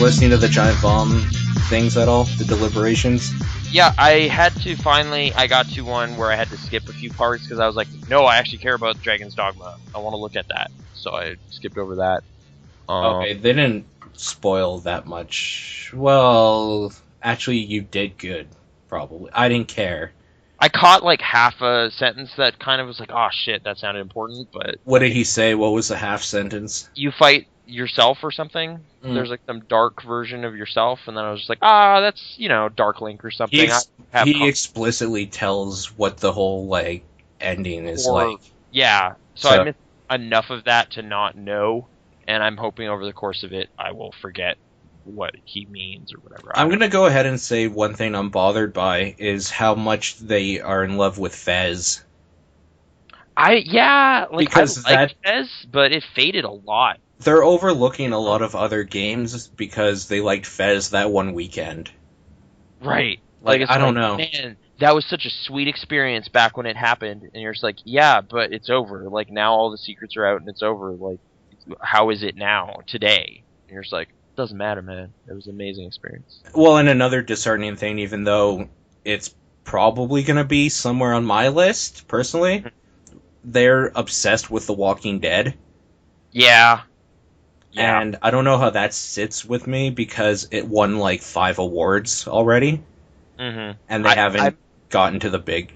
listening to the giant bomb things at all? The deliberations? Yeah, I had to finally. I got to one where I had to skip a few parts because I was like, no, I actually care about Dragon's Dogma. I want to look at that, so I skipped over that. Okay, they didn't spoil that much. Well, actually, you did good. Probably. I didn't care. I caught like half a sentence that kind of was like, oh shit, that sounded important, but What did he say? What was the half sentence? you fight yourself or something. There's like some dark version of yourself, and then I was just like, that's Dark Link or something. He explicitly tells what the whole like ending is like. Yeah, so I missed enough of that to not know, and I'm hoping over the course of it I will forget what he means or whatever. I'm gonna go ahead and say one thing I'm bothered by is how much they are in love with Fez. Because I liked Fez, but it faded a lot. They're overlooking a lot of other games because they liked Fez that one weekend. Right. Like I don't know. Man, that was such a sweet experience back when it happened, and you're just like, yeah, but it's over. Like, now all the secrets are out and it's over. Like, how is it now, today? And you're just like, doesn't matter, man. It was an amazing experience. Well, and another disheartening thing, even though it's probably going to be somewhere on my list, personally, they're obsessed with The Walking Dead. Yeah. And I don't know how that sits with me because it won like 5 awards already. Mm-hmm. And they haven't gotten to the big,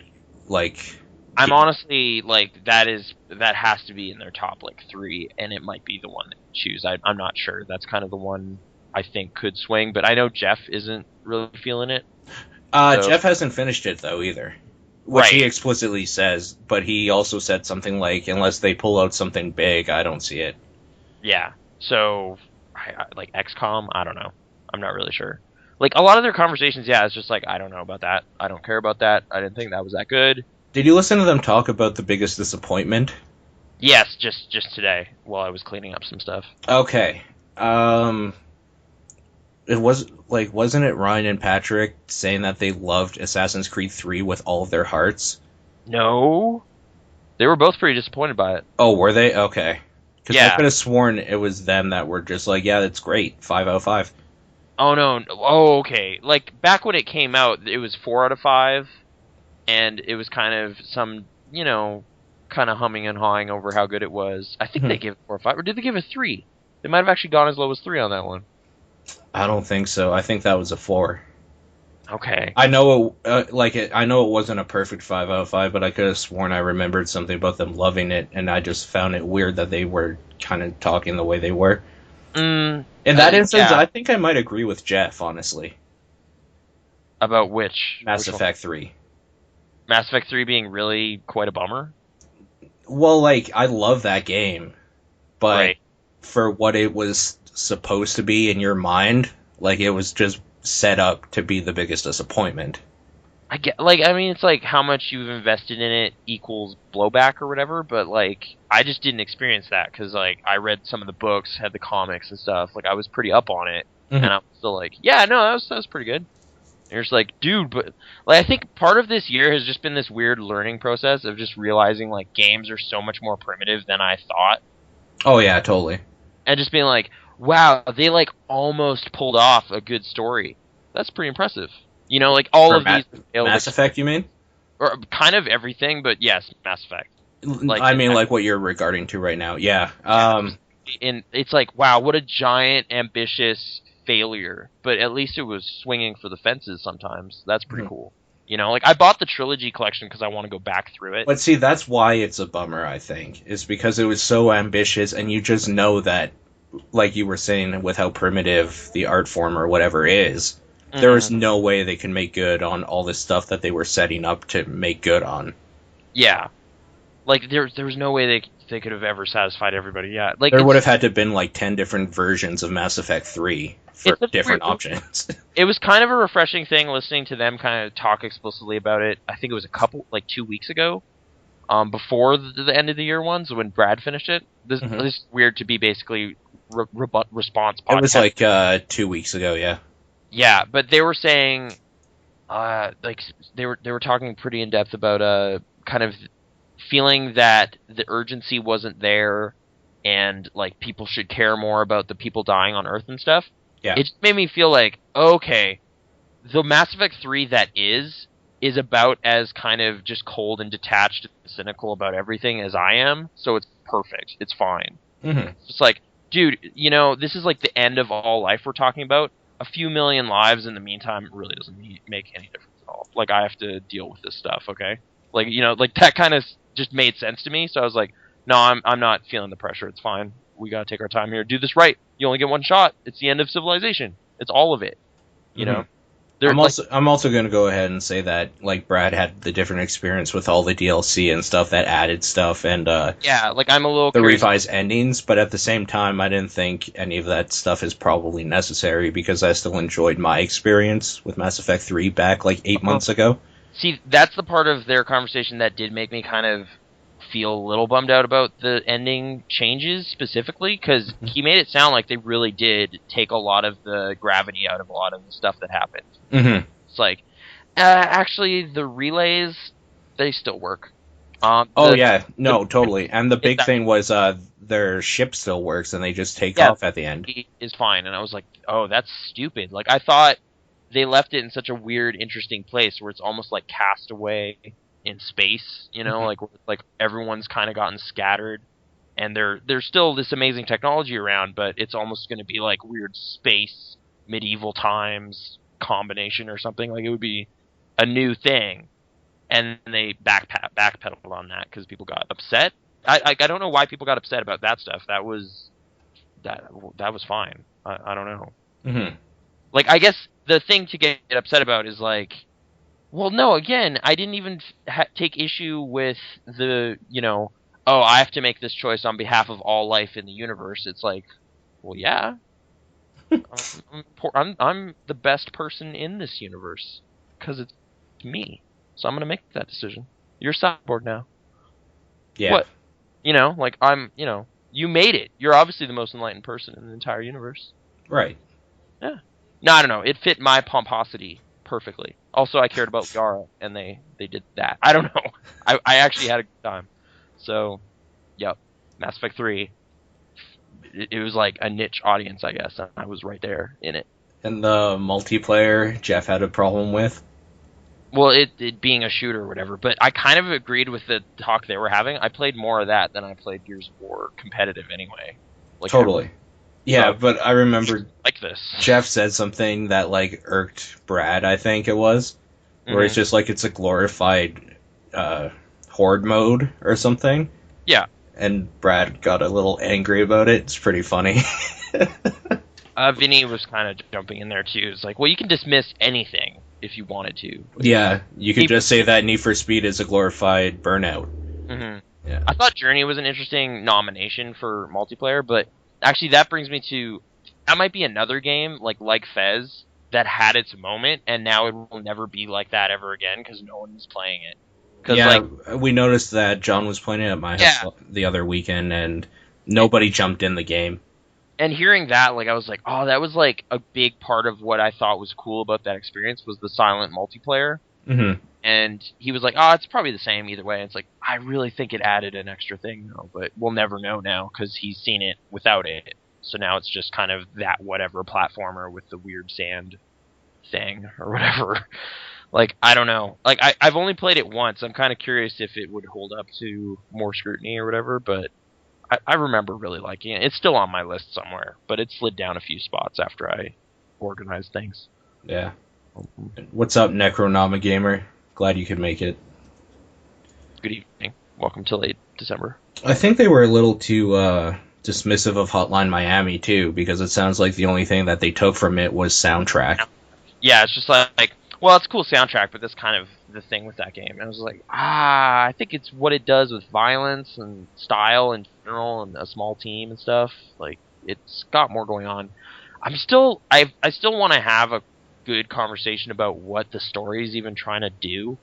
like... I'm honestly, like, that has to be in their top, like, 3, and it might be the one they choose. I'm not sure. That's kind of the one I think could swing, but I know Jeff isn't really feeling it. Jeff hasn't finished it, though, either. Which he explicitly says, but he also said something like, unless they pull out something big, I don't see it. Yeah. So, like, XCOM, I don't know. I'm not really sure. Like, a lot of their conversations, it's just like, I don't know about that. I don't care about that. I didn't think that was that good. Did you listen to them talk about the biggest disappointment? Yes, just today, while I was cleaning up some stuff. Okay. It was, like, wasn't it Ryan and Patrick saying that they loved Assassin's Creed 3 with all of their hearts? No. They were both pretty disappointed by it. Oh, were they? Okay. Because I could have sworn it was them that were just like, yeah, that's great. 5 out of 5. Oh, no. Oh, okay. Like, back when it came out, it was 4 out of 5. And it was kind of some, kind of humming and hawing over how good it was. I think they gave it 4 or 5. Or did they give it 3? They might have actually gone as low as 3 on that one. I don't think so. I think that was a 4. Okay. I know I know it wasn't a perfect 5 out of 5, but I could have sworn I remembered something about them loving it, and I just found it weird that they were kind of talking the way they were. In that instance, I think I might agree with Jeff, honestly. About which? Mass Effect 3. Mass Effect 3 being really quite a bummer? Well, like, I love that game, but for what it was supposed to be in your mind, like, it was just set up to be the biggest disappointment. It's like how much you've invested in it equals blowback or whatever, but, like, I just didn't experience that, because, like, I read some of the books, had the comics and stuff, like, I was pretty up on it, and I'm still like, yeah, no, that was pretty good. And you're just like, dude, but, like, I think part of this year has just been this weird learning process of just realizing, like, games are so much more primitive than I thought. Oh, yeah, totally. And just being like, wow, they, like, almost pulled off a good story. That's pretty impressive. Like, all of these... Mass Effect, you mean? Or kind of everything, but yes, Mass Effect. Like, I mean, like what you're regarding to right now, yeah. And it's like, wow, what a giant, ambitious failure. But at least it was swinging for the fences sometimes. That's pretty cool. Like, I bought the trilogy collection because I want to go back through it. But see, that's why it's a bummer, I think. Is because it was so ambitious, and you just know that, like you were saying, with how primitive the art form or whatever is, there is no way they can make good on all this stuff that they were setting up to make good on. Yeah. Like, there was no way they could have ever satisfied everybody. Yeah. Like, there would have had to have been, like, 10 different versions of Mass Effect 3 for different options. It was kind of a refreshing thing listening to them kind of talk explicitly about it. I think it was 2 weeks ago, before the end of the year ones, when Brad finished it. This is weird to be basically response podcast. It was like 2 weeks ago, yeah. Yeah, but they were saying, like, they were talking pretty in depth about kind of feeling that the urgency wasn't there, and, like, people should care more about the people dying on Earth and stuff. Yeah. It made me feel like, okay, the Mass Effect 3 that is about as kind of just cold and detached and cynical about everything as I am, so it's perfect. It's fine. Mm-hmm. It's like, dude, this is like the end of all life we're talking about. A few million lives in the meantime really doesn't make any difference at all. Like, I have to deal with this stuff, okay? Like, like that kind of just made sense to me, so I was like, no, I'm not feeling the pressure. It's fine. We gotta take our time here. Do this right. You only get one shot. It's the end of civilization. It's all of it. You know? I'm also going to go ahead and say that like Brad had the different experience with all the DLC and stuff that added stuff and yeah, like I'm a little the curious. revised endings, but at the same time I didn't think any of that stuff is probably necessary because I still enjoyed my experience with Mass Effect 3 back like 8 months ago. See, that's the part of their conversation that did make me kind of feel a little bummed out about the ending changes specifically, because he made it sound like they really did take a lot of the gravity out of a lot of the stuff that happened. Mm-hmm. It's like, actually, the relays, they still work. Totally. And the big thing was their ship still works and they just take off at the end. Is fine, and I was like, oh, that's stupid. Like, I thought they left it in such a weird, interesting place where it's almost like Castaway in space, like everyone's kind of gotten scattered, and there's still this amazing technology around, but it's almost going to be like weird space medieval times combination or something. Like, it would be a new thing, and they backpedaled on that because people got upset. I don't know why people got upset about that stuff. That was fine. I don't know. Mm-hmm. Like, I guess the thing to get upset about is like, well, no, again, I didn't even take issue with the, oh, I have to make this choice on behalf of all life in the universe. It's like, well, yeah. I'm the best person in this universe because it's me. So I'm going to make that decision. You're sideboard now. Yeah. What? Like, you made it. You're obviously the most enlightened person in the entire universe. Right. Yeah. No, I don't know. It fit my pomposity perfectly. Also, I cared about Yara, and they did that. I don't know. I actually had a good time. So, yep. Mass Effect 3. It was like a niche audience, I guess, and I was right there in it. And the multiplayer, Jeff had a problem with? Well, it being a shooter or whatever, but I kind of agreed with the talk they were having. I played more of that than I played Gears of War competitive anyway. Like, totally. Yeah, but I remember like this. Jeff said something that like irked Brad, I think it was, where it's just like it's a glorified horde mode or something. Yeah. And Brad got a little angry about it. It's pretty funny. Vinny was kind of jumping in there too. It's like, well, you can dismiss anything if you wanted to. Yeah, you could just say that Need for Speed is a glorified Burnout. Mm-hmm. Yeah. I thought Journey was an interesting nomination for multiplayer, but actually that brings me to, that might be another game like Fez that had its moment, and now it will never be like that ever again because no one is playing it. Yeah, we noticed that John was playing it at my house the other weekend, and nobody jumped in the game. And hearing that, like, I was like, oh, that was like a big part of what I thought was cool about that experience was the silent multiplayer. Mm-hmm. And he was like, oh, it's probably the same either way. And it's like, I really think it added an extra thing, though, but we'll never know now because he's seen it without it. So now it's just kind of that whatever platformer with the weird sand thing or whatever. Like, I don't know. Like, I've only played it once. I'm kind of curious if it would hold up to more scrutiny or whatever, but I remember really liking it. It's still on my list somewhere, but it slid down a few spots after I organized things. Yeah. What's up, Necronama Gamer? Glad you could make it. Good evening. Welcome to late December. I think they were a little too dismissive of Hotline Miami, too, because it sounds like the only thing that they took from it was soundtrack. Yeah, it's just like, well, it's a cool soundtrack, but that's kind of the thing with that game. And I was like, I think it's what it does with violence and style in general and a small team and stuff. Like, it's got more going on. I still want to have a good conversation about what the story is even trying to do,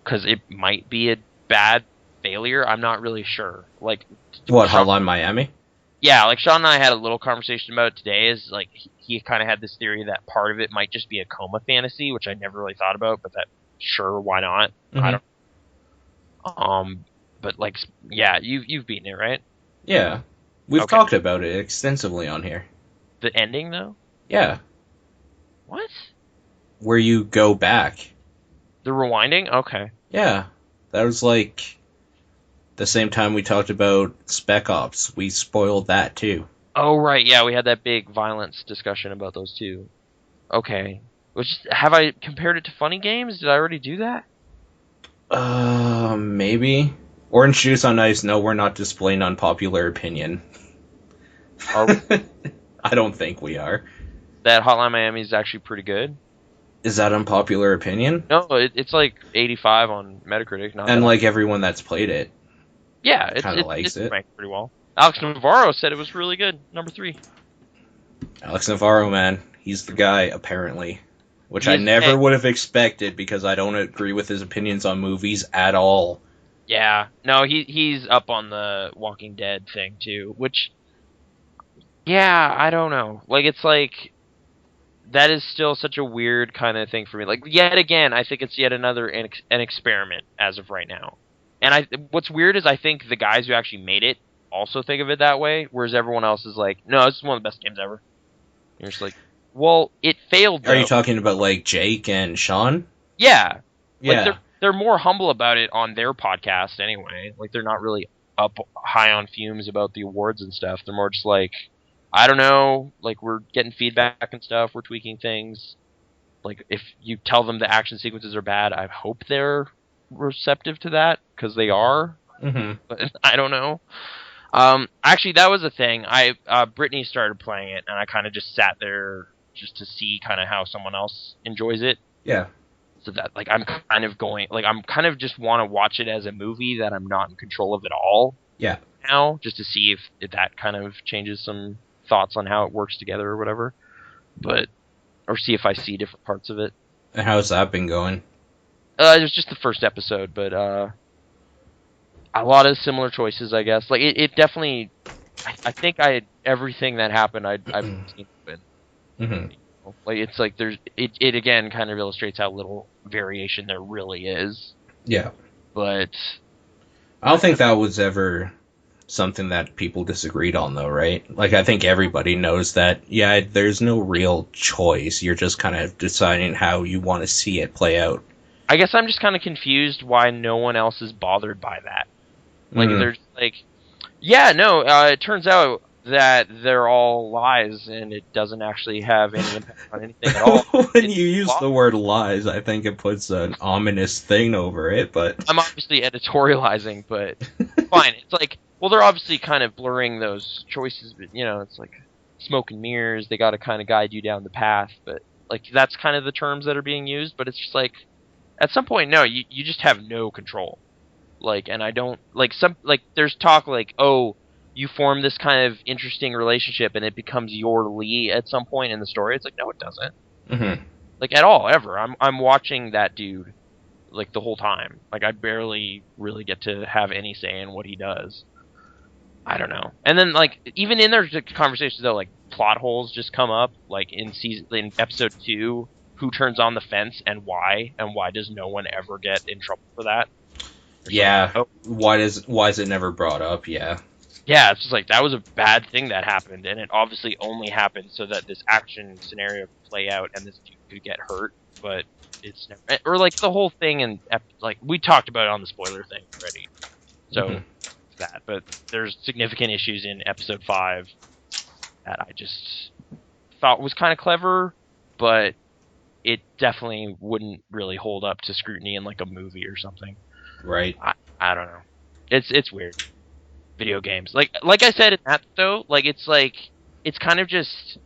because it might be a bad failure. I'm not really sure. Like, what, Hotline Miami? Yeah, like Sean and I had a little conversation about it today. Is like he kind of had this theory that part of it might just be a coma fantasy, which I never really thought about, but that sure, why not? Mm-hmm. I don't. But like, yeah, you've beaten it, right? Yeah, we've talked about it extensively on here. The ending, though. Yeah, What? where you go back. The rewinding? Okay. Yeah, that was like the same time we talked about Spec Ops. We spoiled that too. Oh, right. Yeah, we had that big violence discussion about those two. Okay. Have I compared it to funny games? Did I already do that? Maybe. Orange juice on ice. No, we're not displaying unpopular opinion. Are we? I don't think we are. That Hotline Miami is actually pretty good. Is that unpopular opinion? No, it's like 85 on Metacritic. Not And that. like everyone that's played it Yeah, kind of likes it. ranked pretty well. Alex Navarro said it was really good. Number 3. Alex Navarro, man, he's the guy apparently, which He I is- never hey, would have expected because I don't agree with his opinions on movies at all. Yeah, no, he's up on the Walking Dead thing too. Which, yeah, I don't know. Like, it's like that is still such a weird kind of thing for me. Like, yet again, I think it's yet another an experiment as of right now. And what's weird is I think the guys who actually made it also think of it that way, whereas everyone else is like, no, this is one of the best games ever. And you're just like, well, it failed. Though. Are you talking about like Jake and Sean? Yeah, Yeah. like they're more humble about it on their podcast anyway. Like they're not really up high on fumes about the awards and stuff. They're more just like, I don't know, like we're getting feedback and stuff, we're tweaking things. Like if you tell them the action sequences are bad, I hope they're receptive to that because they are. Mm-hmm. But I don't know. Actually, that was a thing. Brittany started playing it, and I kind of just sat there just to see kind of how someone else enjoys it. Yeah. So that like I'm kind of just want to watch it as a movie that I'm not in control of at all. Yeah. Now, just to see if that kind of changes some thoughts on how it works together or whatever. But or see if I see different parts of it. And how's that been going? It was just the first episode, but a lot of similar choices, I guess. Like it definitely. I think everything that happened. I've seen it. Mm-hmm. Like it's like there's it again kind of illustrates how little variation there really is. Yeah. But I don't think that was ever something that people disagreed on, though, right? Like, I think everybody knows that, yeah, there's no real choice. You're just kind of deciding how you want to see it play out. I guess I'm just kind of confused why no one else is bothered by that. Like, they're just like, yeah, no, it turns out that they're all lies and it doesn't actually have any impact on anything at all. When you use the word lies, I think it puts an ominous thing over it, but... I'm obviously editorializing, but fine. It's like, well, they're obviously kind of blurring those choices, but, you know, it's like smoke and mirrors. They got to kind of guide you down the path, but, like, that's kind of the terms that are being used, but it's just like, at some point, no, you just have no control. Like, and I don't, like, there's talk like, oh, you form this kind of interesting relationship and it becomes your Lee at some point in the story. It's like, no, it doesn't. Mm-hmm. Like, at all, ever. I'm watching that dude, like, the whole time. Like, I barely really get to have any say in what he does. I don't know. And then, like, even in their conversations, though, like, plot holes just come up. Like, in episode 2, who turns on the fence and why does no one ever get in trouble for that? Yeah. Oh. Why is it never brought up? Yeah. Yeah, it's just like, that was a bad thing that happened, and it obviously only happened so that this action scenario could play out and this dude could get hurt, but it's never... Or, like, the whole thing, and, like, we talked about it on the spoiler thing already, so that. But there's significant issues in episode 5 that I just thought was kind of clever, but it definitely wouldn't really hold up to scrutiny in, like, a movie or something. Right. I don't know. It's weird. Video games. Like I said in that, though, like, it's kind of just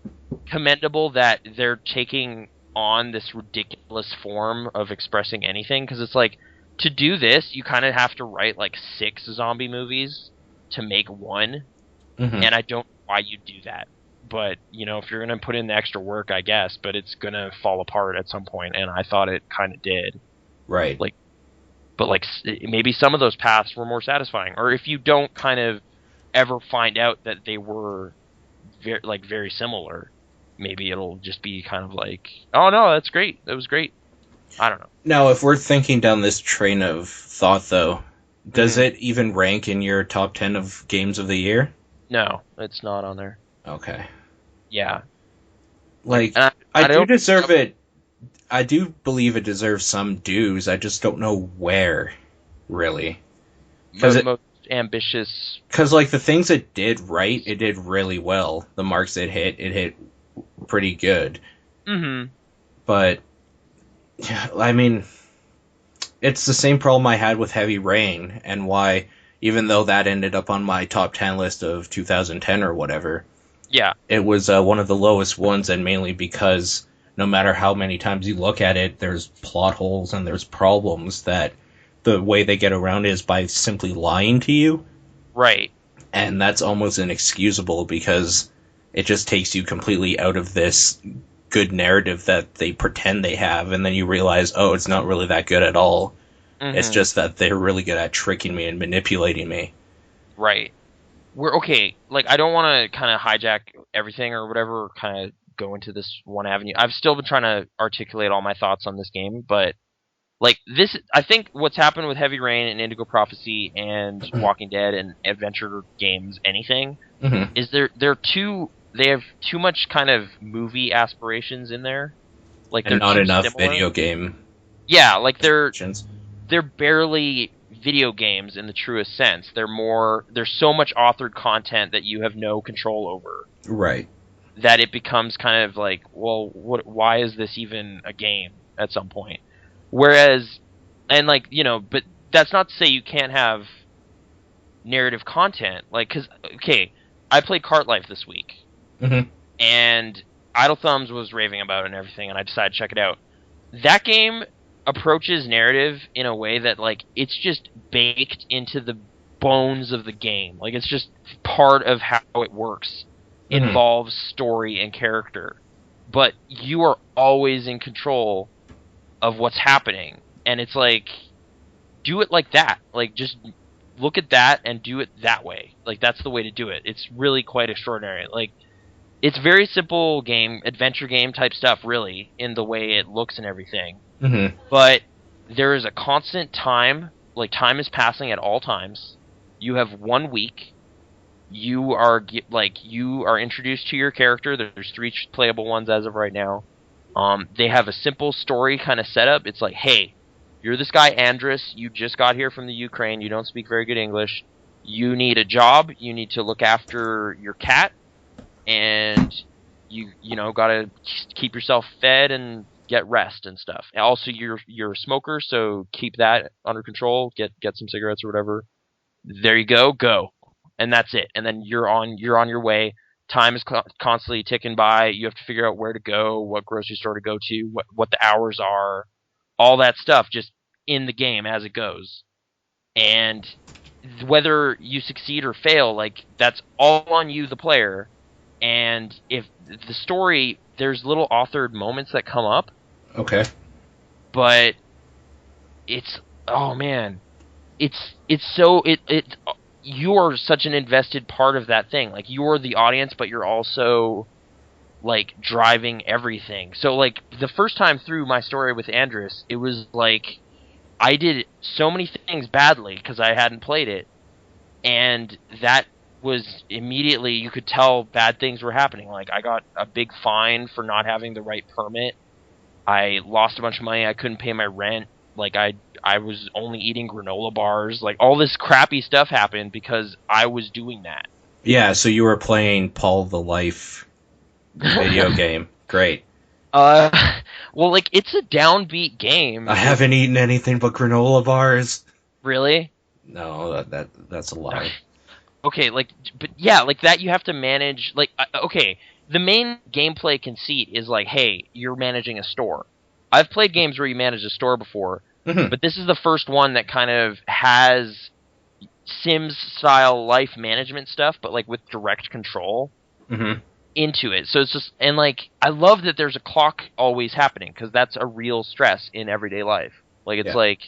commendable that they're taking on this ridiculous form of expressing anything, because it's like, to do this, you kind of have to write, like, 6 zombie movies to make one, and I don't know why you do that. But, you know, if you're going to put in the extra work, I guess, but it's going to fall apart at some point, and I thought it kind of did. Right. Like, but, like, maybe some of those paths were more satisfying. Or if you don't kind of ever find out that they were very similar, maybe it'll just be kind of like, oh no, that's great. That was great. I don't know. Now, if we're thinking down this train of thought, though, does it even rank in your top 10 of games of the year? No, it's not on there. Okay. Yeah. Like, And I I do don't deserve it. I do believe it deserves some dues. I just don't know where, really. Because the most ambitious. like the things it did right, it did really well. The marks it hit pretty good. Mm-hmm. But I mean, it's the same problem I had with Heavy Rain, and why, even though that ended up on my top 10 list of 2010 or whatever, Yeah. it was one of the lowest ones, and mainly because no matter how many times you look at it, there's plot holes and there's problems that the way they get around is by simply lying to you. Right. And that's almost inexcusable because it just takes you completely out of this good narrative that they pretend they have, and then you realize, oh, it's not really that good at all. It's Mm-hmm. just that they're really good at tricking me and manipulating me. Right. We're okay. Like, I don't want to kind of hijack everything or whatever, or kind of go into this one avenue. I've still been trying to articulate all my thoughts on this game, but like this, I think what's happened with Heavy Rain and Indigo Prophecy and Walking Dead and adventure games, anything, Mm-hmm. is they have too much kind of movie aspirations in there. Like And they're not too enough similar. video game Yeah, like aspirations. they're barely video games in the truest sense. There's so much authored content that you have no control over Right. that it becomes kind of like, well, why is this even a game at some point? Whereas, and like, but that's not to say you can't have narrative content. Like, cause, okay, I played Cart Life this week, Mm-hmm. and Idle Thumbs was raving about it and everything, and I decided to check it out. That game approaches narrative in a way that, like, it's just baked into the bones of the game. Like, it's just part of how it works. Mm-hmm. Involves story and character. But you are always in control of what's happening. And it's like, do it like that. Like, just look at that and do it that way. Like, that's the way to do it. It's really quite extraordinary. Like, it's very simple game, adventure game type stuff, really, in the way it looks and everything. Mm-hmm. But there is a constant time, like time is passing at all times. You have 1 week. You are introduced to your character. There's 3 playable ones as of right now. They have a simple story kind of setup. It's like, hey, you're this guy Andrus. You just got here from the Ukraine. You don't speak very good English. You need a job. You need to look after your cat. And you gotta keep yourself fed and get rest and stuff. And also, you're a smoker, so keep that under control. Get some cigarettes or whatever. There you go, and that's it. And then you're on your way. Time is constantly ticking by. You have to figure out where to go, what grocery store to go to, what the hours are, all that stuff, just in the game as it goes. And whether you succeed or fail, like, that's all on you, the player. And if the story, there's little authored moments that come up, Okay. but it's, oh man, it's so you're such an invested part of that thing. Like, you're the audience, but you're also like driving everything. So like the first time through my story with Andrus, it was like I did so many things badly because I hadn't played it, and that was immediately, you could tell bad things were happening. Like, I got a big fine for not having the right permit. I lost a bunch of money. I couldn't pay my rent. Like, I was only eating granola bars. Like, all this crappy stuff happened because I was doing that. Yeah, so you were playing Paul the Life video game. Great. Well, like, it's a downbeat game. I haven't eaten anything but granola bars. Really? No, that's a lie. Okay, like, but yeah, like that you have to manage, like, okay, the main gameplay conceit is like, hey, you're managing a store. I've played games where you manage a store before, Mm-hmm. but this is the first one that kind of has Sims-style life management stuff, but like with direct control Mm-hmm. into it. So it's just, and like, I love that there's a clock always happening, because that's a real stress in everyday life. Like, it's like,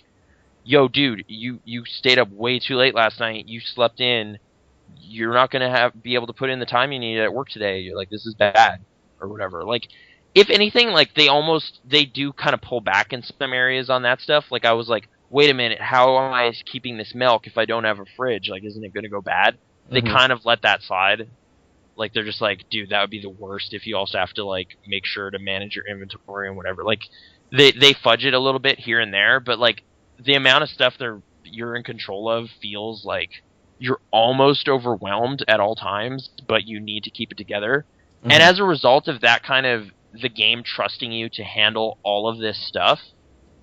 yo, dude, you stayed up way too late last night, you slept in, you're not going to be able to put in the time you need at work today. You're like, this is bad, or whatever. Like, if anything, like, they do kind of pull back in some areas on that stuff. Like, I was like, wait a minute, how am I keeping this milk if I don't have a fridge? Like, isn't it going to go bad? They kind of let that slide. Like, they're just like, dude, that would be the worst if you also have to, like, make sure to manage your inventory and whatever. Like, they fudge it a little bit here and there, but, like, the amount of stuff you're in control of feels like you're almost overwhelmed at all times, but you need to keep it together. Mm-hmm. And as a result of that kind of the game trusting you to handle all of this stuff,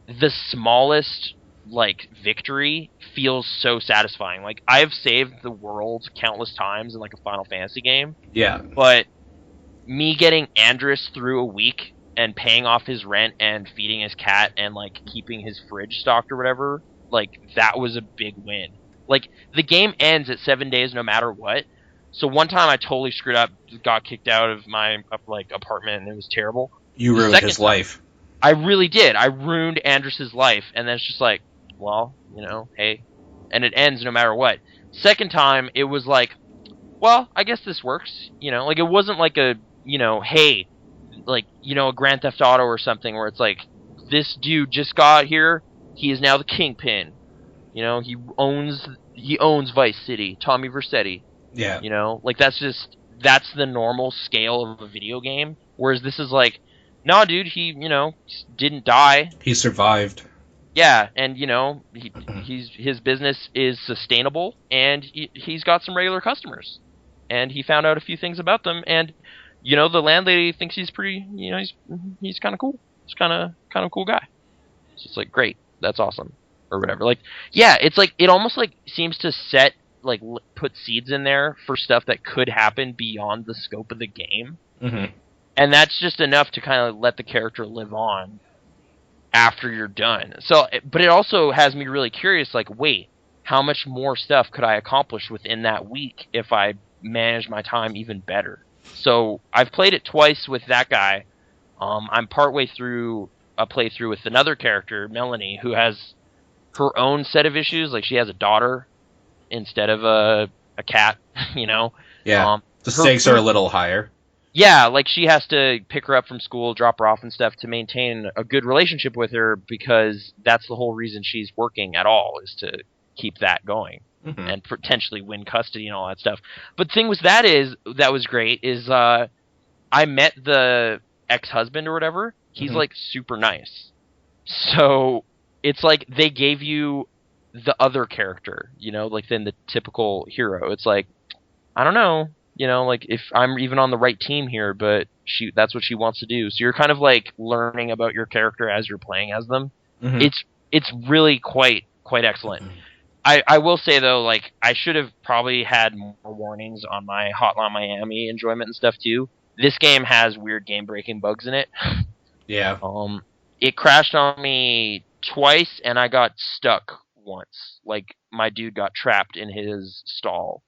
the smallest like victory feels so satisfying. Like, I've saved the world countless times in like a Final Fantasy game. Yeah. But me getting Andrus through a week and paying off his rent and feeding his cat and like keeping his fridge stocked or whatever, like, that was a big win. Like, the game ends at 7 days no matter what. So one time I totally screwed up, got kicked out of my like apartment, and it was terrible. You ruined his life. I really did. I ruined Andrus's life, and then it's just like, well, you know, hey, and it ends no matter what. Second time, it was like, well, I guess this works, you know, like, it wasn't like a, you know, hey, like, you know, a Grand Theft Auto or something where it's like, this dude just got here, he is now the kingpin, you know, he owns Vice City, Tommy Vercetti. Yeah. You know, like, that's the normal scale of a video game. Whereas this is like, no, dude, he, you know, didn't die. He survived. Yeah, and, you know, his business is sustainable, and he's got some regular customers. And he found out a few things about them, and, you know, the landlady thinks he's pretty, you know, he's kind of cool. He's kind of cool guy. So it's like, great, that's awesome, or whatever. Like, yeah, it's like, it almost like seems to set, like, put seeds in there for stuff that could happen beyond the scope of the game. Mm-hmm. And that's just enough to kind of let the character live on after you're done. So, but it also has me really curious, like, wait, how much more stuff could I accomplish within that week if I manage my time even better? So I've played it twice with that guy. I'm partway through a playthrough with another character, Melanie, who has her own set of issues. Like, she has a daughter instead of a cat, you know? Yeah, the stakes are a little higher. Yeah, like, she has to pick her up from school, drop her off and stuff to maintain a good relationship with her, because that's the whole reason she's working at all, is to keep that going. Mm-hmm. And potentially win custody and all that stuff. But the thing with that was great, is I met the ex-husband or whatever. He's, mm-hmm. like, super nice. So it's like they gave you the other character, you know, like, than the typical hero. It's like, I don't know, you know, like, if I'm even on the right team here, but that's what she wants to do. So you're kind of like learning about your character as you're playing as them. Mm-hmm. It's really quite excellent. Mm-hmm. I will say, though, like, I should have probably had more warnings on my Hotline Miami enjoyment and stuff too. This game has weird game breaking bugs in it. Yeah. It crashed on me twice, and I got stuck once. Like, my dude got trapped in his stall.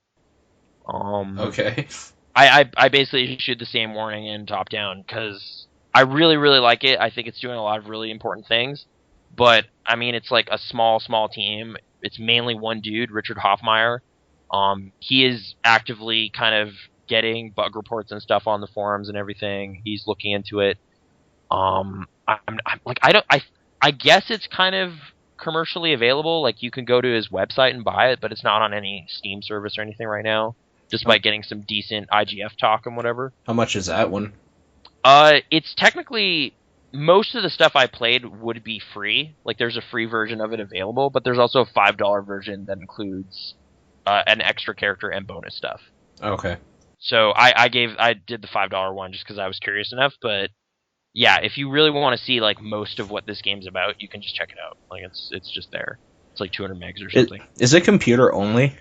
Okay. I basically issued the same warning in top down, because I really, really like it. I think it's doing a lot of really important things. But, I mean, it's like a small team. It's mainly one dude, Richard Hoffmeyer. He is actively kind of getting bug reports and stuff on the forums and everything. He's looking into it. I guess it's kind of commercially available. Like, you can go to his website and buy it, but it's not on any Steam service or anything right now, despite getting some decent IGF talk and whatever. How much is that one? It's technically, most of the stuff I played would be free. Like, there's a free version of it available, but there's also a $5 version that includes an extra character and bonus stuff. Okay. So I did the $5 one just because I was curious enough, but yeah, if you really want to see, like, most of what this game's about, you can just check it out. Like, it's just there. It's like 200 megs or something. Is it computer only?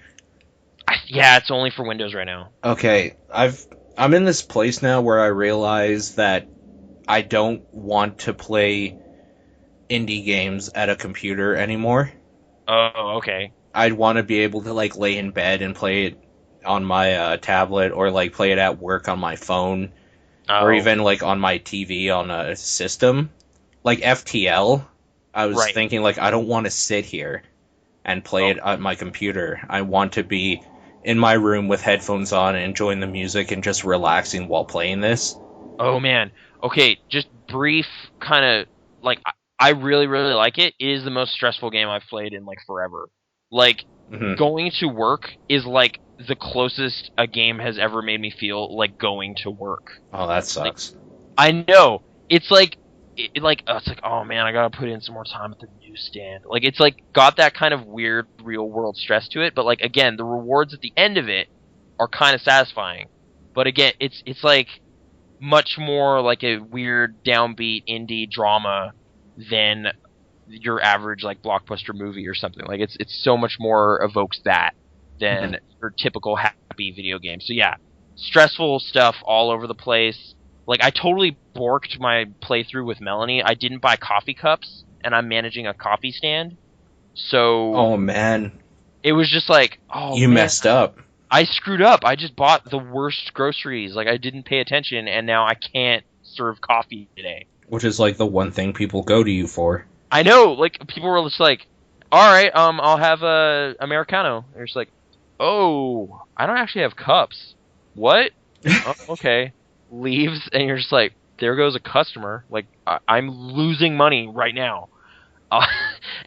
Yeah, it's only for Windows right now. Okay, I'm in this place now where I realize that I don't want to play indie games at a computer anymore. Oh, okay. I'd want to be able to, like, lay in bed and play it on my tablet, or, like, play it at work on my phone. Or even, like, on my TV on a system. Like FTL, I was thinking, like, I don't want to sit here and play it at my computer. I want to be in my room with headphones on and enjoying the music and just relaxing while playing this. Oh, man. Okay, just brief kind of, like, I really, really like it. It is the most stressful game I've played in, like, forever. Like, going to work is like the closest a game has ever made me feel like going to work. Oh, that sucks. I know. It's like it's like, oh man, I gotta put in some more time at the newsstand. Like, it's like got that kind of weird real world stress to it, but like, again, the rewards at the end of it are kind of satisfying. But again, it's like much more like a weird downbeat indie drama than your average like blockbuster movie or something. Like, it's so much more evokes that than your typical happy video game. So yeah, stressful stuff all over the place. Like, I totally borked my playthrough with Melanie. I didn't buy coffee cups, and I'm managing a coffee stand. So... Oh, man. It was just like, oh, you messed up. I screwed up. I just bought the worst groceries. Like, I didn't pay attention, and now I can't serve coffee today. Which is, like, the one thing people go to you for. I know. Like, people were just like, alright, I'll have a Americano. They're just like, oh, I don't actually have cups. What? Oh, okay. Leaves, and you're just like, there goes a customer. Like, I'm losing money right now.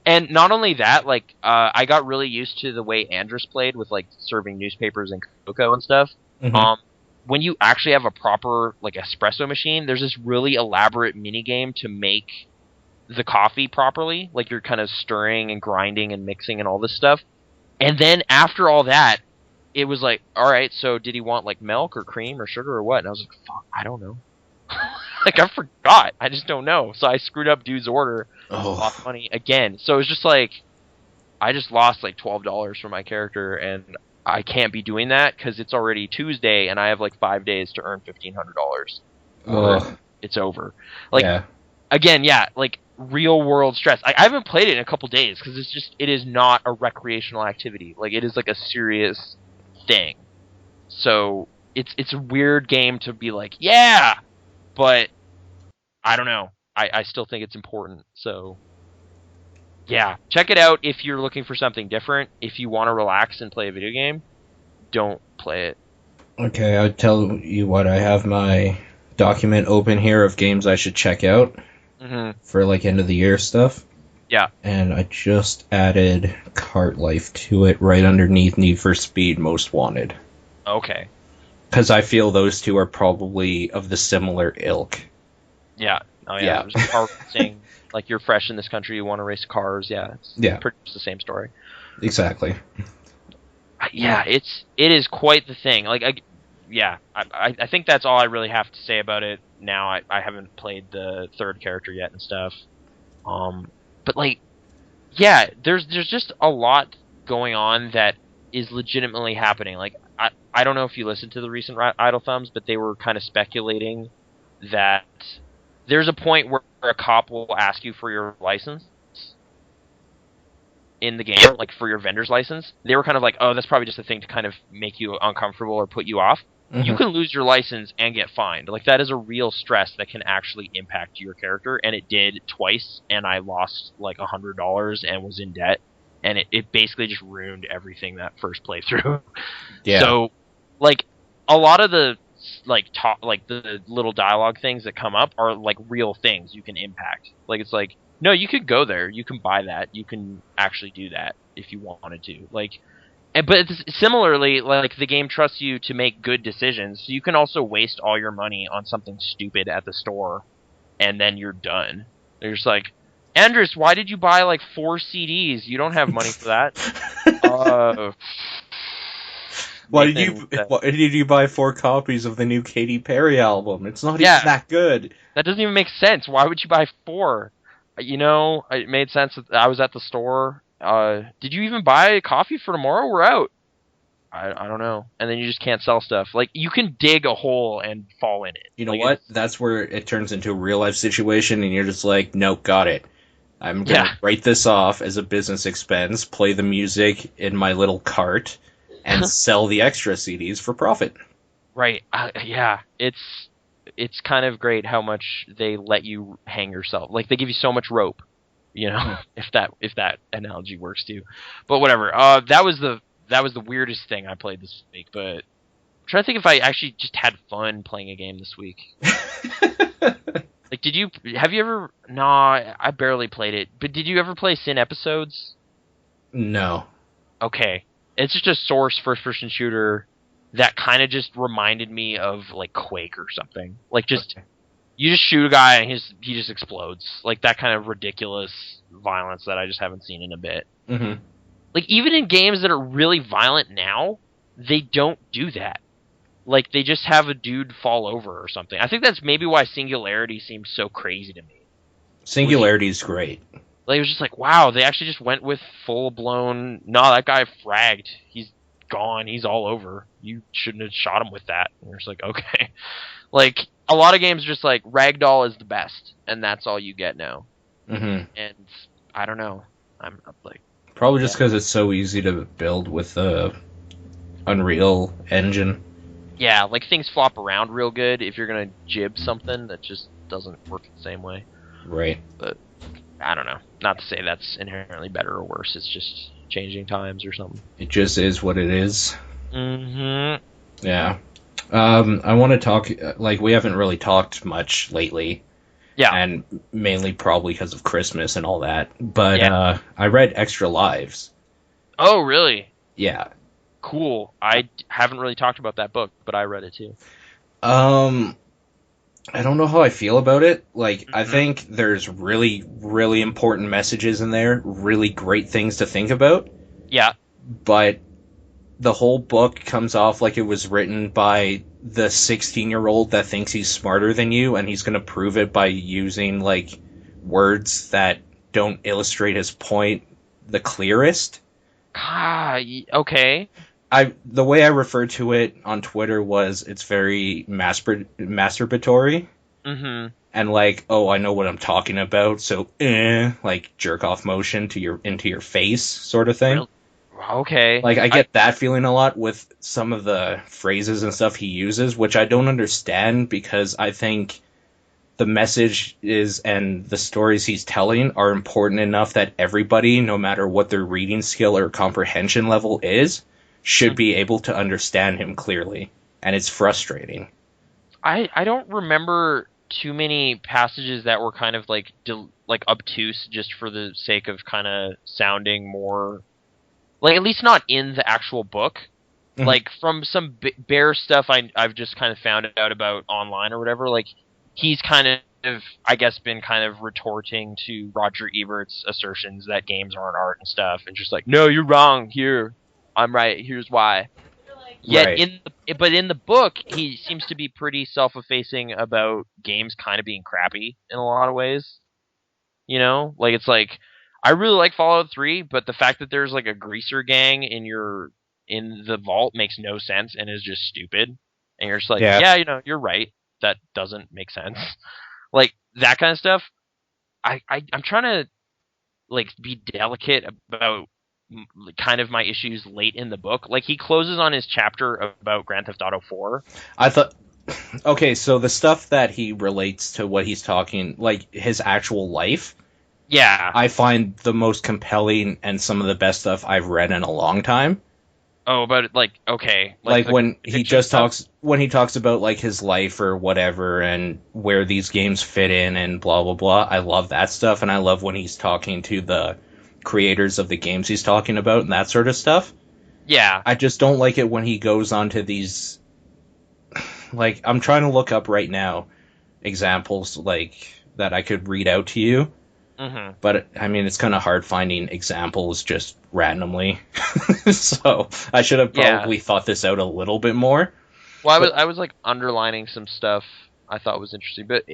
And not only that, like, I got really used to the way Andrus played with, like, serving newspapers and cocoa and stuff. Mm-hmm. When you actually have a proper, like, espresso machine, there's this really elaborate minigame to make the coffee properly. Like, you're kind of stirring and grinding and mixing and all this stuff. And then after all that, it was like, alright, so did he want, like, milk or cream or sugar or what? And I was like, fuck, I don't know. Like, I forgot. I just don't know. So I screwed up dude's order. Lost money again. So it was just like, I just lost, like, $12 for my character, and I can't be doing that because it's already Tuesday, and I have, like, 5 days to earn $1,500. It's over. Like, yeah. Again, yeah, like, real-world stress. I haven't played it in a couple days because it is not a recreational activity. Like, it is, like, a serious thing. So it's a weird game to be like, yeah, but I don't know. I still think it's important. So yeah, check it out if you're looking for something different. If you want to relax and play a video game, don't play it. Okay, I'll tell you what, I have my document open here of games I should check out for, like, end of the year stuff. Yeah. And I just added Cart Life to it right underneath Need for Speed Most Wanted. Okay. Because I feel those two are probably of the similar ilk. Yeah. Oh, yeah. There's car racing. Like, you're fresh in this country, you want to race cars. Yeah. It's pretty much the same story. Exactly. Yeah, it is quite the thing. Like, I think that's all I really have to say about it now. I haven't played the third character yet and stuff. But, like, yeah, there's just a lot going on that is legitimately happening. Like, I don't know if you listened to the recent Idle Thumbs, but they were kind of speculating that there's a point where a cop will ask you for your license in the game, like for your vendor's license. They were kind of like, oh, that's probably just a thing to kind of make you uncomfortable or put you off. You can lose your license and get fined. Like, that is a real stress that can actually impact your character, and it did twice, and I lost like $100 and was in debt, and it basically just ruined everything that first playthrough. Yeah. So, like, a lot of the the little dialogue things that come up are like real things you can impact. Like, it's like, no, you could go there, you can buy that, you can actually do that if you wanted to. Like, but similarly, like, the game trusts you to make good decisions, so you can also waste all your money on something stupid at the store, and then you're done. They're just like, Andrus, why did you buy like 4 CDs? You don't have money for that. Why did you buy 4 copies of the new Katy Perry album? It's not even that good. That doesn't even make sense. Why would you buy 4? You know, it made sense that I was at the store. Did you even buy coffee for tomorrow? We're out. I don't know. And then you just can't sell stuff. Like, you can dig a hole and fall in it. You know what? That's where it turns into a real life situation, and you're just like, nope, got it. I'm going to write this off as a business expense, play the music in my little cart, and sell the extra CDs for profit. Right. Yeah. It's kind of great how much they let you hang yourself. Like, they give you so much rope, you know, if that analogy works too. But whatever. That was the weirdest thing I played this week, but I'm trying to think if I actually just had fun playing a game this week. Like, have you ever... No, I barely played it, but did you ever play Sin Episodes? No. Okay. It's just a source first-person shooter that kind of just reminded me of like Quake or something. Like just you just shoot a guy and he just explodes. Like that kind of ridiculous violence that I just haven't seen in a bit. Mm-hmm. Like even in games that are really violent now, they don't do that. Like they just have a dude fall over or something. I think that's maybe why Singularity seems so crazy to me. Singularity is great. Like it was just like, wow, they actually just went with full blown. No, that guy fragged. He's gone. He's all over. You shouldn't have shot him with that. And you're just like, okay. Like a lot of games, are just like Ragdoll is the best, and that's all you get now. Mm-hmm. And I don't know. I'm like probably just because it's so easy to build with the Unreal Engine. Yeah, like things flop around real good. If you're gonna jib something, that just doesn't work the same way. Right. But I don't know. Not to say that's inherently better or worse. It's just changing times or something. It just is what it is. Mm-hmm. Yeah. I want to talk, like, we haven't really talked much lately. Yeah. And mainly probably because of Christmas and all that. But I read Extra Lives. Oh, really? Yeah. Cool. I haven't really talked about that book, but I read it too. I don't know how I feel about it. Like, I think there's really, really important messages in there, really great things to think about. Yeah. But the whole book comes off like it was written by the 16-year-old that thinks he's smarter than you, and he's going to prove it by using, like, words that don't illustrate his point the clearest. Okay. The way I referred to it on Twitter was it's very masturbatory. Mm-hmm. And like, oh, I know what I'm talking about, so like jerk off motion into your face sort of thing. Really? Okay. Like I get that feeling a lot with some of the phrases and stuff he uses, which I don't understand because I think the message is and the stories he's telling are important enough that everybody, no matter what their reading skill or comprehension level is, should be able to understand him clearly. And it's frustrating. I don't remember too many passages that were kind of like obtuse just for the sake of kind of sounding more like, at least not in the actual book. Mm-hmm. Like from some bare stuff I've just kind of found out about online or whatever, like he's kind of, I guess, been kind of retorting to Roger Ebert's assertions that games aren't art and stuff, and just like, no, you're wrong here, I'm right, here's why. Yet right. But in the book, he seems to be pretty self-effacing about games kind of being crappy in a lot of ways. You know, like it's like, I really like Fallout 3, but the fact that there's like a greaser gang in the vault makes no sense and is just stupid. And you're just like, yeah, you know, you're right. That doesn't make sense. Like that kind of stuff. I'm trying to like be delicate about kind of my issues late in the book. Like he closes on his chapter about Grand Theft Auto 4. I thought, okay, so the stuff that he relates to what he's talking, like his actual life. Yeah. I find the most compelling and some of the best stuff I've read in a long time. Oh, but like, okay. Like when he just talks, when he talks about like his life or whatever and where these games fit in and blah, blah, blah. I love that stuff. And I love when he's talking to the creators of the games he's talking about and that sort of stuff. Yeah. I just don't like it when he goes on to these, like, I'm trying to look up right now examples like that I could read out to you. Mm-hmm. But, I mean, it's kind of hard finding examples just randomly. So, I should have probably thought this out a little bit more. Well, I was like, underlining some stuff I thought was interesting. But,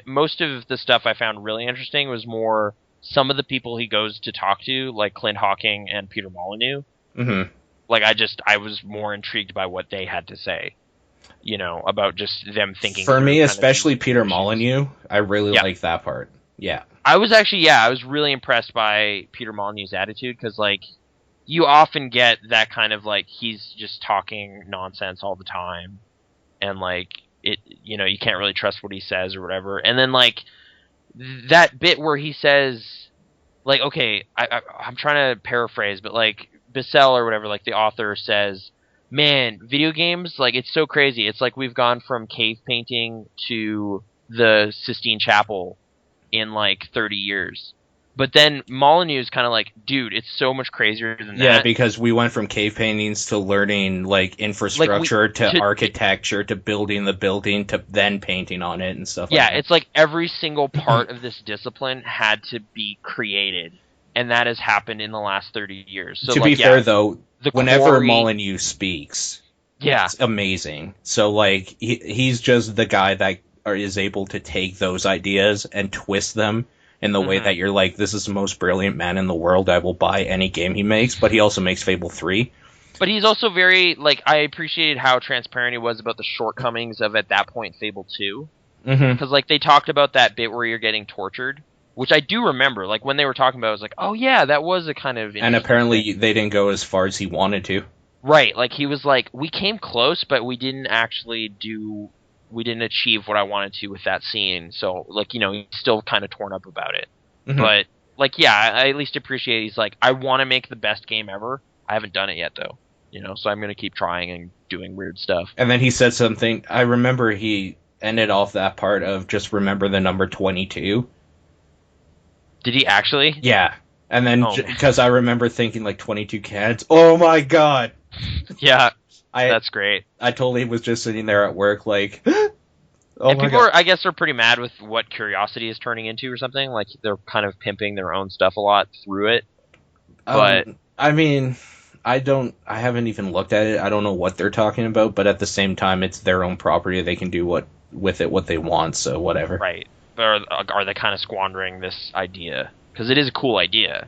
most of the stuff I found really interesting was more some of the people he goes to talk to, like Clint Hawking and Peter Molyneux. Mm-hmm. Like, I was more intrigued by what they had to say. You know, about just them thinking. For me, especially Peter Molyneux, I really like that part. Yeah. I was really impressed by Peter Molyneux's attitude, because, like, you often get that kind of, like, he's just talking nonsense all the time, and, like, you know, you can't really trust what he says or whatever. And then, like, that bit where he says, like, okay, I'm trying to paraphrase, but, like, Bissell or whatever, like, the author says, man, video games, like, it's so crazy. It's like we've gone from cave painting to the Sistine Chapel in like 30 years. But then Molyneux's kind of like, dude, it's so much crazier than that. Yeah, because we went from cave paintings to learning like infrastructure to architecture to building the building to then painting on it and stuff like that. Yeah, it's like every single part of this discipline had to be created, and that has happened in the last 30 years. So, to be fair, though, whenever Molyneux speaks, it's amazing. So, like, he's just the guy that is able to take those ideas and twist them in the way that you're like, this is the most brilliant man in the world, I will buy any game he makes, but he also makes Fable 3. But he's also very, like, I appreciated how transparent he was about the shortcomings of, at that point, Fable 2. Because, like, they talked about that bit where you're getting tortured, which I do remember. Like, when they were talking about it, I was like, oh yeah, that was a kind of... And apparently they didn't go as far as he wanted to. Right, like, he was like, we came close, but we didn't actually we didn't achieve what I wanted to with that scene. So, like, you know, he's still kind of torn up about it. But, like, yeah, I at least appreciate he's like, I want to make the best game ever. I haven't done it yet, though. You know, so I'm going to keep trying and doing weird stuff. And then he said something, I remember he ended off that part of just remember the number 22. Did he actually? Yeah. And then, because I remember thinking, like, 22 cats. Oh my god! Yeah. That's great. I totally was just sitting there at work, like, oh and people I guess, are pretty mad with what Curiosity is turning into or something. Like, they're kind of pimping their own stuff a lot through it. But I mean, I haven't even looked at it. I don't know what they're talking about, but at the same time, it's their own property. They can do what they want, so whatever. Right. Or are they kind of squandering this idea? Because it is a cool idea.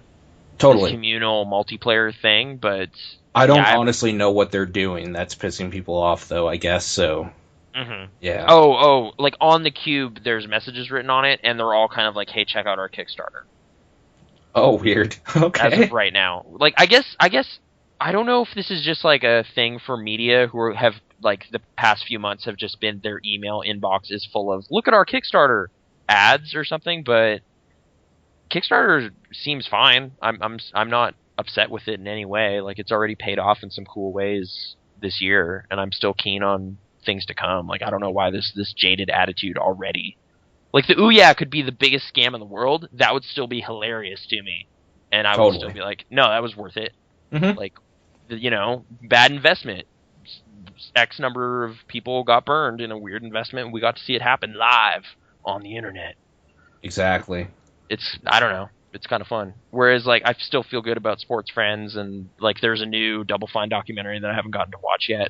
Totally. This communal multiplayer thing, but... I don't honestly know what they're doing. That's pissing people off, though, I guess, so... Yeah. Oh, like, on the cube, there's messages written on it, and they're all kind of like, hey, check out our Kickstarter. Oh, weird. Okay. As of right now. Like, I guess, I don't know if this is just, like, a thing for media who have, like, the past few months have just been, their email inbox is full of, look at our Kickstarter ads or something, but Kickstarter seems fine. I'm not upset with it in any way. Like, it's already paid off in some cool ways this year, and I'm still keen on things to come. Like, I don't know why this jaded attitude already. Like, the Ouya could be the biggest scam in the world. That would still be hilarious to me. And I would still be like, no, that was worth it. Like, you know, bad investment. X number of people got burned in a weird investment, and we got to see it happen live on the internet. Exactly. I don't know. It's kind of fun. Whereas, like, I still feel good about Sports Friends, and, like, there's a new Double Fine documentary that I haven't gotten to watch yet.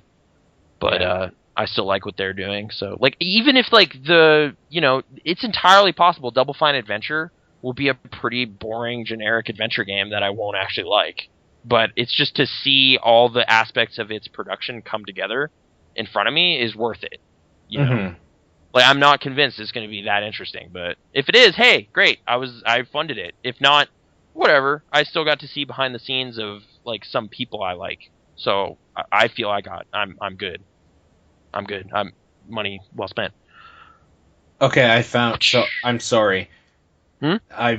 But, I still like what they're doing. So, like, even if, like, it's entirely possible Double Fine Adventure will be a pretty boring, generic adventure game that I won't actually like. But it's just to see all the aspects of its production come together in front of me is worth it. You know? Like, I'm not convinced it's going to be that interesting, but if it is, hey, great. I funded it. If not, whatever. I still got to see behind the scenes of, like, some people I like. So I feel I'm good. I'm good. I'm money well spent. Okay, I'm sorry. I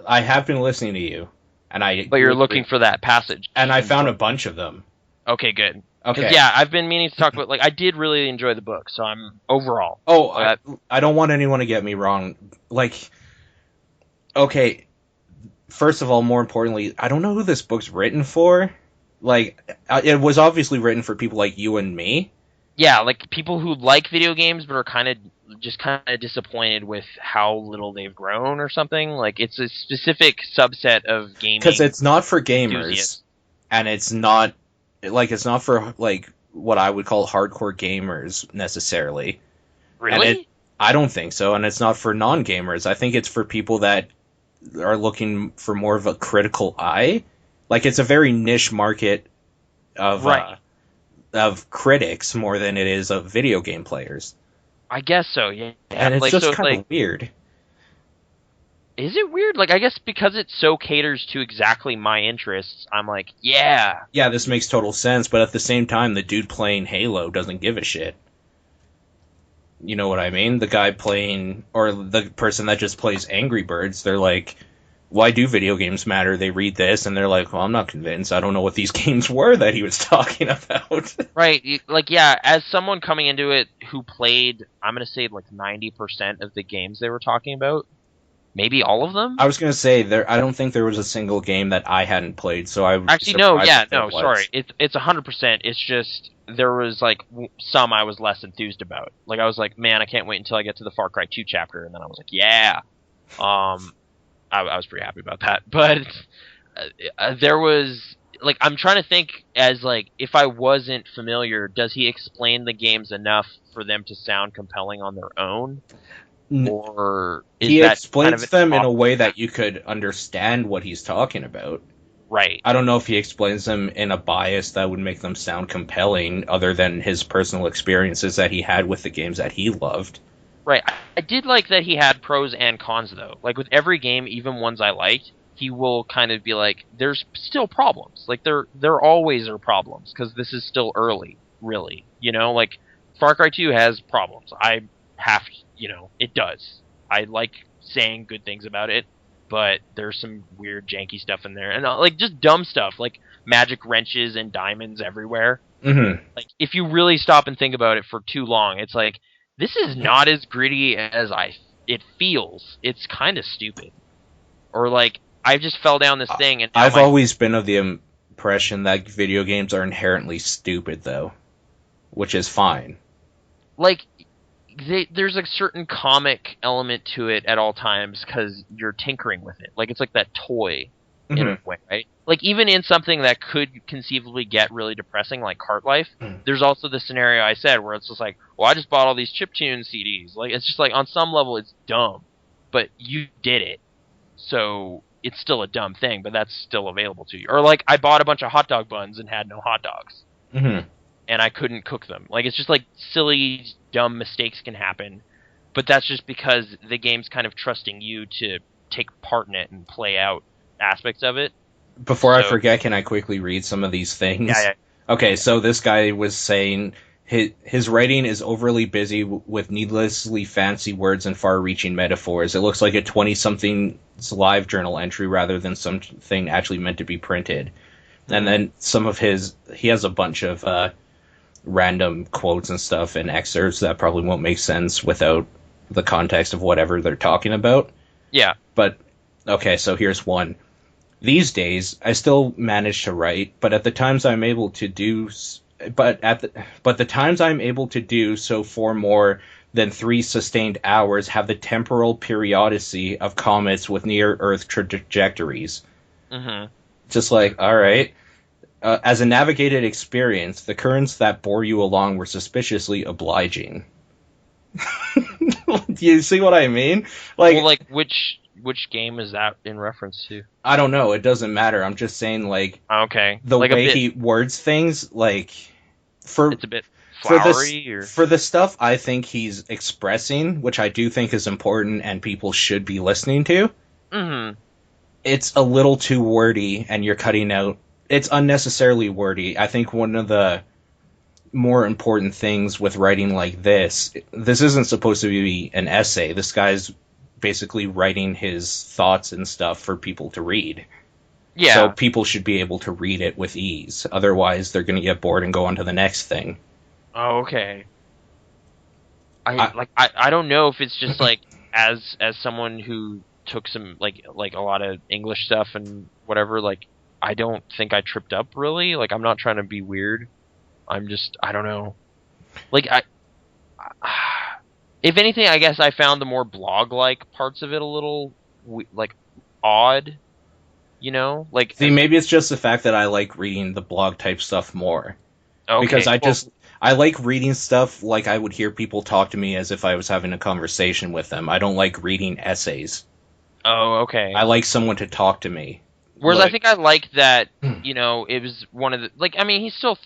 have been listening to you, but you're looking for that passage, and I found a bunch of them. Okay, good. Okay. Yeah, I've been meaning to talk about, like, I did really enjoy the book, so I'm overall. Oh, I don't want anyone to get me wrong. Like, okay, first of all, more importantly, I don't know who this book's written for. Like, it was obviously written for people like you and me. Yeah, like, people who like video games but are kind of disappointed with how little they've grown or something. Like, it's a specific subset of gaming. Because it's not for gamers, and it's not for, like, what I would call hardcore gamers, necessarily. Really? I don't think so, and it's not for non-gamers. I think it's for people that are looking for more of a critical eye. Like, it's a very niche market of critics more than it is of video game players. I guess so, yeah. And it's just kind of weird. Is it weird? Like, I guess because it so caters to exactly my interests, I'm like, yeah. Yeah, this makes total sense, but at the same time, the dude playing Halo doesn't give a shit. You know what I mean? The guy playing, or the person that just plays Angry Birds, they're like, why do video games matter? They read this, and they're like, well, I'm not convinced. I don't know what these games were that he was talking about. Right. Like, yeah, as someone coming into it who played, I'm going to say, like, 90% of the games they were talking about, Maybe all of them? I was gonna say I don't think there was a single game that I hadn't played, so I would be Actually, no, surprised yeah, if there no, was. sorry. It's 100%. It's just there was like some I was less enthused about. Like I was like, man, I can't wait until I get to the Far Cry 2 chapter, and then I was like, yeah. I was pretty happy about that. But there was like I'm trying to think as like if I wasn't familiar, does he explain the games enough for them to sound compelling on their own? Or is He that explains kind of them in a way that you could understand what he's talking about. right? I don't know if he explains them in a bias that would make them sound compelling, other than his personal experiences that he had with the games that he loved. Right. I did like that he had pros and cons though. Like with every game, even ones I liked, he will kind of be like, "There's still problems. Like there always are problems because this is still early, really. You know, like Far Cry 2 has problems. I have, it does. I like saying good things about it, but there's some weird janky stuff in there, and like just dumb stuff, like magic wrenches and diamonds everywhere. Mm-hmm. Like if you really stop and think about it for too long, it's like this is not as gritty as it feels. It's kind of stupid. Or like I just fell down this thing and now I've always been of the impression that video games are inherently stupid, though, which is fine. like there's a certain comic element to it at all times because you're tinkering with it. Like it's like that toy in a way, right? Like even in something that could conceivably get really depressing, like Cart Life, there's also the scenario I said where it's just like, well, I just bought all these chiptune CDs. Like it's just like on some level it's dumb, but you did it, so it's still a dumb thing, but that's still available to you. Or like I bought a bunch of hot dog buns and had no hot dogs, and I couldn't cook them. Like it's just like silly, dumb mistakes can happen, but that's just because the game's kind of trusting you to take part in it and play out aspects of it. Before I forget, can I quickly read some of these things? Yeah. Okay, so this guy was saying his writing is overly busy with needlessly fancy words and far-reaching metaphors. It looks like a 20-something's live journal entry rather than something actually meant to be printed. And then he has a bunch of random quotes and stuff and excerpts that probably won't make sense without the context of whatever they're talking about. Yeah. But, okay, so here's one. These days, I still manage to write, but at the times I'm able to do, the times I'm able to do so for more than 3 sustained hours have the temporal periodicity of comets with near-Earth trajectories. Mm-hmm. Just like, all right. As a navigated experience, the currents that bore you along were suspiciously obliging. Do you see what I mean? Like which game is that in reference to? I don't know. It doesn't matter. I'm just saying, like, okay, the like way he words things, like, it's a bit flowery, for the stuff I think he's expressing, which I do think is important and people should be listening to. Mm-hmm. It's a little too wordy, and you're cutting out. It's unnecessarily wordy. I think one of the more important things with writing like this isn't supposed to be an essay. This guy's basically writing his thoughts and stuff for people to read. Yeah. So people should be able to read it with ease. Otherwise, they're going to get bored and go on to the next thing. Oh, okay. I don't know if it's just like as someone who took some like a lot of English stuff and whatever, like I don't think I tripped up really. Like I'm not trying to be weird. I'm just I don't know. Like if anything, I guess I found the more blog-like parts of it a little like odd. You know, like see, maybe it's just the fact that I like reading the blog type stuff more. Okay, because I like reading stuff like I would hear people talk to me as if I was having a conversation with them. I don't like reading essays. Oh, okay. I like someone to talk to me. Whereas I think I like that, it was one of the like. I mean, he still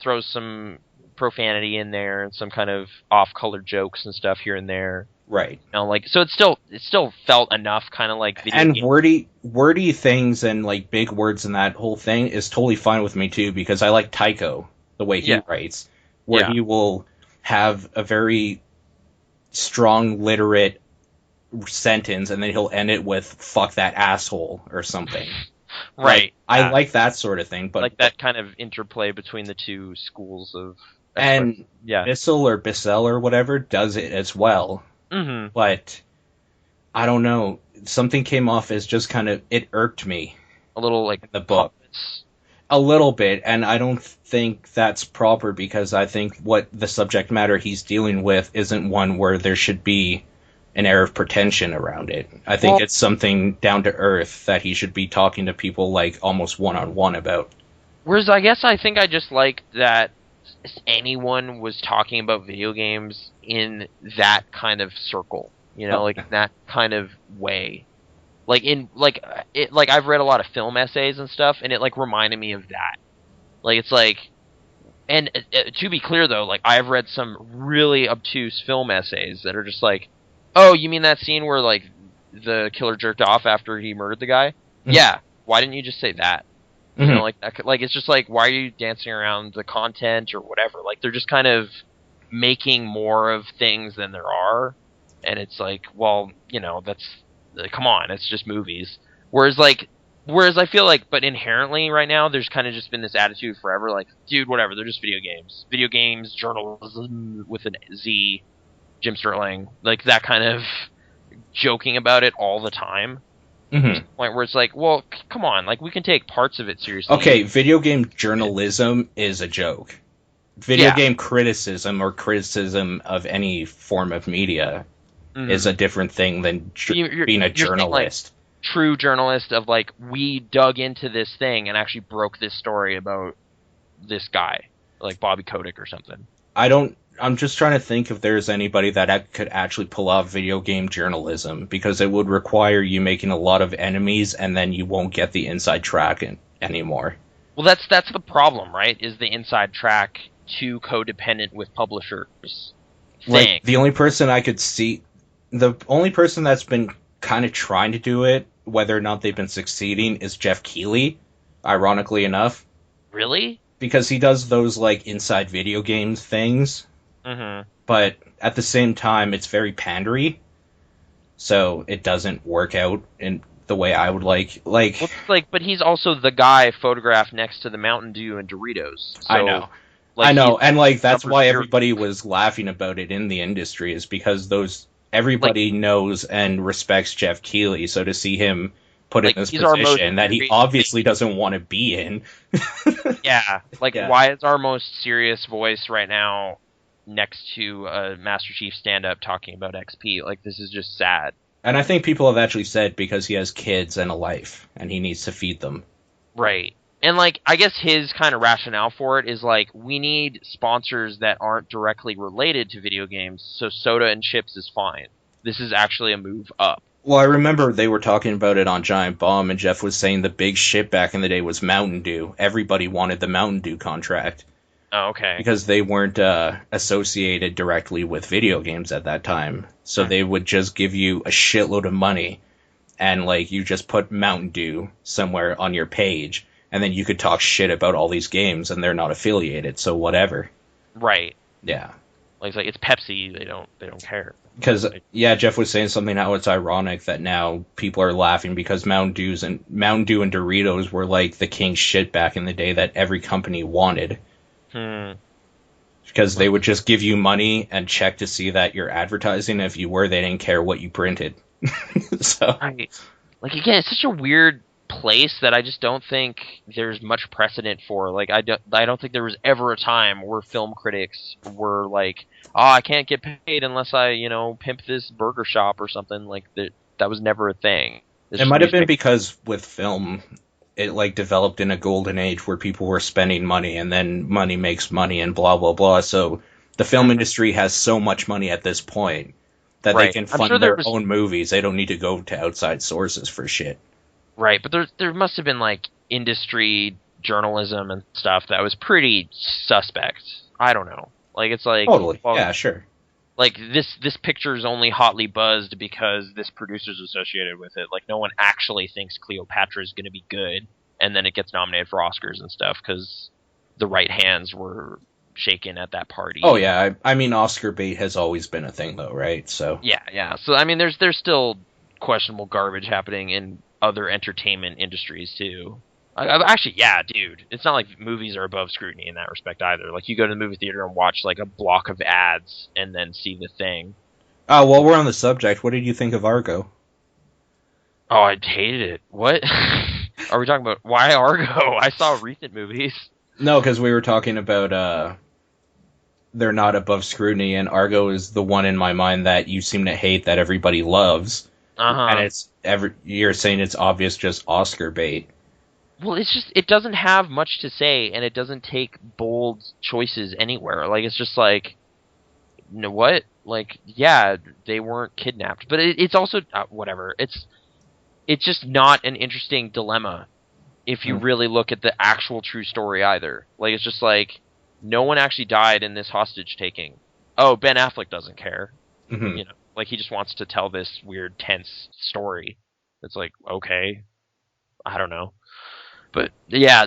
throws some profanity in there and some kind of off-color jokes and stuff here and there. Right. So it still felt enough, kind of like video game. wordy things and like big words and that whole thing is totally fine with me too, because I like Tycho the way he writes, where he will have a very strong literate sentence and then he'll end it with "fuck that asshole" or something. Right. I like that sort of thing, but like that kind of interplay between the two schools of Bissell or whatever does it as well. Mm-hmm. But I don't know. Something came off as just kind of, it irked me A little like in the book. pompous. A little bit, and I don't think that's proper because I think what the subject matter he's dealing with isn't one where there should be an air of pretension around it. I think Well, it's something down to earth that he should be talking to people like almost one-on-one about. whereas I think I just liked that anyone was talking about video games in that kind of circle, like in that kind of way. Like in like I've read a lot of film essays and stuff, and it like reminded me of that. Like it's like, and to be clear though, like I've read some really obtuse film essays that are just like, oh, you mean that scene where like the killer jerked off after he murdered the guy? Mm-hmm. Yeah. Why didn't you just say that? Mm-hmm. Like it's just like, why are you dancing around the content or whatever? Like they're just kind of making more of things than there are, and it's like, well, that's come on, it's just movies. Whereas I feel like, but inherently right now, there's kind of just been this attitude forever, like, dude, whatever, they're just video games, journalism with an Z, Jim Sterling, like that kind of joking about it all the time. Mm-hmm. To the point where it's like, well, come on, like we can take parts of it seriously. Okay, video game journalism is a joke. Video game criticism or criticism of any form of media is a different thing than being a journalist. Saying, like, true journalist of like, we dug into this thing and actually broke this story about this guy, like Bobby Kotick or something. I'm just trying to think if there's anybody that could actually pull off video game journalism, because it would require you making a lot of enemies and then you won't get the inside track anymore. Well, that's the problem, right? Is the inside track too codependent with publishers? Like, the only person that's been kind of trying to do it, whether or not they've been succeeding, is Jeff Keighley, ironically enough. Really? Because he does those, like, inside video games things. Mm-hmm. But at the same time, it's very pandery, so it doesn't work out in the way I would like. Well, but he's also the guy photographed next to the Mountain Dew and Doritos. So, I know. like, I know, and like that's why everybody was laughing about it in the industry, is because everybody knows and respects Jeff Keighley, so to see him put in this position that he obviously doesn't want to be in. Yeah, why is our most serious voice right now next to a Master Chief stand-up talking about XP? Like, this is just sad. And I think people have actually said because he has kids and a life, and he needs to feed them. Right. And, like, I guess his kind of rationale for it is, like, we need sponsors that aren't directly related to video games, so soda and chips is fine. This is actually a move up. Well, I remember they were talking about it on Giant Bomb, and Jeff was saying the big shit back in the day was Mountain Dew. Everybody wanted the Mountain Dew contract. Oh, okay. Because they weren't associated directly with video games at that time. So they would just give you a shitload of money, and, like, you just put Mountain Dew somewhere on your page, and then you could talk shit about all these games, and they're not affiliated, so whatever. Right. Yeah. Like it's Pepsi, they don't care. Because, yeah, Jeff was saying something how it's ironic that now people are laughing because Mountain Dew and Doritos were like the king shit back in the day that every company wanted. Because they would just give you money and check to see that you're advertising. If you were, they didn't care what you printed. So, right. Like, again, it's such a weird place that I just don't think there's much precedent for. Like, I don't think there was ever a time where film critics were like, oh, I can't get paid unless I, pimp this burger shop or something. Like, that was never a thing. It might have been because with film, it, like, developed in a golden age where people were spending money, and then money makes money and blah, blah, blah. So the film industry has so much money at this point that they can fund their own movies. They don't need to go to outside sources for shit. Right, but there must have been, like, industry journalism and stuff that was pretty suspect. I don't know. Like, it's like... Totally, well, yeah, sure. Like, this picture's only hotly buzzed because this producer's associated with it. Like, no one actually thinks Cleopatra's gonna be good, and then it gets nominated for Oscars and stuff, because the right hands were shaken at that party. Oh, yeah, I mean, Oscar bait has always been a thing, though, right? So... Yeah. So, I mean, there's still questionable garbage happening in other entertainment industries too. Actually, yeah, dude. It's not like movies are above scrutiny in that respect either. Like, you go to the movie theater and watch, like, a block of ads and then see the thing. While we're on the subject, what did you think of Argo? Oh, I hated it. What? Are we talking about why Argo? I saw recent movies. No, because we were talking about they're not above scrutiny, and Argo is the one in my mind that you seem to hate that everybody loves, and Uh-huh. you're saying it's obvious just Oscar bait. Well, it's just it doesn't have much to say, and it doesn't take bold choices anywhere. Like it's just like, you know what? Like, yeah, they weren't kidnapped, but it's also whatever. It's just not an interesting dilemma if you really look at the actual true story either. Like it's just like no one actually died in this hostage taking. Oh, Ben Affleck doesn't care. Mm-hmm. You know, like he just wants to tell this weird tense story. It's like, okay, I don't know. But yeah,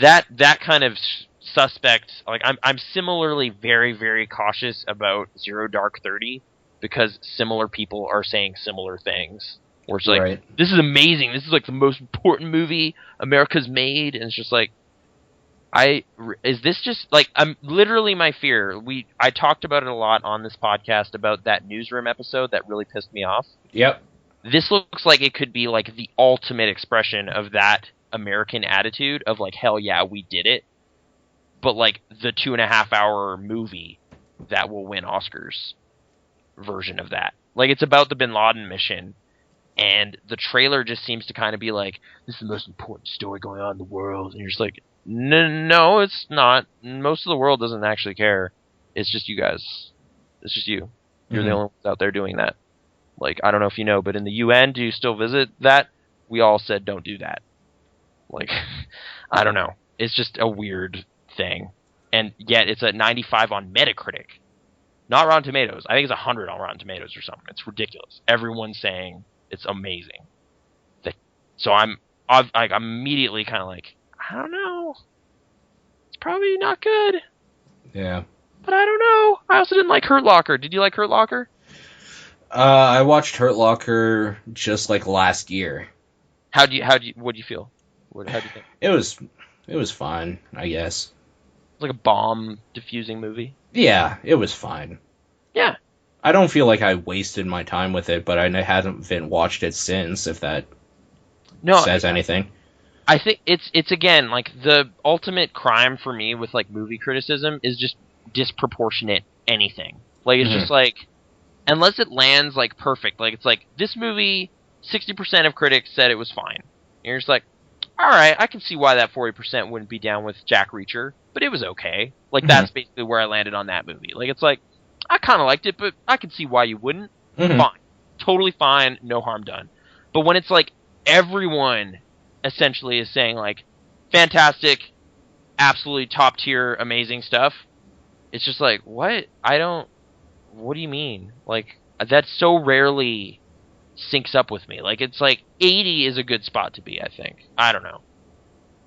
that kind of suspect. Like I'm similarly very very cautious about Zero Dark 30 because similar people are saying similar things. Where it's like, Right. this is amazing. This is like the most important movie America's made, and it's just like, is this just like I'm literally my fear. I talked about it a lot on this podcast about that newsroom episode that really pissed me off. Yep. This looks like it could be like the ultimate expression of that American attitude of like, hell yeah, we did it. But like the 2.5 hour movie that will win Oscars version of that. Like it's about the Bin Laden mission, and the trailer just seems to kind of be like, this is the most important story going on in the world, and you're just like, no, it's not. Most of the world doesn't actually care. It's just you guys. It's just you. You're the only ones out there doing that. Like, I don't know if you know, but in the UN, do you still visit that? We all said don't do that. Like, I don't know. It's just a weird thing. And yet it's a 95 on Metacritic. Not Rotten Tomatoes. I think it's 100 on Rotten Tomatoes or something. It's ridiculous. Everyone's saying it's amazing. So I'm immediately kind of like, I don't know. It's probably not good. Yeah. But I don't know. I also didn't like Hurt Locker. Did you like Hurt Locker? I watched Hurt Locker just like last year. What do you feel? How do you think? It was fine, I guess. It's like a bomb diffusing movie. Yeah, it was fine. Yeah. I don't feel like I wasted my time with it, but I haven't been watched it since, if that says anything. I think it's again like the ultimate crime for me with like movie criticism is just disproportionate anything. Like it's just like, unless it lands like perfect, like it's like this movie 60% of critics said it was fine. And you're just like, all right, I can see why that 40% wouldn't be down with Jack Reacher, but it was okay. Like that's basically where I landed on that movie. Like it's like, I kind of liked it, but I can see why you wouldn't. Fine, totally fine, no harm done. But when it's like everyone essentially is saying like, fantastic, absolutely top tier, amazing stuff, it's just like, what? What do you mean? Like, that so rarely syncs up with me. Like, it's like 80 is a good spot to be, I think. I don't know.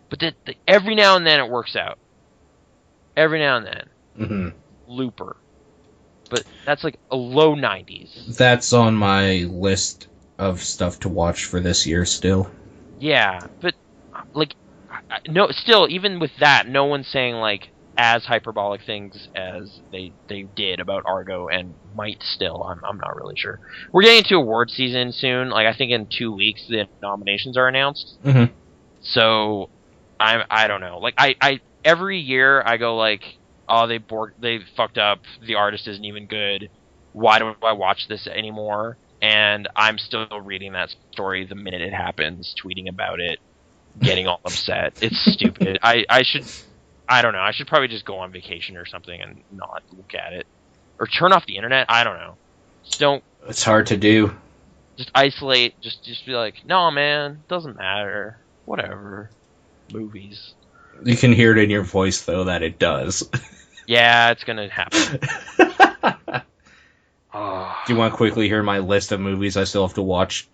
But every now and then it works out. Every now and then. Looper. But that's like a low 90s. That's on my list of stuff to watch for this year still. Yeah, but like, no, still, even with that, no one's saying like as hyperbolic things as they did about Argo and might still. I'm not really sure. We're getting into award season soon. Like I think in 2 weeks the nominations are announced. So I don't know. Like I every year I go like, oh, they fucked up. The artist isn't even good. Why do I watch this anymore? And I'm still reading that story the minute it happens, tweeting about it, getting all upset. It's stupid. I don't know. I should probably just go on vacation or something and not look at it. Or turn off the internet. I don't know. Just don't. It's hard to do. Just isolate. Just be like, no, man. Doesn't matter. Whatever. Movies. You can hear it in your voice, though, that it does. Yeah, it's gonna happen. Do you want to quickly hear my list of movies I still have to watch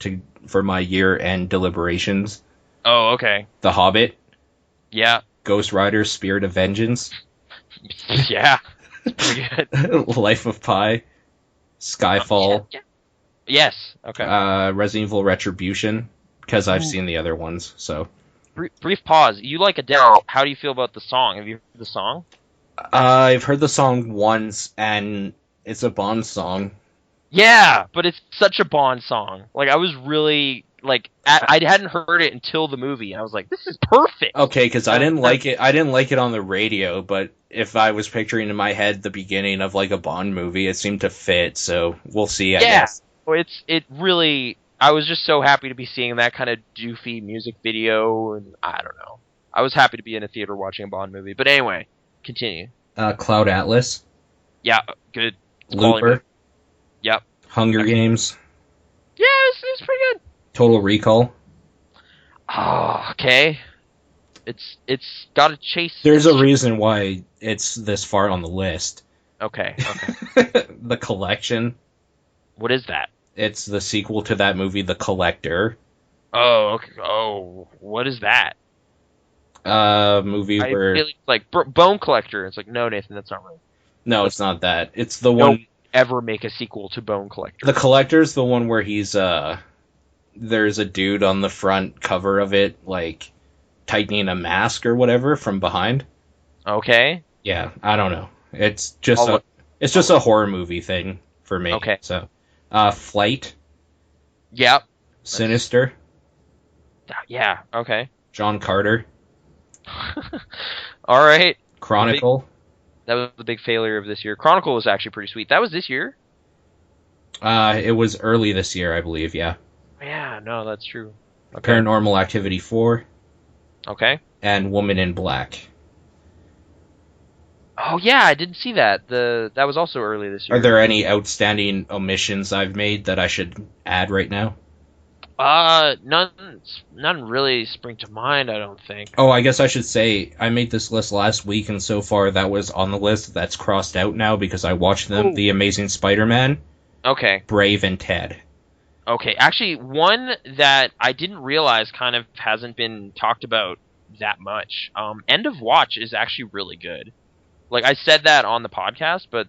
for my year-end deliberations? Oh, okay. The Hobbit. Yeah. Ghost Rider, Spirit of Vengeance. Yeah. It's pretty good. Life of Pi. Skyfall. Yeah. Yes. Okay. Resident Evil Retribution, because I've seen the other ones, so. Brief pause. You like Adele. How do you feel about the song? Have you heard the song? I've heard the song once, and it's a Bond song. Yeah, but it's such a Bond song. Like, I was really I hadn't heard it until the movie. I was like, this is perfect. Okay, because I didn't like it. I didn't like it on the radio, but if I was picturing in my head the beginning of like a Bond movie, it seemed to fit. So we'll see. I guess. Well, it really. I was just so happy to be seeing that kind of doofy music video, and I don't know. I was happy to be in a theater watching a Bond movie. But anyway, continue. Cloud Atlas. Yeah, good. Looper. Yep. Hunger Games. Yeah, it's pretty good. Total Recall. Oh, okay. It's got to chase. There's a reason why it's this far on the list. Okay. The Collection. What is that? It's the sequel to that movie, The Collector. Oh, okay. Oh, what is that? Movie where feel like Bone Collector. It's like, no, Nathan, that's not right. No, it's not that. It's the one. Don't ever make a sequel to Bone Collector. The Collector's the one where he's there's a dude on the front cover of it, like tightening a mask or whatever from behind. Okay. Yeah, I don't know. It's just a horror movie thing for me. Okay. So, Flight. Yep. Sinister. Yeah. Okay. John Carter. All right. Chronicle. That was the big failure of this year. Chronicle was actually pretty sweet. That was this year? It was early this year, I believe, yeah. Yeah, no, that's true. Okay. Paranormal Activity 4. Okay. And Woman in Black. Oh, yeah, I didn't see that. That was also early this year. Are there any outstanding omissions I've made that I should add right now? None really spring to mind, I don't think. Oh, I guess I should say, I made this list last week, and so far that was on the list. That's crossed out now because I watched them. The Amazing Spider-Man. Okay. Brave and Ted. Okay, actually, one that I didn't realize kind of hasn't been talked about that much. End of Watch is actually really good. Like, I said that on the podcast, but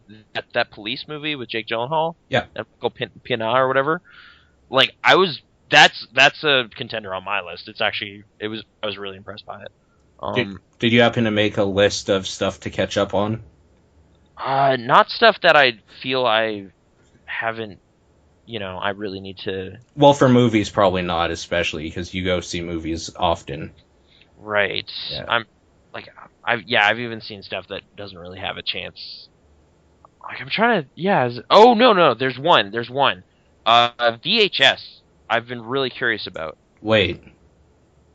that police movie with Jake Gyllenhaal? Yeah. Michael Pena or whatever? Like, that's a contender on my list. I was really impressed by it. Did you happen to make a list of stuff to catch up on? Not stuff that I feel I haven't, I really need to... Well, for movies, probably not, especially, because you go see movies often. Right. Yeah. I've even seen stuff that doesn't really have a chance. Like, I'm trying to... Oh, no, there's one. VHS. I've been really curious about. Wait.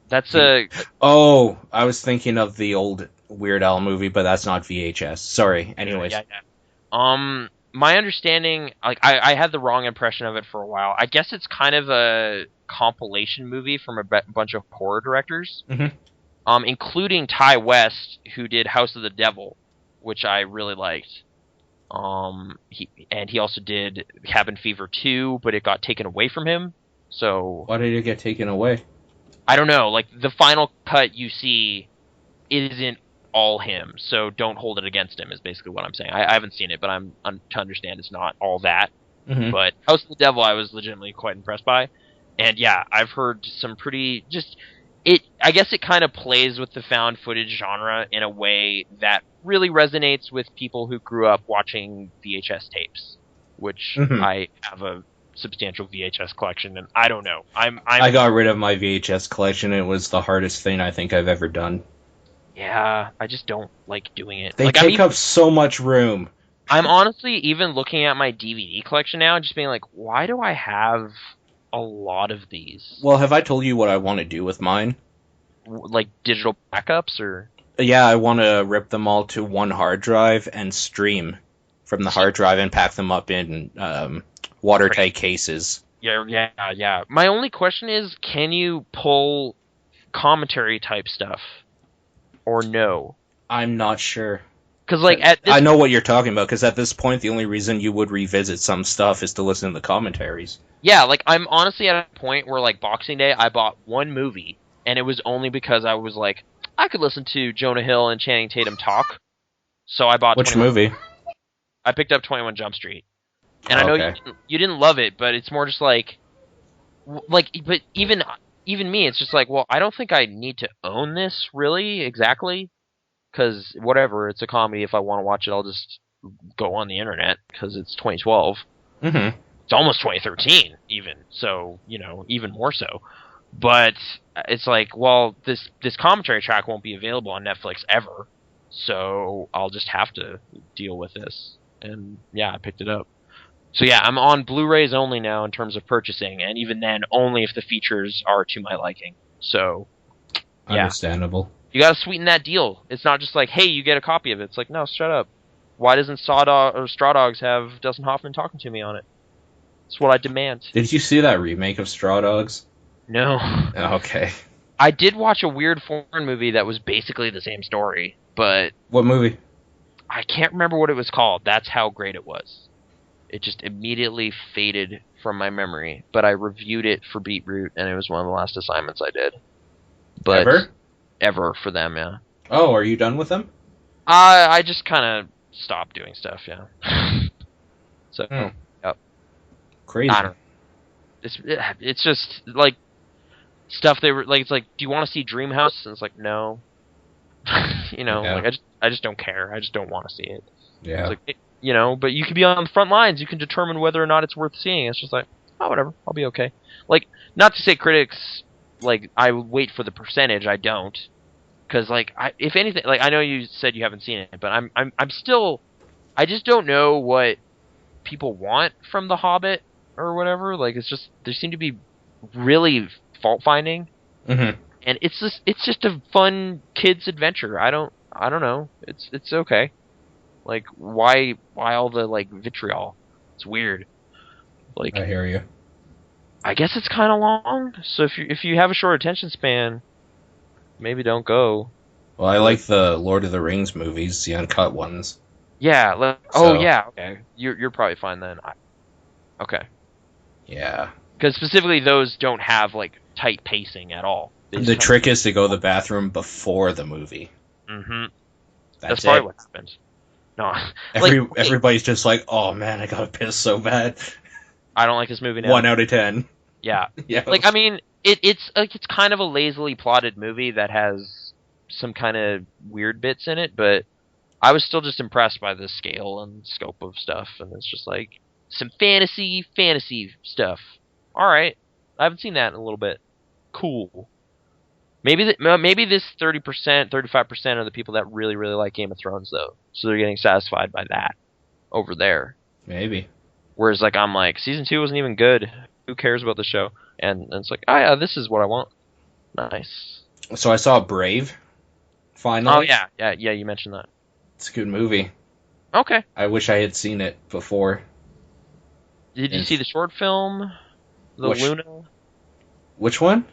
That's a... Oh, I was thinking of the old Weird Al movie, but that's not VHS. Sorry. Anyways. Yeah. My understanding... Like, I had the wrong impression of it for a while. I guess it's kind of a compilation movie from a bunch of horror directors. Mm-hmm. Including Ty West, who did House of the Devil, which I really liked. He also did Cabin Fever 2, but it got taken away from him. So why did it get taken away? I don't know. Like, the final cut you see isn't all him, so don't hold it against him. Is basically what I'm saying. I haven't seen it, but I'm to understand it's not all that. Mm-hmm. But House of the Devil, I was legitimately quite impressed by, and yeah, I've heard some pretty I guess it kind of plays with the found footage genre in a way that really resonates with people who grew up watching VHS tapes, which I have a substantial VHS collection, and I don't know. I got rid of my VHS collection. It was the hardest thing I think I've ever done. Yeah, I just don't like doing it. They take up so much room. I'm honestly even looking at my DVD collection now, just being like, why do I have a lot of these? Well, have I told you what I want to do with mine? Like digital backups, or? Yeah, I want to rip them all to one hard drive and stream from the hard drive and pack them up in watertight cases. Yeah. My only question is, can you pull commentary type stuff, or no? I'm not sure. Because I know what you're talking about. Because at this point, the only reason you would revisit some stuff is to listen to the commentaries. Yeah, like I'm honestly at a point where, like, Boxing Day, I bought one movie, and it was only because I was like, I could listen to Jonah Hill and Channing Tatum talk. So I bought. Which movie? I picked up 21 Jump Street. And I know you didn't love it, but it's more just like, but even me, it's just like, well, I don't think I need to own this really exactly, because whatever, it's a comedy. If I want to watch it, I'll just go on the internet because it's 2012. Mm-hmm. It's almost 2013, even. So, even more so. But it's like, well, this commentary track won't be available on Netflix ever, so I'll just have to deal with this. And yeah, I picked it up. So yeah, I'm on Blu-rays only now in terms of purchasing, and even then, only if the features are to my liking. So, yeah. Understandable. You gotta sweeten that deal. It's not just like, hey, you get a copy of it. It's like, no, shut up. Why doesn't Straw Dogs have Dustin Hoffman talking to me on it? It's what I demand. Did you see that remake of Straw Dogs? No. Okay. I did watch a weird foreign movie that was basically the same story, but... What movie? I can't remember what it was called. That's how great it was. It just immediately faded from my memory, but I reviewed it for Beetroot, and it was one of the last assignments I did. But Ever? Ever for them, yeah. Oh, are you done with them? I just kind of stopped doing stuff, yeah. So, yep. Crazy. I don't know. It's just, like, stuff they were, like, it's like, do you want to see Dreamhouse? And it's like, no. Like, I just don't care. I just don't want to see it. Yeah. It's like, but you could be on the front lines. You can determine whether or not it's worth seeing. It's just like, oh, whatever. I'll be okay. Like, not to say critics, like, I wait for the percentage. I don't. Because, like, if anything, like, I know you said you haven't seen it, but I'm still, I just don't know what people want from The Hobbit or whatever. Like, it's just, there seem to be really fault finding. Mm-hmm. And it's just a fun kid's adventure. I don't know. It's okay. Like, why all the, like, vitriol? It's weird. Like, I hear you. I guess it's kind of long. So if you have a short attention span, maybe don't go. Well, I like the Lord of the Rings movies, the uncut ones. Yeah. Yeah. Okay. You're probably fine then. Okay. Yeah. Because specifically, those don't have, like, tight pacing at all. The trick is to go to the bathroom before the movie. Mm-hmm. That's probably it. what happened. No. Everybody's just like, oh man, I gotta piss so bad. I don't like this movie now. 1 out of 10. Yeah. Yeah. Like, I mean, it's kind of a lazily plotted movie that has some kind of weird bits in it, but I was still just impressed by the scale and scope of stuff, and it's just like some fantasy stuff. All right, I haven't seen that in a little bit. Cool. Maybe this 30%, 35% are the people that really, really like Game of Thrones, though, so they're getting satisfied by that over there. Maybe. Whereas, like, I'm like, season 2 wasn't even good. Who cares about the show? And it's like, oh yeah, this is what I want. Nice. So I saw Brave. Finally. Oh yeah. You mentioned that. It's a good movie. Okay. I wish I had seen it before. Did you see the short film, Luna? Which one?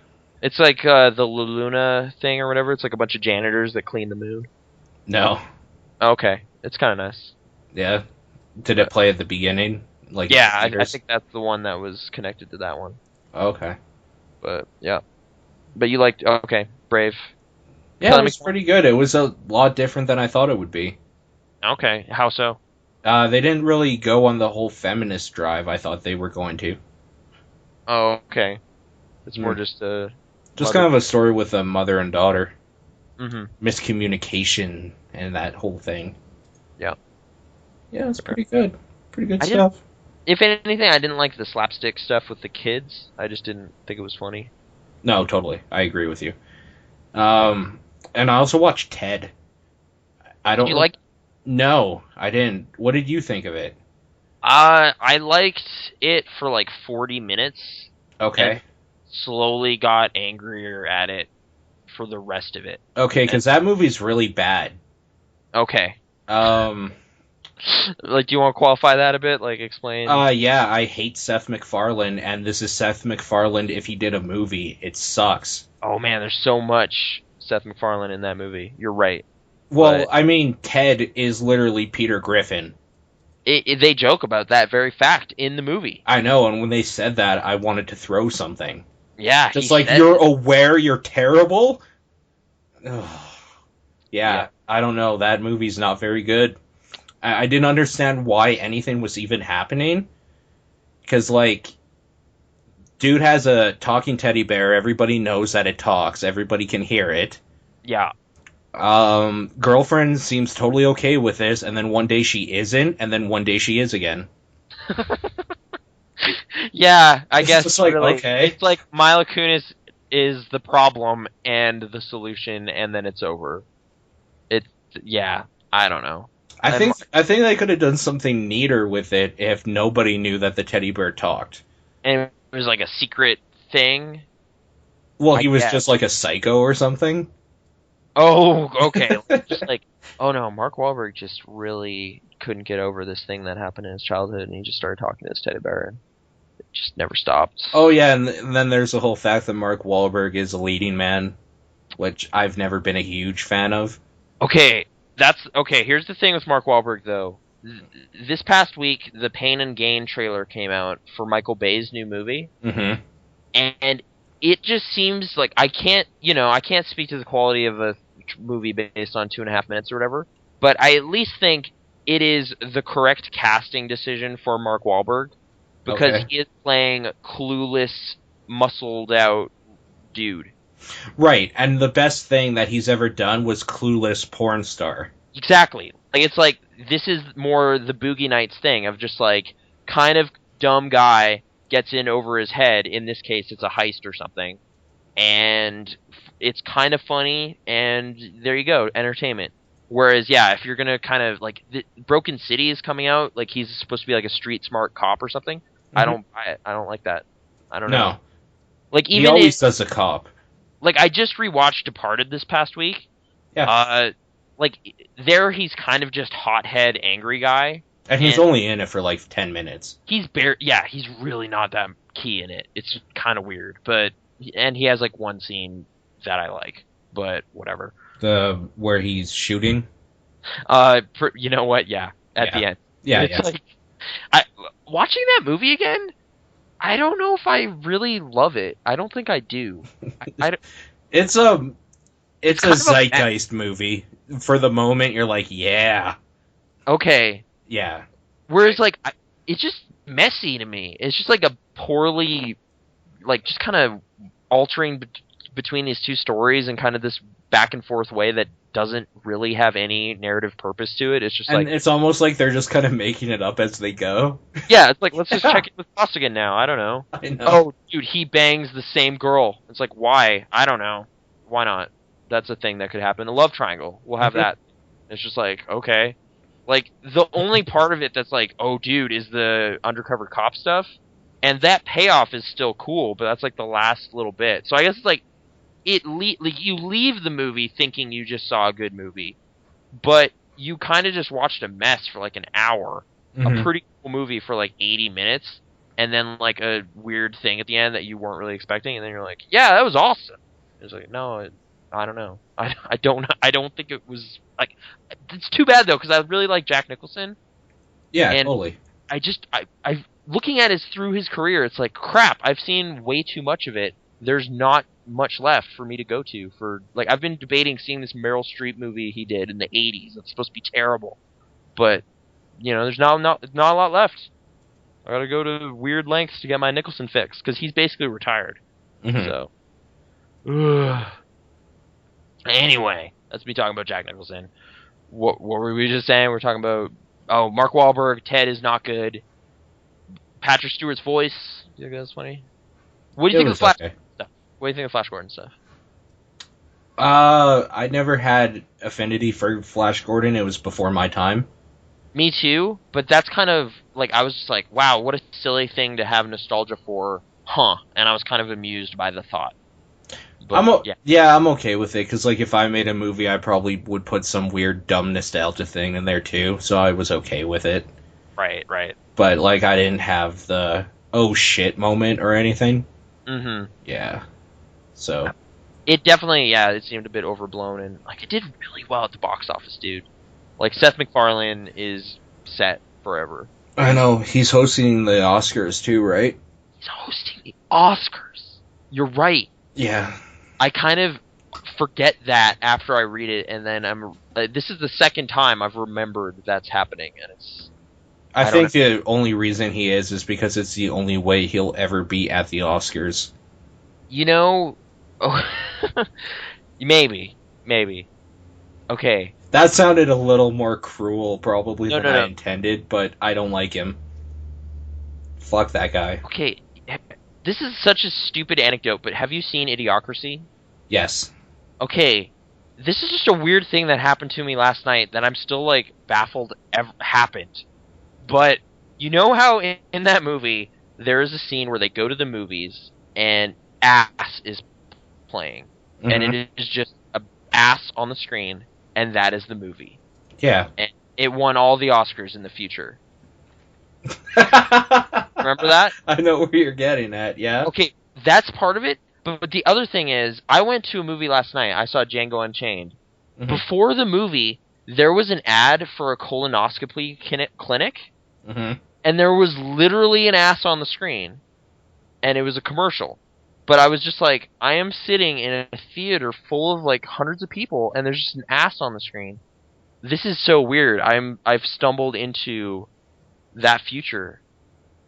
It's like the Luna thing or whatever. It's like a bunch of janitors that clean the moon. No. Okay, it's kind of nice. Yeah. Did it play at the beginning? Like, yeah, I think that's the one that was connected to that one. Okay. But yeah, but you liked Brave. Yeah, it was pretty good. It was a lot different than I thought it would be. Okay, how so? They didn't really go on the whole feminist drive I thought they were going to. Oh, okay. It's more just kind of a story with a mother and daughter. Mm-hmm. Miscommunication and that whole thing. Yeah. Yeah, it's pretty good. Pretty good stuff. If anything, I didn't like the slapstick stuff with the kids. I just didn't think it was funny. No, totally. I agree with you. And I also watched Ted. Did you like? No, I didn't. What did you think of it? I liked it for like 40 minutes. Okay. Slowly got angrier at it for the rest of it. Okay, because that movie's really bad. Okay. Like, do you want to qualify that a bit? Like, explain? Yeah, I hate Seth MacFarlane, and this is Seth MacFarlane if he did a movie. It sucks. Oh, man, there's so much Seth MacFarlane in that movie. You're right. Well, I mean, Ted is literally Peter Griffin. They joke about that very fact in the movie. I know, and when they said that, I wanted to throw something. Yeah. Just like, you're aware you're terrible? Yeah, I don't know. That movie's not very good. I didn't understand why anything was even happening. Because, like, dude has a talking teddy bear. Everybody knows that it talks. Everybody can hear it. Yeah. Girlfriend seems totally okay with this, and then one day she isn't, and then one day she is again. Yeah, I It's guess just like, really, okay. it's like Mila Kunis is the problem and the solution, and then it's over. It's yeah, I don't know. And I think they could have done something neater with it if nobody knew that the teddy bear talked. and it was like a secret thing, Well, I he was guess. just like a psycho or something. Oh, okay. Just like, oh no, Mark Wahlberg just really couldn't get over this thing that happened in his childhood, and he just started talking to his teddy bear, and it just never stopped. Oh yeah, and then there's the whole fact that Mark Wahlberg is a leading man, which I've never been a huge fan of. Okay, that's okay. Here's the thing with Mark Wahlberg, though. This past week, the Pain and Gain trailer came out for Michael Bay's new movie, Mm-hmm. and it just seems like I can't speak to the quality of a movie based on 2.5 minutes or whatever, but I at least think it is the correct casting decision for Mark Wahlberg because Okay. he is playing clueless, muscled out dude. Right, and the best thing that he's ever done was Clueless porn star. Exactly. Like it's like this is more the Boogie Nights thing of just like kind of dumb guy gets in over his head. In this case, it's a heist or something, and it's kind of funny. And there you go, entertainment. Whereas, yeah, if you're gonna kind of like Broken City is coming out, like he's supposed to be like a street smart cop or something. I Mhm. don't buy it. I don't like that. I don't know. No, Like he even always does a cop. like I just rewatched Departed this past week. Yeah, Like there he's kind of just hothead angry guy. and he's And only in it for like 10 minutes. he's really not that key in it. It's kind of weird, but and he has like one scene that I like, but whatever. The where he's shooting. You know what? Yeah, at Yeah. the end. Yeah, It's yeah. like I watching that movie again. I don't know if I really love it. I don't think I do. I don't- It's a it's kind a of a zeitgeist movie. For the moment, you're like, yeah, okay. yeah. Whereas like it's just messy to me. It's just like a poorly like just kind of altering between these two stories and kind of this back and forth way that doesn't really have any narrative purpose to it. It's just And like it's almost like they're just kind of making it up as they go. yeah, it's like let's just Yeah. check it with Costigan now. I don't know. I know. Oh, dude, he bangs the same girl. It's like why? I don't know. Why not? That's a thing that could happen. A love triangle. We'll have that. It's just like okay. Like the only part of it that's like, oh, dude, is the undercover cop stuff, and that payoff is still cool, but that's like the last little bit. So I guess it's like like you leave the movie thinking you just saw a good movie, but you kind of just watched a mess for like an hour, Mhm. a pretty cool movie for like 80 minutes, and then like a weird thing at the end that you weren't really expecting, and then you're like, yeah, that was awesome. It's like no, I don't know. I don't think it was like. It's too bad though because I really like Jack Nicholson. Yeah, And totally. I looking at his through his career, it's like crap. I've seen way too much of it. There's not much left for me to go to for like I've been debating seeing this Meryl Streep movie he did in the '80s. It's supposed to be terrible, but there's not a lot left. I gotta go to weird lengths to get my Nicholson fix because he's basically retired. Mhm. So, anyway, that's me talking about Jack Nicholson. What were we just saying? We're talking about Mark Wahlberg. Ted is not good. Patrick Stewart's voice. Do you think that's funny? What do you It think of was the Flash okay. stuff? What do you think of Flash Gordon stuff? I never had affinity for Flash Gordon. It was before my time. Me too, but that's kind of like I was just like, wow, what a silly thing to have nostalgia for, huh? And I was kind of amused by the thought. But, yeah, I'm okay with it because like if I made a movie, I probably would put some weird dumb nostalgia thing in there too. So I was okay with it. right. But like I didn't have the oh shit moment or anything. Mm-hmm. Yeah. So It definitely, it seemed a bit overblown, and like it did really well at the box office, dude. Like Seth MacFarlane is set forever. I know he's hosting the Oscars too, right? He's hosting the Oscars. You're right. Yeah. I kind of forget that after I read it, and then this is the second time I've remembered that's happening, and it's. I think the only reason he is because it's the only way he'll ever be at the Oscars. Maybe. Okay. That sounded a little more cruel, probably, than I No. intended, but I don't like him. Fuck that guy. Okay, this is such a stupid anecdote, but have you seen Idiocracy? Yes. Okay, this is just a weird thing that happened to me last night that I'm still, like, baffled happened. But you know how in that movie, there is a scene where they go to the movies and ass is playing. And it is just a ass on the screen, and that is the movie. Yeah. And it won all the Oscars in the future. Remember that? I know where you're getting at, yeah. Okay, that's part of it. But the other thing is, I went to a movie last night. I saw Django Unchained. Mm-hmm. Before the movie, there was an ad for a colonoscopy clinic, and there was literally an ass on the screen, and it was a commercial. But I was just like, I am sitting in a theater full of, like, hundreds of people, and there's just an ass on the screen. This is so weird. I've stumbled into that future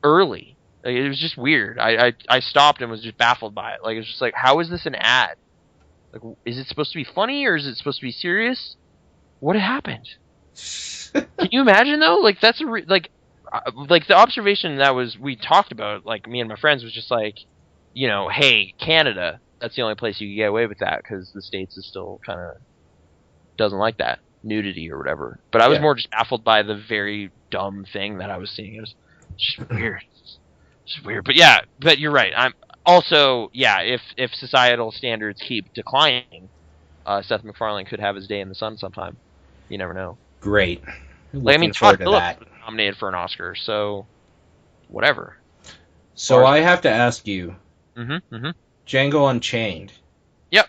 early. Like, it was just weird. I stopped and was just baffled by it. Like, it's just like, how is this an ad? Like, is it supposed to be funny or is it supposed to be serious? What happened? Can you imagine though? Like, that's like the observation that we talked about. Like, me and my friends was just like, you know, hey, Canada, that's the only place you can get away with that because the States is still kind of doesn't like that nudity or whatever. But I was more just baffled by the very dumb thing that I was seeing. It was just weird. It's weird, but you're right. I'm also, if societal standards keep declining, Seth MacFarlane could have his day in the sun sometime. You never know. Great. Like, I mean, Todd Phillips was nominated for an Oscar, so whatever. So I have to ask you, Django Unchained. Yep.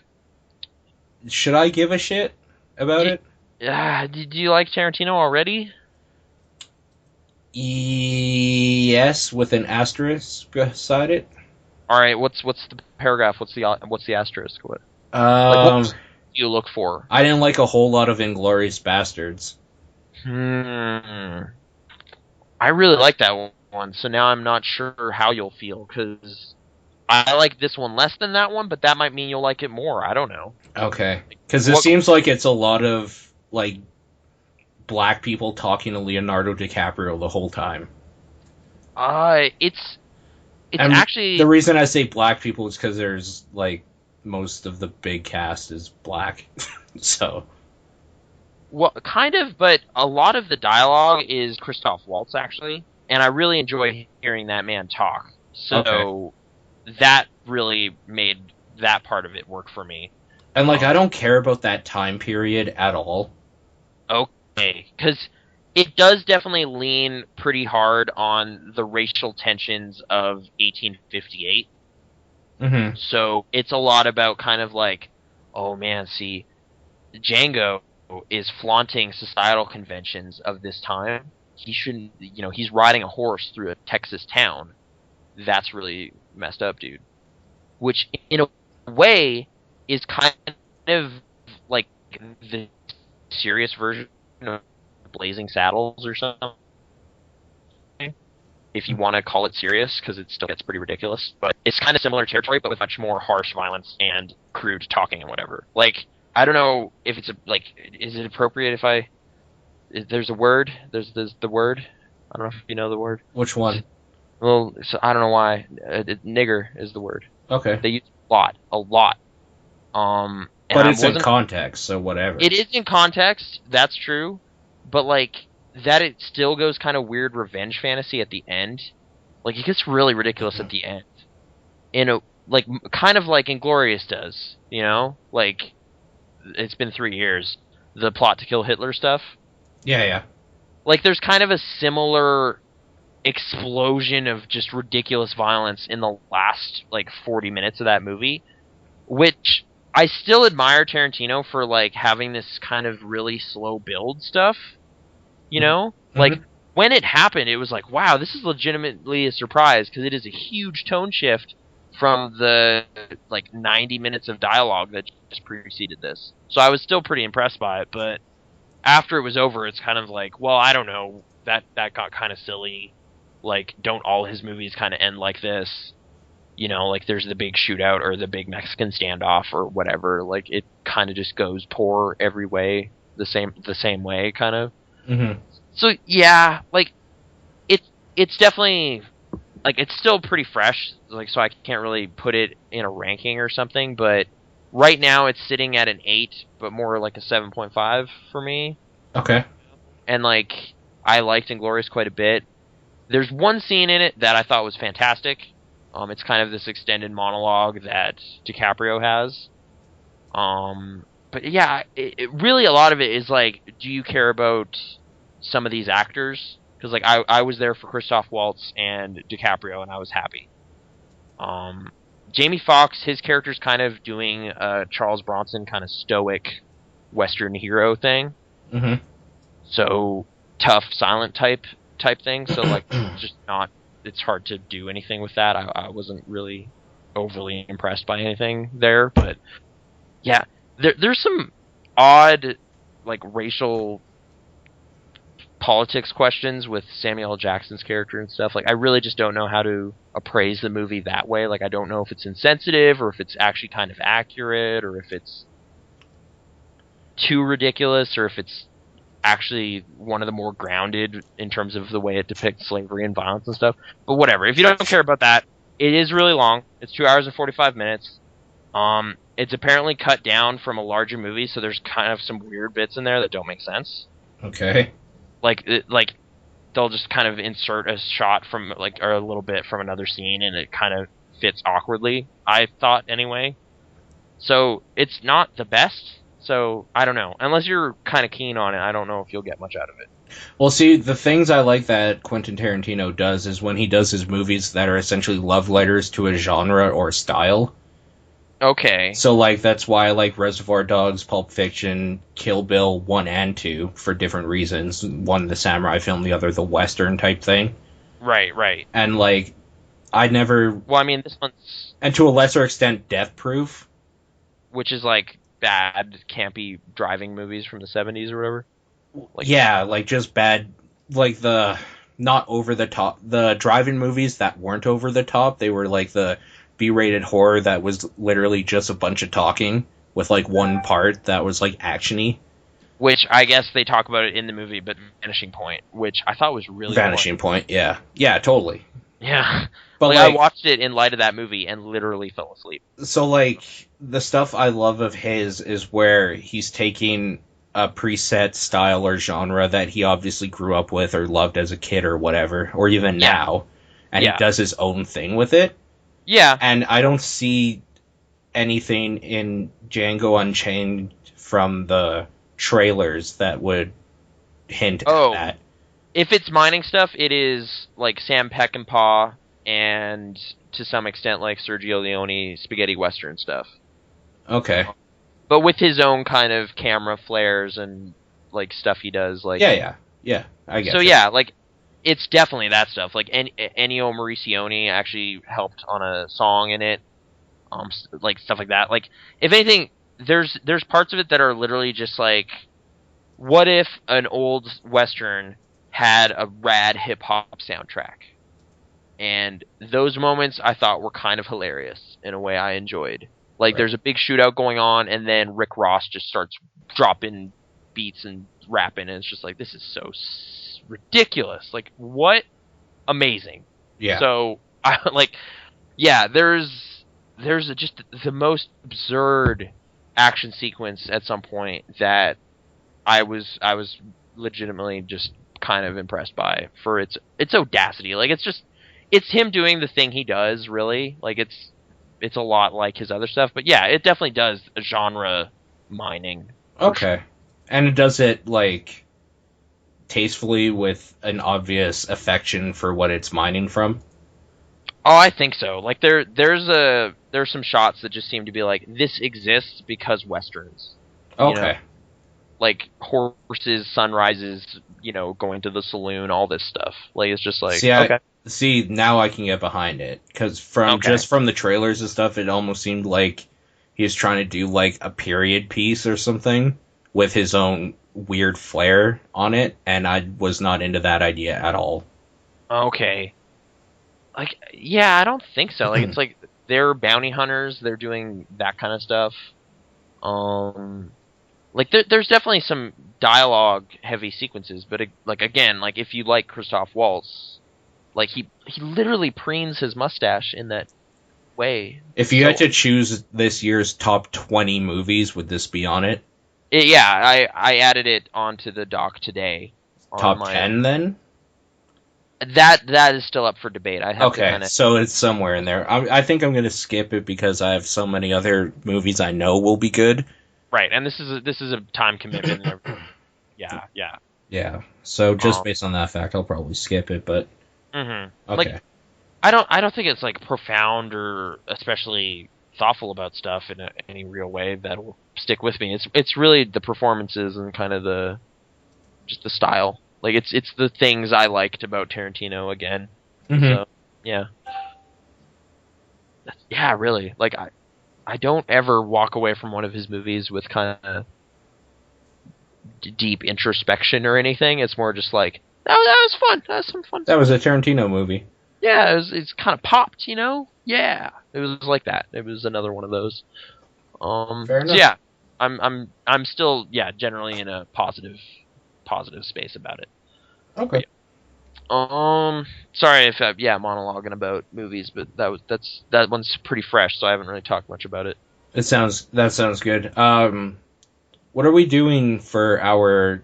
Should I give a shit about it? Do you like Tarantino already? Yes, with an asterisk beside it. All right, what's the paragraph? What's the asterisk? What? What do you look for? I didn't like a whole lot of Inglourious Bastards. I really like that one, so now I'm not sure how you'll feel because I like this one less than that one, but that might mean you'll like it more. I don't know. Okay, because it seems like it's a lot of like black people talking to Leonardo DiCaprio the whole time. It's actually the reason I say black people is because there's like most of the big cast is black, so. Well, kind of, but a lot of the dialogue is Christoph Waltz actually, and I really enjoy hearing that man talk. So that really made that part of it work for me. And like, I don't care about that time period at all. Okay, because it does definitely lean pretty hard on the racial tensions of 1858. So it's a lot about kind of like, oh man, see, Django is flaunting societal conventions of this time. He shouldn't, he's riding a horse through a Texas town. That's really messed up, dude. Which, in a way, is kind of like the serious version of Blazing Saddles or something, if you want to call it serious, because it still gets pretty ridiculous. But it's kind of similar territory, but with much more harsh violence and crude talking and whatever. Like, I don't know if it's is it appropriate if there's a word? There's the word. I don't know if you know the word. Which one? Well, so I don't know why. Nigger is the word. Okay. They use a lot. But it's in context, so whatever. It is in context, that's true. But, like, that it still goes kind of weird revenge fantasy at the end. Like, it gets really ridiculous at the end. Kind of like Inglourious does, Like, it's been 3 years. The plot to kill Hitler stuff. Yeah. Like, there's kind of a similar explosion of just ridiculous violence in the last, 40 minutes of that movie. Which, I still admire Tarantino for, having this kind of really slow build stuff. Like, when it happened, it was like, wow, this is legitimately a surprise, because it is a huge tone shift from the, 90 minutes of dialogue that just preceded this. So I was still pretty impressed by it, but after it was over, it's kind of like, well, I don't know, that got kind of silly. Don't all his movies kind of end like this? There's the big shootout or the big Mexican standoff or whatever. It kind of just goes poor every way, the same way, kind of. So yeah, it's definitely like it's still pretty fresh, like so I can't really put it in a ranking or something, but right now it's sitting at an 8, but more like a 7.5 for me. Okay. And like I liked Inglourious quite a bit. There's one scene in it that I thought was fantastic. It's kind of this extended monologue that DiCaprio has. But yeah, it really a lot of it is like, do you care about some of these actors? Because like I was there for Christoph Waltz and DiCaprio, and I was happy. Jamie Foxx, his character's kind of doing a Charles Bronson kind of stoic Western hero thing. Mm-hmm. So tough, silent type thing. So like, just not. It's hard to do anything with that. I wasn't really overly impressed by anything there, but yeah, there's some odd like racial politics questions with Samuel L. Jackson's character and stuff. Like, I really just don't know how to appraise the movie that way. Like, I don't know if it's insensitive or if it's actually kind of accurate or if it's too ridiculous or if it's actually one of the more grounded in terms of the way it depicts slavery and violence and stuff. But whatever. If you don't care about that, it is really long. It's 2 hours and 45 minutes. It's apparently cut down from a larger movie, so there's kind of some weird bits in there that don't make sense. Okay. Like they'll just kind of insert a shot from like or a little bit from another scene, and it kind of fits awkwardly. I thought anyway. So it's not the best. So I don't know. Unless you're kind of keen on it, I don't know if you'll get much out of it. Well, see, the things I like that Quentin Tarantino does is when he does his movies that are essentially love letters to a genre or style. Okay. So, like, that's why I like Reservoir Dogs, Pulp Fiction, Kill Bill 1 and 2 for different reasons. One, the samurai film, the other, the Western type thing. Right. And, like, I never... Well, I mean, this one's... And to a lesser extent, Death Proof. Which is, like, bad, campy driving movies from the 70s or whatever. Like, yeah, like, just bad... Like, the... Not over the top... The driving movies that weren't over the top, they were, like, the... B-rated horror that was literally just a bunch of talking with like one part that was like actiony. Which I guess they talk about it in the movie, but Vanishing Point, which I thought was really Vanishing Point, yeah, totally. Yeah, but like I watched it in light of that movie and literally fell asleep. So like the stuff I love of his is where he's taking a preset style or genre that he obviously grew up with or loved as a kid or whatever, or even now, and he does his own thing with it. Yeah. And I don't see anything in Django Unchained from the trailers that would hint at that. If it's mining stuff, it is like Sam Peckinpah and to some extent like Sergio Leone spaghetti western stuff. Okay. But with his own kind of camera flares and like stuff he does like Yeah, I guess. So yeah, like it's definitely that stuff. Like Ennio Morricone actually helped on a song in it, like stuff like that. Like if anything, there's parts of it that are literally just like, what if an old western had a rad hip hop soundtrack? And those moments I thought were kind of hilarious in a way I enjoyed. Like there's a big shootout going on, and then Rick Ross just starts dropping beats and rapping, and it's just like, this is so ridiculous. Like, what? Amazing. Yeah. So I like, yeah, there's just the most absurd action sequence at some point that I was legitimately just kind of impressed by for its audacity. Like it's him doing the thing he does, really. Like it's a lot like his other stuff, but yeah, it definitely does genre mining. Okay. And it does it like tastefully with an obvious affection for what it's mining from? Oh, I think so. Like there's some shots that just seem to be like, this exists because westerns. Okay. You know? Like horses, sunrises, going to the saloon, all this stuff. Like it's just like, see, now I can get behind it, because just from the trailers and stuff, it almost seemed like he was trying to do like a period piece or something with his own weird flair on it, and I was not into that idea at all. Okay. Like, yeah, I don't think so. Like, it's like they're bounty hunters, they're doing that kind of stuff. Like there's definitely some dialogue heavy sequences, but like again, like if you like Christoph Waltz, Like he literally preens his mustache in that way. If you had to choose this year's top 20 movies, would this be on it? I added it onto the doc today. Top 10 then? That is still up for debate. I have to Okay, so it's somewhere in there. I think I'm going to skip it because I have so many other movies I know will be good. Right, and this is a time commitment. And everything. Yeah. Yeah. So just based on that fact, I'll probably skip it. But okay. Like, I don't think it's like profound or especially thoughtful about stuff in any real way that'll stick with me. It's really the performances and kind of the style. Like it's the things I liked about Tarantino again. So yeah, really. Like I don't ever walk away from one of his movies with kind of deep introspection or anything. It's more just like that was fun. That was some fun. That was a Tarantino movie. Yeah, it's kind of popped, you know. Yeah, it was like that. It was another one of those. Fair enough. So yeah, I'm still generally in a positive space about it. Okay. Sorry if monologuing about movies, but that one's pretty fresh, so I haven't really talked much about it. That sounds good. What are we doing for our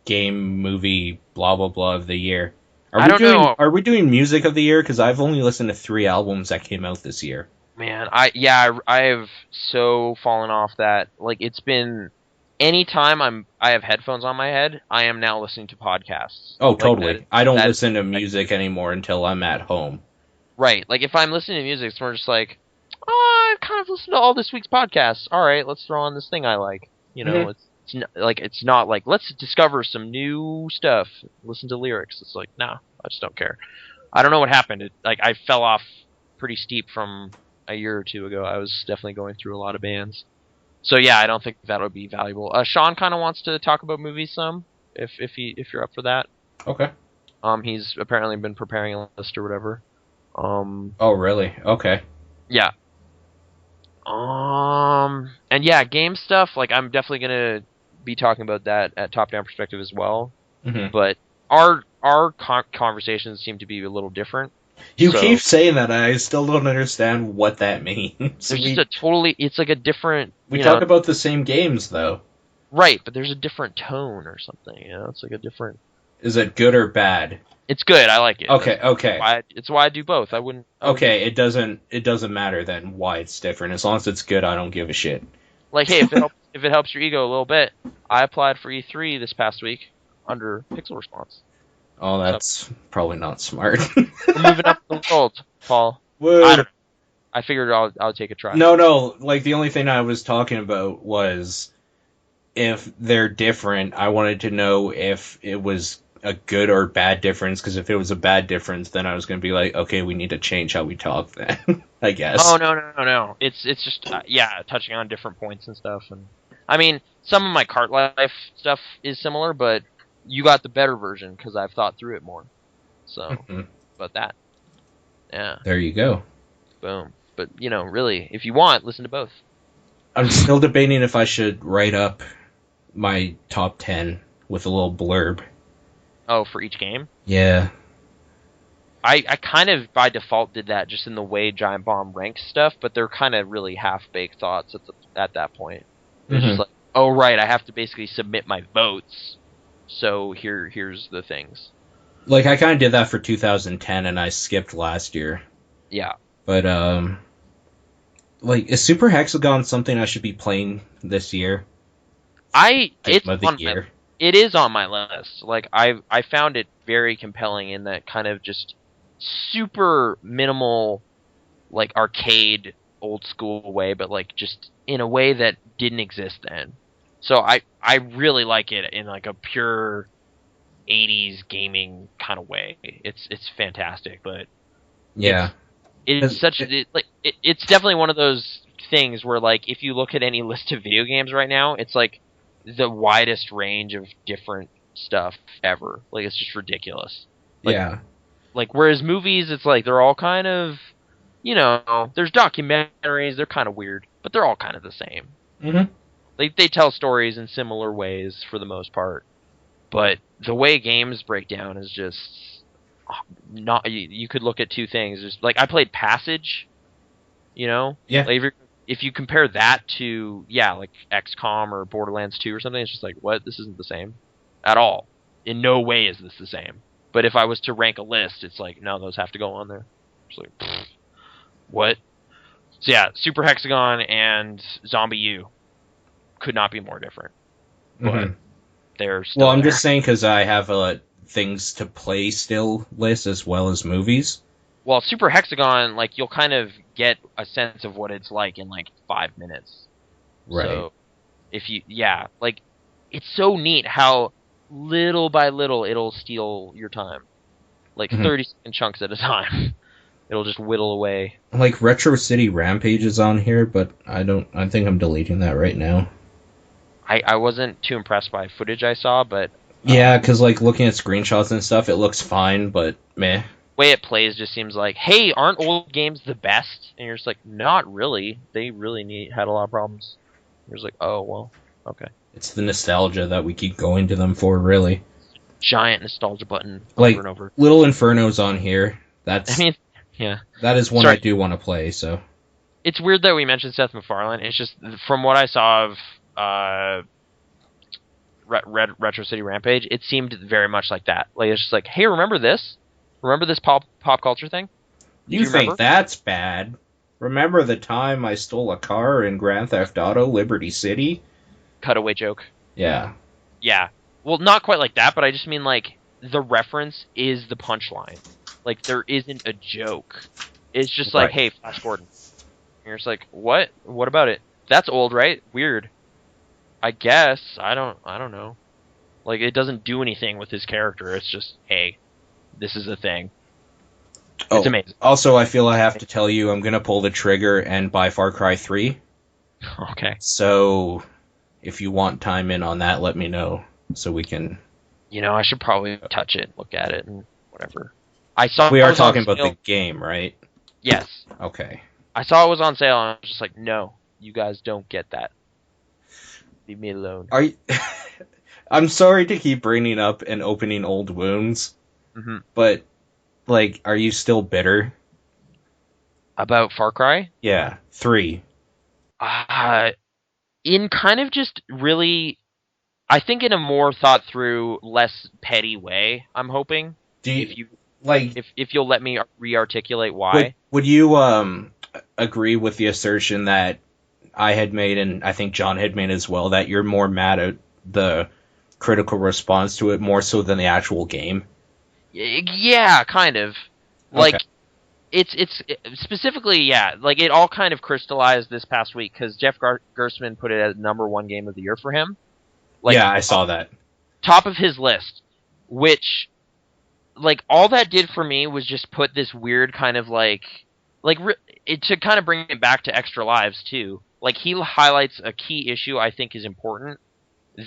game movie blah blah blah of the year? I don't know. Are we doing music of the year? Because I've only listened to 3 albums that came out this year. Man, I have so fallen off that. Like, it's been anytime I have headphones on my head, I am now listening to podcasts. Oh, totally. I don't listen to music anymore until I'm at home. Right. Like, if I'm listening to music, it's more just like, oh, I've kind of listened to all this week's podcasts. All right, let's throw on this thing I like. You know, it's not like, let's discover some new stuff, listen to lyrics. It's like, no, I just don't care. I don't know what happened. I fell off pretty steep from a year or two ago. I was definitely going through a lot of bands. So yeah, I don't think that would be valuable. Sean kind of wants to talk about movies some, if you're up for that. Okay. He's apparently been preparing a list or whatever. Oh really? Okay. Yeah. And yeah, game stuff. Like, I'm definitely gonna be talking about that at Top Down Perspective as well. But our conversations seem to be a little different. You keep saying that, and I still don't understand what that means. There's it's like a different... We talk about the same games, though. Right, but there's a different tone or something, you know? It's like a different... Is it good or bad? It's good, I like it. Okay. It's why I do both. I wouldn't... Okay, it doesn't matter then why it's different. As long as it's good, I don't give a shit. Like, hey, if it helps your ego a little bit, I applied for E3 this past week under Pixel Response. Oh, that's probably not smart. We're moving up the world, Paul. Whoa. I don't know. I figured I'll take a try. No. Like, the only thing I was talking about was if they're different, I wanted to know if it was a good or bad difference, because if it was a bad difference, then I was going to be like, okay, we need to change how we talk then, I guess. Oh, no. It's just, touching on different points and stuff. And I mean, some of my cart life stuff is similar, but you got the better version because I've thought through it more. So, but that. Yeah. There you go. Boom. But, you know, really, if you want, listen to both. I'm still debating if I should write up my top 10 with a little blurb. Oh, for each game? Yeah. I kind of, by default, did that just in the way Giant Bomb ranks stuff, but they're kind of really half-baked thoughts at that point. It's just like, oh, right, I have to basically submit my votes, so here's the things. Like, I kind of did that for 2010, and I skipped last year. Yeah. But, like, is Super Hexagon something I should be playing this year? It is on my list. Like, I found it very compelling in that kind of just super minimal, like, arcade, old school way, but, like, just in a way that didn't exist then. So I really like it in, like, a pure 80s gaming kind of way. It's fantastic, but yeah, it's definitely one of those things where, like, if you look at any list of video games right now, it's like the widest range of different stuff ever. Like, it's just ridiculous. Like, yeah. Like, whereas movies, it's like they're all kind of, you know, there's documentaries, they're kind of weird, but they're all kind of the same. Mm-hmm. They tell stories in similar ways for the most part. But the way games break down is just not you could look at two things. Just like I played Passage, Yeah. Like if you compare that to like XCOM or Borderlands 2 or something, it's just like, what? This isn't the same at all. In no way is this the same. But if I was to rank a list, it's like, no, those have to go on there. It's like, what? So yeah, Super Hexagon and Zombie U could not be more different. But they're still Well, I'm there. just saying because I have a things to play still list as well as movies. Well, Super Hexagon, like, you'll kind of get a sense of what it's like in, like, 5 minutes. Right. So, if you, like, it's so neat how little by little it'll steal your time. Like, 30-second chunks at a time. It'll just whittle away. Like, Retro City Rampage is on here, but I think I'm deleting that right now. I wasn't too impressed by footage I saw, but... Yeah, because, like, looking at screenshots and stuff, it looks fine, but meh. Way it plays just seems like, hey, aren't old games the best? And you're just like, not really. They really had a lot of problems. You're just like, oh, well, okay. It's the nostalgia that we keep going to them for, really. Giant nostalgia button like, over and over. Little Inferno's on here. That's. I mean, yeah. That is one I do want to play, so. It's weird that we mentioned Seth MacFarlane. It's just, from what I saw of Retro City Rampage, it seemed very much like that. Like, it's just like, hey, remember this? Remember this pop culture thing? You think remember? That's bad? Remember the time I stole a car in Grand Theft Auto Liberty City? Cutaway joke. Yeah. Yeah. Well, not quite like that, but I just mean, like, the reference is the punchline. Like, there isn't a joke. It's just like, hey, Flash Gordon. And you're just like, what? What about it? That's old, right? Weird. I guess. I don't know. Like, it doesn't do anything with his character. It's just, hey, this is a thing. It's amazing. Also, I feel I have to tell you, I'm going to pull the trigger and buy Far Cry 3. Okay. So, if you want time in on that, let me know. So we can... I should probably touch it, look at it, and whatever. We are talking about the game, right? Yes. Okay. I saw it was on sale, and I was just like, no, you guys don't get that. Leave me alone. Are you... I'm sorry to keep bringing up and opening old wounds, but, like, are you still bitter? About Far Cry? Yeah, 3. In kind of just really... I think in a more thought through, less petty way, I'm hoping. If you'll let me re-articulate why. Would you agree with the assertion that I had made, and I think John had made as well, that you're more mad at the critical response to it more so than the actual game? Yeah, kind of. Like, it's specifically, yeah, like, it all kind of crystallized this past week, because Jeff Gerstmann put it as #1 game of the year for him. Like, yeah, I saw that. Top of his list, which, like, all that did for me was just put this weird kind of, to kind of bring it back to Extra Lives, too. Like, he highlights a key issue I think is important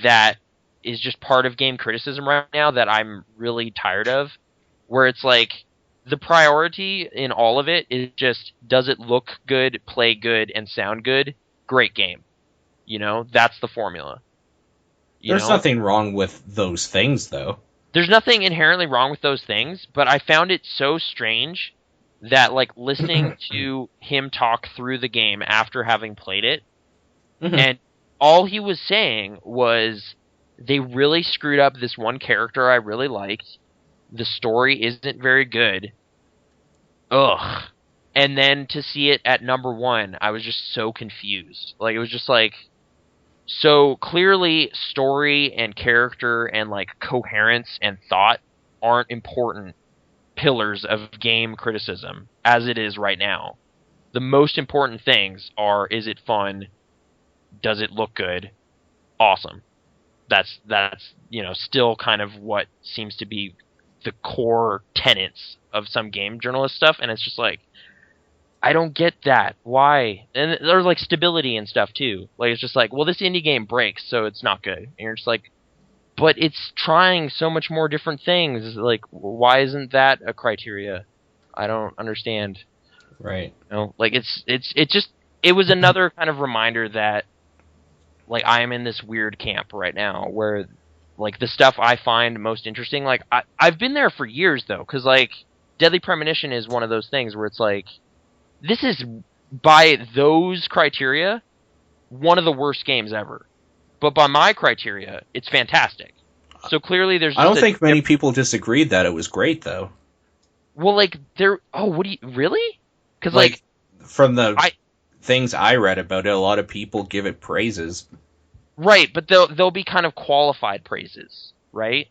that is just part of game criticism right now that I'm really tired of, where it's like, the priority in all of it is just, does it look good, play good, and sound good? Great game. That's the formula. There's nothing wrong with those things, though. There's nothing inherently wrong with those things, but I found it so strange that, like, listening to him talk through the game after having played it, and all he was saying was, they really screwed up this one character I really liked, the story isn't very good, ugh. And then to see it at #1, I was just so confused. Like, it was just like... So clearly, story and character and, like, coherence and thought aren't important pillars of game criticism as it is right now. The most important things are, is it fun? Does it look good? Awesome. That's still kind of what seems to be the core tenets of some game journalist stuff, and it's just like, I don't get that. Why? And there's, like, stability and stuff, too. Like, it's just like, well, this indie game breaks, so it's not good. And you're just like, but it's trying so much more different things. Like, why isn't that a criteria? I don't understand. Right. Like, it was another kind of reminder that, like, I am in this weird camp right now where, like the stuff I find most interesting. Like I've been there for years though, because like Deadly Premonition is one of those things where it's like this is by those criteria one of the worst games ever, but by my criteria it's fantastic. So clearly there's I don't think many people disagreed that it was great though. Well, like what do you really? Because like from the things I read about it, a lot of people give it praises. Right, but they'll be kind of qualified praises, right?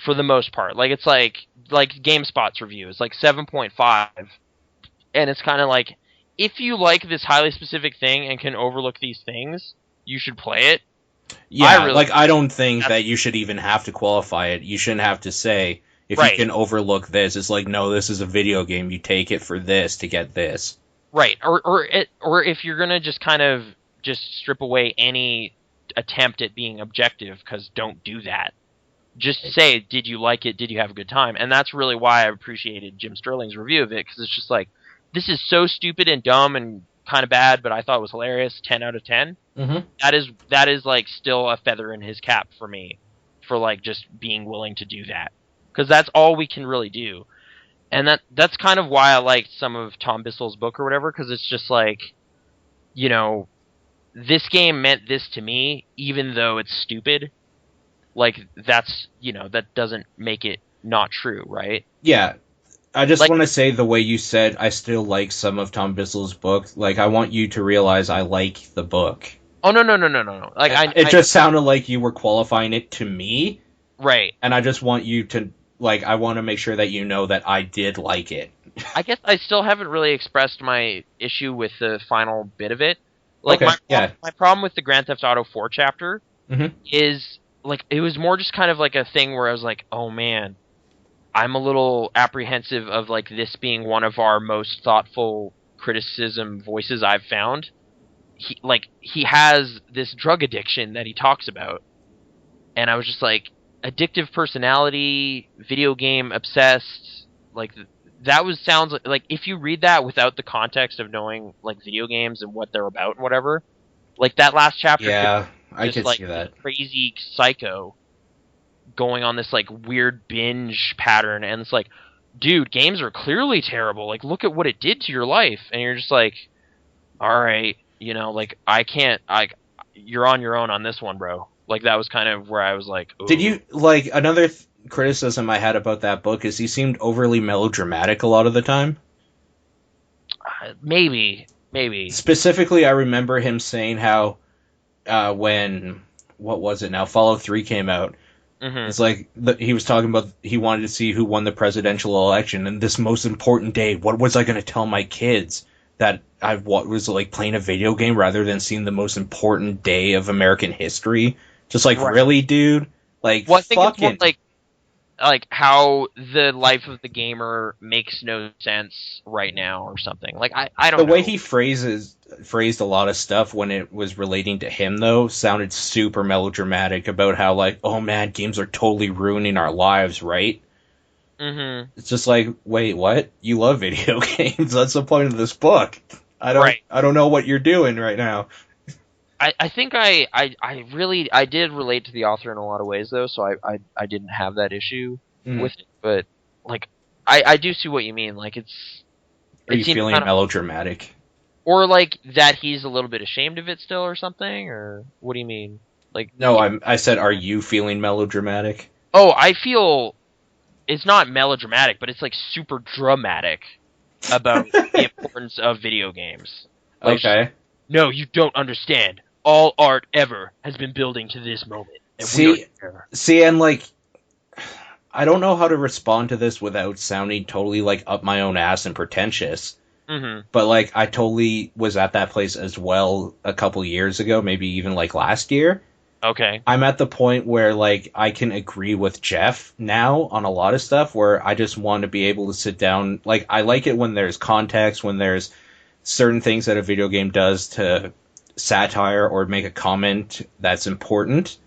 For the most part. Like it's like GameSpot's review is like 7.5, and it's kind of like if you like this highly specific thing and can overlook these things, you should play it. Yeah, I don't think that you should even have to qualify it. You shouldn't have to say if you can overlook this. It's like, no, this is a video game. You take it for this to get this. Right, or if you're gonna just kind of just strip away any attempt at being objective, because don't do that. Just say, did you like it? Did you have a good time? And that's really why I appreciated Jim Sterling's review of it, because it's just like, this is so stupid and dumb and kind of bad, but I thought it was hilarious. 10 out of 10. Mm-hmm. That is like still a feather in his cap for me, for like just being willing to do that, because that's all we can really do. And that's kind of why I liked some of Tom Bissell's book or whatever, because it's just like, you know, this game meant this to me, even though it's stupid. Like, that's, you know, that doesn't make it not true, right? Yeah. I just want to say the way you said, I still like some of Tom Bissell's book. Like, I want you to realize I like the book. Oh, no. Like, it just sounded like you were qualifying it to me. Right. And I just want you to, like, I want to make sure that you know that I did like it. I guess I still haven't really expressed my issue with the final bit of it. Like, okay, my problem with the Grand Theft Auto 4 chapter is, like, it was more just kind of like a thing where I was like, oh man, I'm a little apprehensive of, like, this being one of our most thoughtful criticism voices I've found. He has this drug addiction that he talks about, and I was just like, addictive personality, video game obsessed, like, that sounds like if you read that without the context of knowing, like, video games and what they're about and whatever, like, that last chapter, yeah, I just, could like, see that crazy psycho going on this, like, weird binge pattern, and it's like, dude, games are clearly terrible. Like, look at what it did to your life, and you're just like, all right, you know, like, you're on your own on this one, bro. Like, that was kind of where I was like, ooh. Did you, like, another criticism I had about that book is he seemed overly melodramatic a lot of the time. Maybe. Specifically, I remember him saying how when, what was it now, Fallout 3 came out, it's like, he was talking about he wanted to see who won the presidential election, and this most important day, what was I going to tell my kids? That I was, like, playing a video game rather than seeing the most important day of American history? Just like, really, dude? Like, well, I think it's more like how the life of the gamer makes no sense right now or something. Like, I don't know. The way he phrased a lot of stuff when it was relating to him, though, sounded super melodramatic about how, like, oh man, games are totally ruining our lives, right? It's just like, wait, what? You love video games? That's the point of this book. I don't know what you're doing right now. I think I did relate to the author in a lot of ways, though, so I didn't have that issue with it. But, like, I do see what you mean. Like, Are you feeling melodramatic? Or, like, that he's a little bit ashamed of it still or something? Or what do you mean? Like, no, I said, are you feeling melodramatic? Oh, I feel... It's not melodramatic, but it's, like, super dramatic about the importance of video games. Like, okay. No, you don't understand. All art ever has been building to this moment. And see, and, like, I don't know how to respond to this without sounding totally, like, up my own ass and pretentious. But, like, I totally was at that place as well a couple years ago, maybe even, like, last year. Okay. I'm at the point where, like, I can agree with Jeff now on a lot of stuff where I just want to be able to sit down. Like, I like it when there's context, when there's certain things that a video game does to satire or make a comment that's important.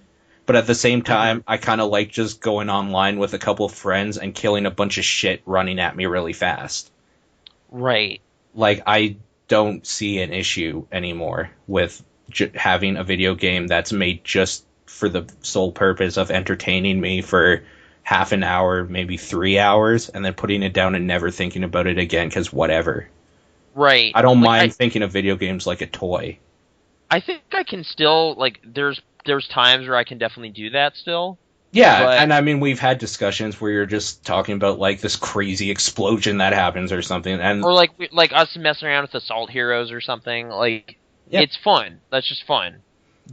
But at the same time, I kind of like just going online with a couple of friends and killing a bunch of shit running at me really fast. Right. Like, I don't see an issue anymore with having a video game that's made just for the sole purpose of entertaining me for half an hour, maybe 3 hours, and then putting it down and never thinking about it again, because whatever. Right. I don't mind thinking of video games like a toy. I think I can still, like, there's times where I can definitely do that still. Yeah, but... and I mean, we've had discussions where you're just talking about, like, this crazy explosion that happens or something, and... Or, like us messing around with Assault Heroes or something, like, yep. It's fun. That's just fun.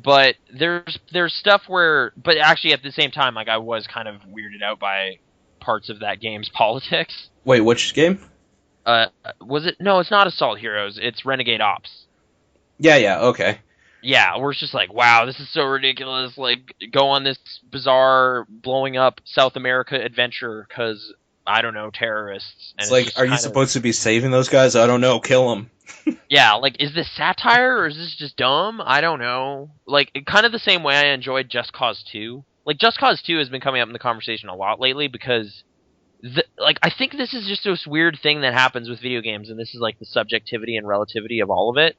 But there's stuff where... But actually, at the same time, like, I was kind of weirded out by parts of that game's politics. Wait, which game? Was it... No, it's not Assault Heroes. It's Renegade Ops. Yeah, okay. Yeah, we're just like, wow, this is so ridiculous. Like, go on this bizarre blowing up South America adventure because, I don't know, terrorists. And it's like, are you supposed to be saving those guys? I don't know, kill them. Yeah, like, is this satire or is this just dumb? I don't know. Like, kind of the same way I enjoyed Just Cause 2. Like, Just Cause 2 has been coming up in the conversation a lot lately because, I think this is just this weird thing that happens with video games, and this is, like, the subjectivity and relativity of all of it,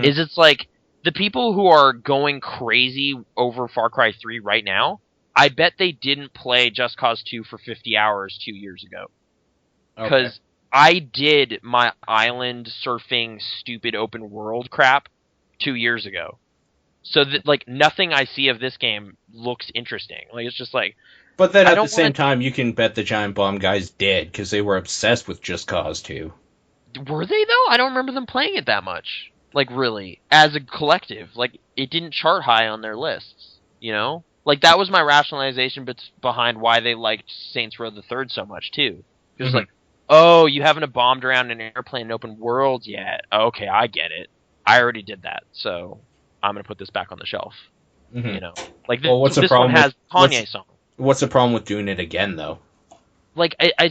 is it's like, the people who are going crazy over Far Cry 3 right now, I bet they didn't play Just Cause 2 for 50 hours 2 years ago. Because I did my island surfing stupid open world crap 2 years ago. So that, like, nothing I see of this game looks interesting. Like, it's just like... But then at the same time, you can bet the Giant Bomb guys did, because they were obsessed with Just Cause 2. Were they, though? I don't remember them playing it that much. Like, really, as a collective. Like, it didn't chart high on their lists, you know? Like, that was my rationalization behind why they liked Saints Row the Third so much, too. It was like, oh, you haven't bombed around an airplane in open world yet. Okay, I get it. I already did that, so I'm going to put this back on the shelf. You know? Like, this one has Kanye song. What's the problem with doing it again, though? Like, I'm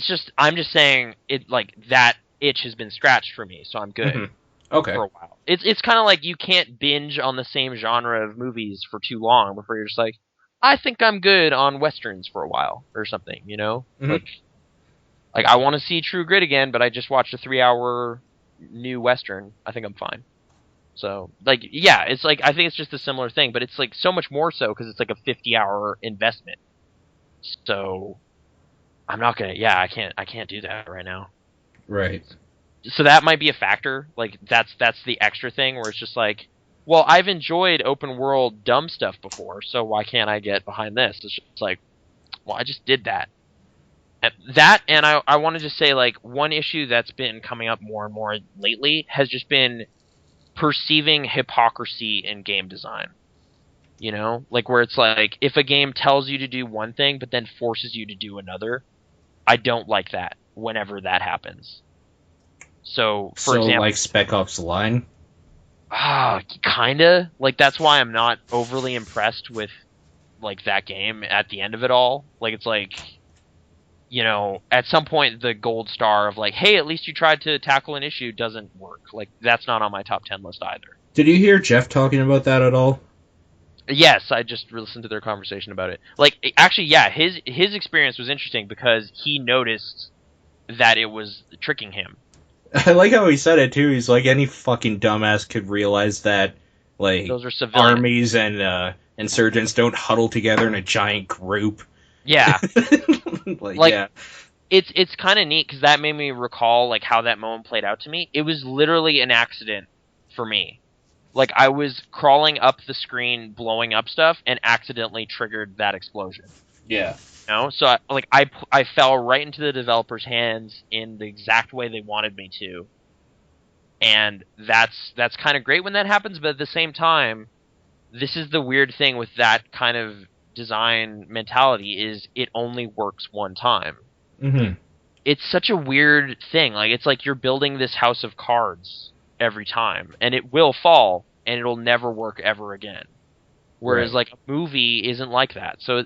just saying, it like, that itch has been scratched for me, so I'm good. Okay. For a while. It's kind of like you can't binge on the same genre of movies for too long before you're just like, I think I'm good on westerns for a while or something, you know? Like I want to see True Grit again, but I just watched a 3-hour new western. I think I'm fine. So, like, yeah, it's like, I think it's just a similar thing, but it's like so much more so because it's like a 50-hour investment. So, I'm not gonna, I can't do that right now. Right. So that might be a factor. Like, that's the extra thing where it's just like, well, I've enjoyed open world dumb stuff before, so why can't I get behind this? It's just like, well, I just did that. And I want to just say, like, one issue that's been coming up more and more lately has just been perceiving hypocrisy in game design. You know? Like, where it's like, if a game tells you to do one thing, but then forces you to do another, I don't like that whenever that happens. So, for example... like Spec Ops The Line? Kinda. Like, that's why I'm not overly impressed with, like, that game at the end of it all. Like, it's like, you know, at some point the gold star of, like, hey, at least you tried to tackle an issue doesn't work. Like, that's not on my top 10 list either. Did you hear Jeff talking about that at all? Yes, I just listened to their conversation about it. Like, actually, yeah, his experience was interesting because he noticed that it was tricking him. I like how he said it, too. He's like, any fucking dumbass could realize that, like, those are civilians. Armies and insurgents don't huddle together in a giant group. Yeah. like, yeah. It's kind of neat, because that made me recall, like, how that moment played out to me. It was literally an accident for me. Like, I was crawling up the screen, blowing up stuff, and accidentally triggered that explosion. Yeah. You know? So, I fell right into the developer's hands in the exact way they wanted me to. And that's kind of great when that happens, but at the same time, this is the weird thing with that kind of design mentality, is it only works one time. It's such a weird thing. Like, it's like you're building this house of cards every time, and it will fall, and it'll never work ever again. Whereas, like, a movie isn't like that. So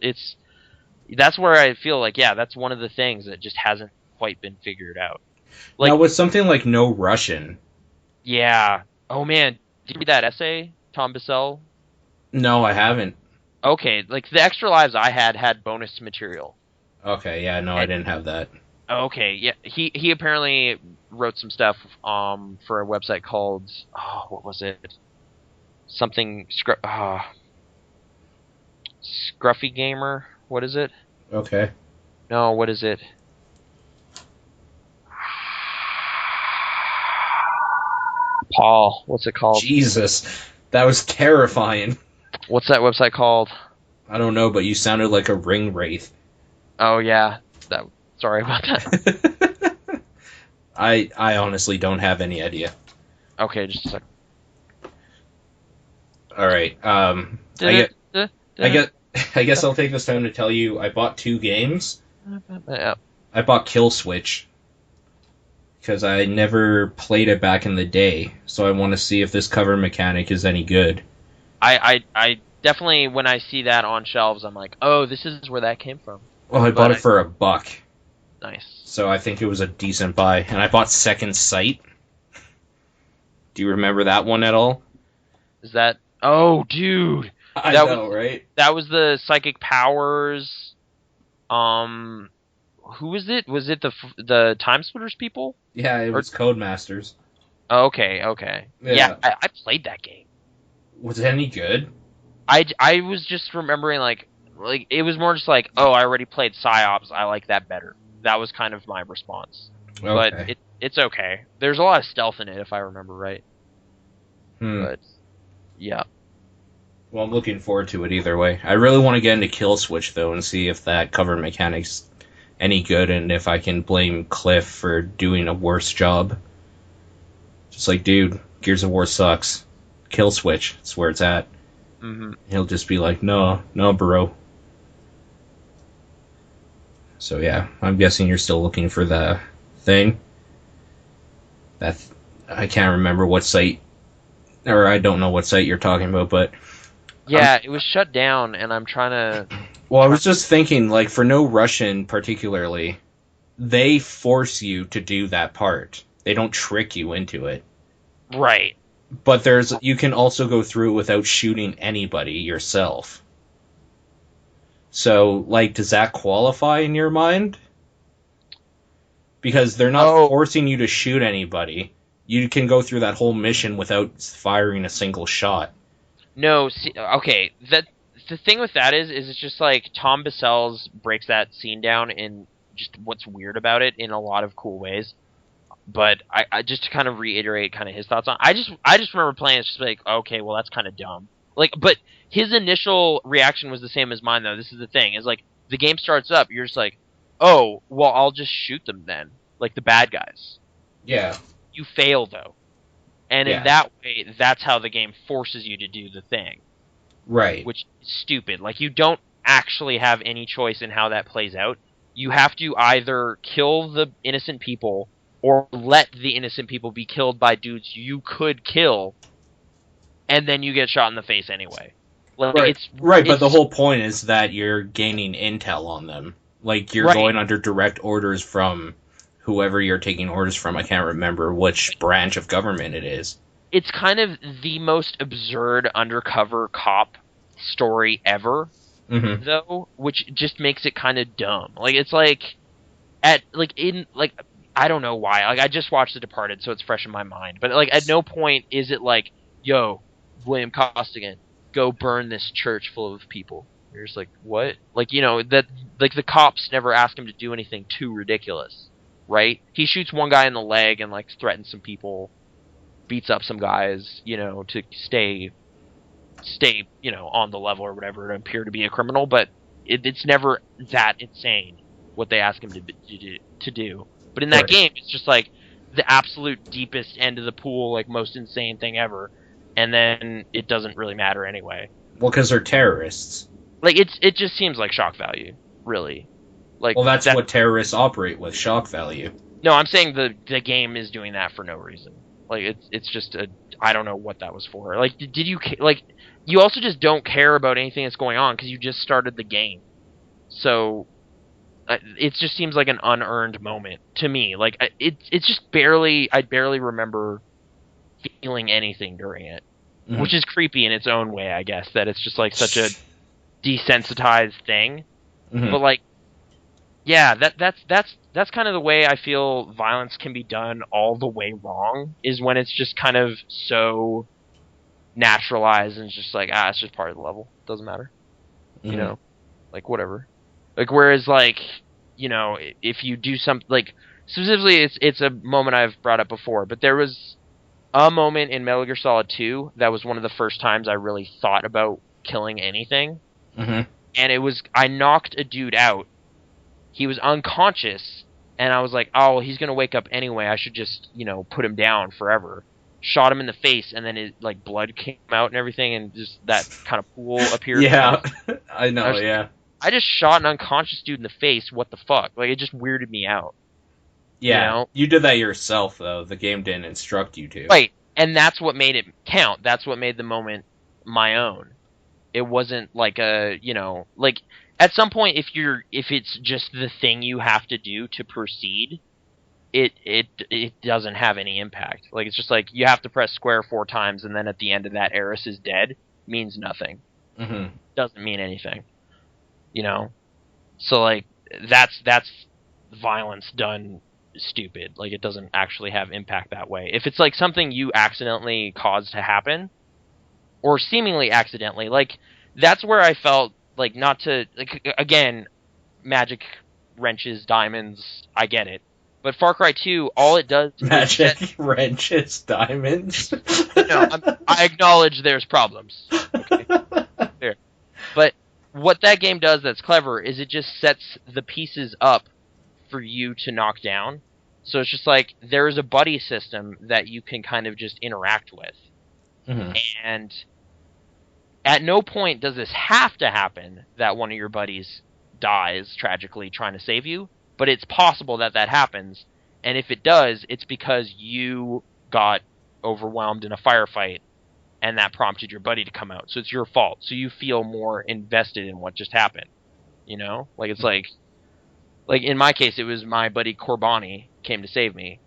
that's where I feel like, yeah, that's one of the things that just hasn't quite been figured out. Like, now, with something like No Russian... Yeah. Oh, man. Did you read that essay, Tom Bissell? No, I haven't. Okay, like, the extra lives I had bonus material. Okay, yeah, no, I didn't have that. Okay, yeah, he apparently wrote some stuff for a website called, what was it? Something Scruffy Gamer. What is it? Okay. No, what is it? Paul, what's it called? Jesus, that was terrifying. What's that website called? I don't know, but you sounded like a ring wraith. Oh yeah, sorry about that. I honestly don't have any idea. Okay, just a second. All right. I guess I'll take this time to tell you I bought 2 games. Yeah. I bought Kill Switch because I never played it back in the day, so I want to see if this cover mechanic is any good. I definitely, when I see that on shelves, I'm like, oh, this is where that came from. Well, I bought it for $1. Nice. So I think it was a decent buy. And I bought Second Sight. Do you remember that one at all? Is that... Oh, dude! I know, right? That was the Psychic Powers... Who was it? Was it the Time Splitters people? Yeah, it was Codemasters. Oh, okay. Yeah, I played that game. Was it any good? I was just remembering, like, it was more just like, oh, I already played PsyOps, I like that better. That was kind of my response. Okay. But it's okay. There's a lot of stealth in it, if I remember right. But, yeah. Well, I'm looking forward to it either way. I really want to get into Kill Switch, though, and see if that cover mechanic's any good, and if I can blame Cliff for doing a worse job. Just like, dude, Gears of War sucks. Kill Switch, that's where it's at. Mm-hmm. He'll just be like, no, bro. So yeah, I'm guessing you're still looking for the thing. I can't remember what site, or I don't know what site you're talking about, but... Yeah, it was shut down, and I'm trying to... Well, I was just thinking, like, for No Russian particularly, they force you to do that part. They don't trick you into it. Right. But you can also go through without shooting anybody yourself. So, like, does that qualify in your mind? Because they're not forcing you to shoot anybody. You can go through that whole mission without firing a single shot. No, see, okay, the thing with that is it's just like Tom Bissell breaks that scene down in just what's weird about it in a lot of cool ways. But I just to kind of reiterate kind of his thoughts on, I just remember playing it's just like, okay, well that's kind of dumb. Like, but his initial reaction was the same as mine though. This is the thing, is like the game starts up, you're just like, oh, well I'll just shoot them then, like the bad guys. Yeah. You fail though. And in that way, that's how the game forces you to do the thing. Right. Which is stupid. Like, you don't actually have any choice in how that plays out. You have to either kill the innocent people or let the innocent people be killed by dudes you could kill, and then you get shot in the face anyway. Like, right. Right, but the whole point is that you're gaining intel on them. Like, you're going under direct orders from... whoever you're taking orders from. I can't remember which branch of government it is. It's kind of the most absurd undercover cop story ever, though, which just makes it kind of dumb. Like, it's like, I don't know why. Like, I just watched The Departed, so it's fresh in my mind. But, like, at no point is it like, yo, William Costigan, go burn this church full of people. You're just like, what? Like, you know, that, like, the cops never ask him to do anything too ridiculous. Right? He shoots one guy in the leg and, like, threatens some people, beats up some guys, you know, to stay, you know, on the level or whatever, and appear to be a criminal, but it's never that insane what they ask him to do. But in that game, it's just, like, the absolute deepest end of the pool, like, most insane thing ever, and then it doesn't really matter anyway. Well, because they're terrorists. Like, it just seems like shock value, really. Like, well, that's what terrorists operate with, shock value. No, I'm saying the game is doing that for no reason. Like, it's just I don't know what that was for. Like, did you, like, you also just don't care about anything that's going on because you just started the game. So, it just seems like an unearned moment to me. Like, it's just I barely remember feeling anything during it. Mm-hmm. Which is creepy in its own way, I guess, that it's just, like, such a desensitized thing. Mm-hmm. But, like, yeah, that's kind of the way I feel violence can be done all the way wrong, is when it's just kind of so naturalized and it's just like, it's just part of the level. Doesn't matter. you know, like whatever. Like whereas like, you know, if you do something like specifically, it's a moment I've brought up before, but there was a moment in Metal Gear Solid 2 that was one of the first times I really thought about killing anything. Mm-hmm. And it was, I knocked a dude out. He was unconscious, and I was like, oh, he's gonna wake up anyway. I should just, you know, put him down forever. Shot him in the face, and then it, like, blood came out and everything, and just that kind of pool appeared. Yeah, I know, yeah. I just shot an unconscious dude in the face. What the fuck? Like, it just weirded me out. Yeah, you know? You did that yourself, though. The game didn't instruct you to. Right, and that's what made it count. That's what made the moment my own. It wasn't like a, you know, like at some point if it's just the thing you have to do to proceed, it doesn't have any impact. Like it's just like you have to press square 4 times and then at the end of that Eris is dead means nothing. Mm-hmm. Doesn't mean anything. You know? So like that's violence done stupid. Like it doesn't actually have impact that way. If it's like something you accidentally caused to happen, or seemingly accidentally, like that's where I felt like not to like again, magic wrenches, diamonds, I get it. But Far Cry 2, all it does magic wrenches, diamonds. No, I acknowledge there's problems. Okay? Fair. But what that game does that's clever is it just sets the pieces up for you to knock down. So it's just like there is a buddy system that you can kind of just interact with. Mm-hmm. And at no point does this have to happen that one of your buddies dies tragically trying to save you, but it's possible that that happens. And if it does, it's because you got overwhelmed in a firefight and that prompted your buddy to come out. So it's your fault. So you feel more invested in what just happened. You know? Like it's like in my case, it was my buddy Corbani came to save me.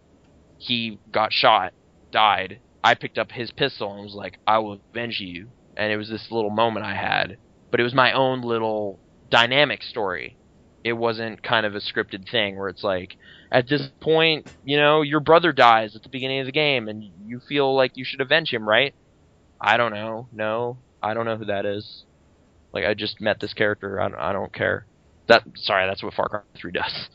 He got shot, died. I picked up his pistol and was like, I will avenge you. And it was this little moment I had. But it was my own little dynamic story. It wasn't kind of a scripted thing where it's like, at this point, you know, your brother dies at the beginning of the game and you feel like you should avenge him, right? I don't know. No, I don't know who that is. Like, I just met this character. I don't care. That's what Far Cry 3 does.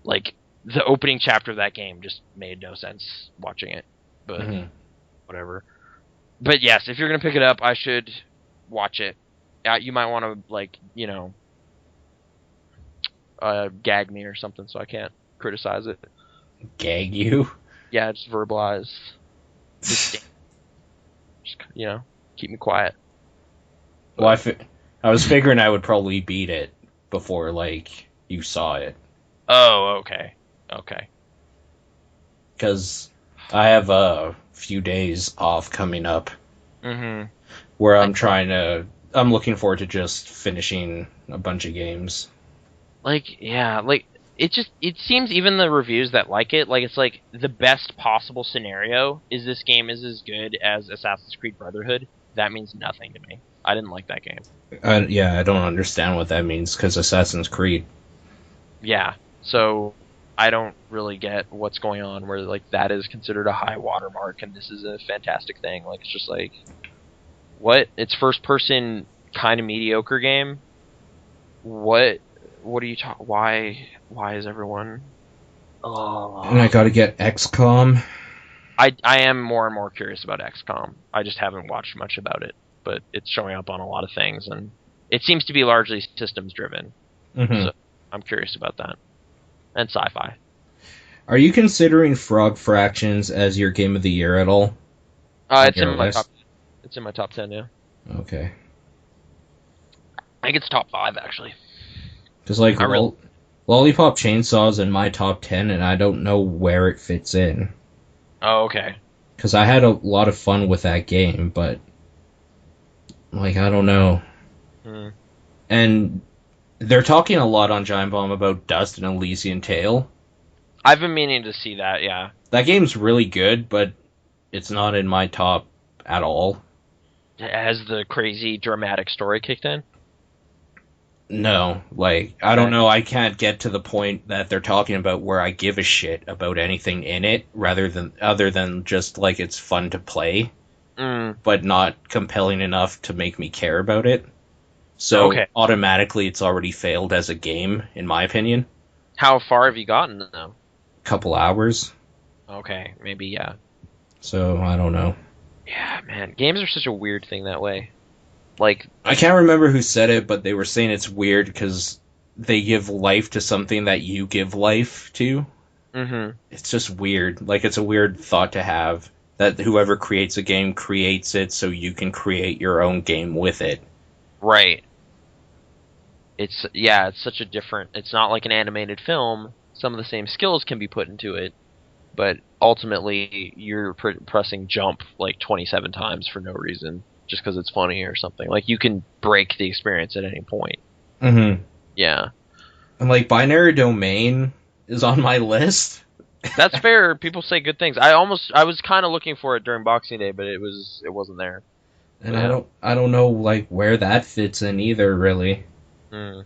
Like, the opening chapter of that game just made no sense watching it. But, whatever. But yes, if you're going to pick it up, I should watch it. You might want to, like, you know, gag me or something so I can't criticize it. Gag you? Yeah, just verbalize. Just, you know, keep me quiet. Well, I was figuring I would probably beat it before, like, you saw it. Oh, okay. Okay. Because I have a few days off coming up. Mm-hmm. Where I'm looking forward to just finishing a bunch of games. Like, yeah, like, it seems even the reviews that like it, like, it's like, the best possible scenario is this game is as good as Assassin's Creed Brotherhood. That means nothing to me. I didn't like that game. Yeah, I don't understand what that means, because Assassin's Creed. Yeah, so I don't really get what's going on where, like, that is considered a high watermark, and this is a fantastic thing. Like, it's just like, what? It's first-person kind of mediocre game? What are you talking? Why is everyone? Oh. And I gotta get XCOM. I am more and more curious about XCOM. I just haven't watched much about it, but it's showing up on a lot of things, and it seems to be largely systems driven. Mm-hmm. So I'm curious about that. And sci-fi. Are you considering Frog Fractions as your game of the year at all? It's in my top. It's in my top 10. Yeah. Okay. I think it's top 5 actually. Because, like, Lollipop Chainsaw's in my top 10, and I don't know where it fits in. Oh, okay. Because I had a lot of fun with that game, but, like, I don't know. And they're talking a lot on Giant Bomb about Dust and Elysian Tale. I've been meaning to see that, yeah. That game's really good, but it's not in my top at all. Has the crazy dramatic story kicked in? No, like, I don't know, I can't get to the point that they're talking about where I give a shit about anything in it, other than just, like, it's fun to play, but not compelling enough to make me care about it. So Okay. automatically it's already failed as a game, in my opinion. How far have you gotten though? Couple hours. Okay, maybe yeah. So I don't know. Yeah, man, games are such a weird thing that way. Like, I can't remember who said it, but they were saying it's weird because they give life to something that you give life to. mm-hmm. It's just weird. Like, it's a weird thought to have that whoever creates a game creates it so you can create your own game with it. Right. It's such a different. It's not like an animated film. Some of the same skills can be put into it, but ultimately you're pressing jump like 27 times for no reason, just because it's funny or something. Like, you can break the experience at any point. Mm-hmm. Yeah. And, like, Binary Domain is on my list. That's fair. People say good things. I was kind of looking for it during Boxing Day, but it wasn't there. And Yeah. I don't know, like, where that fits in either, really. Mm.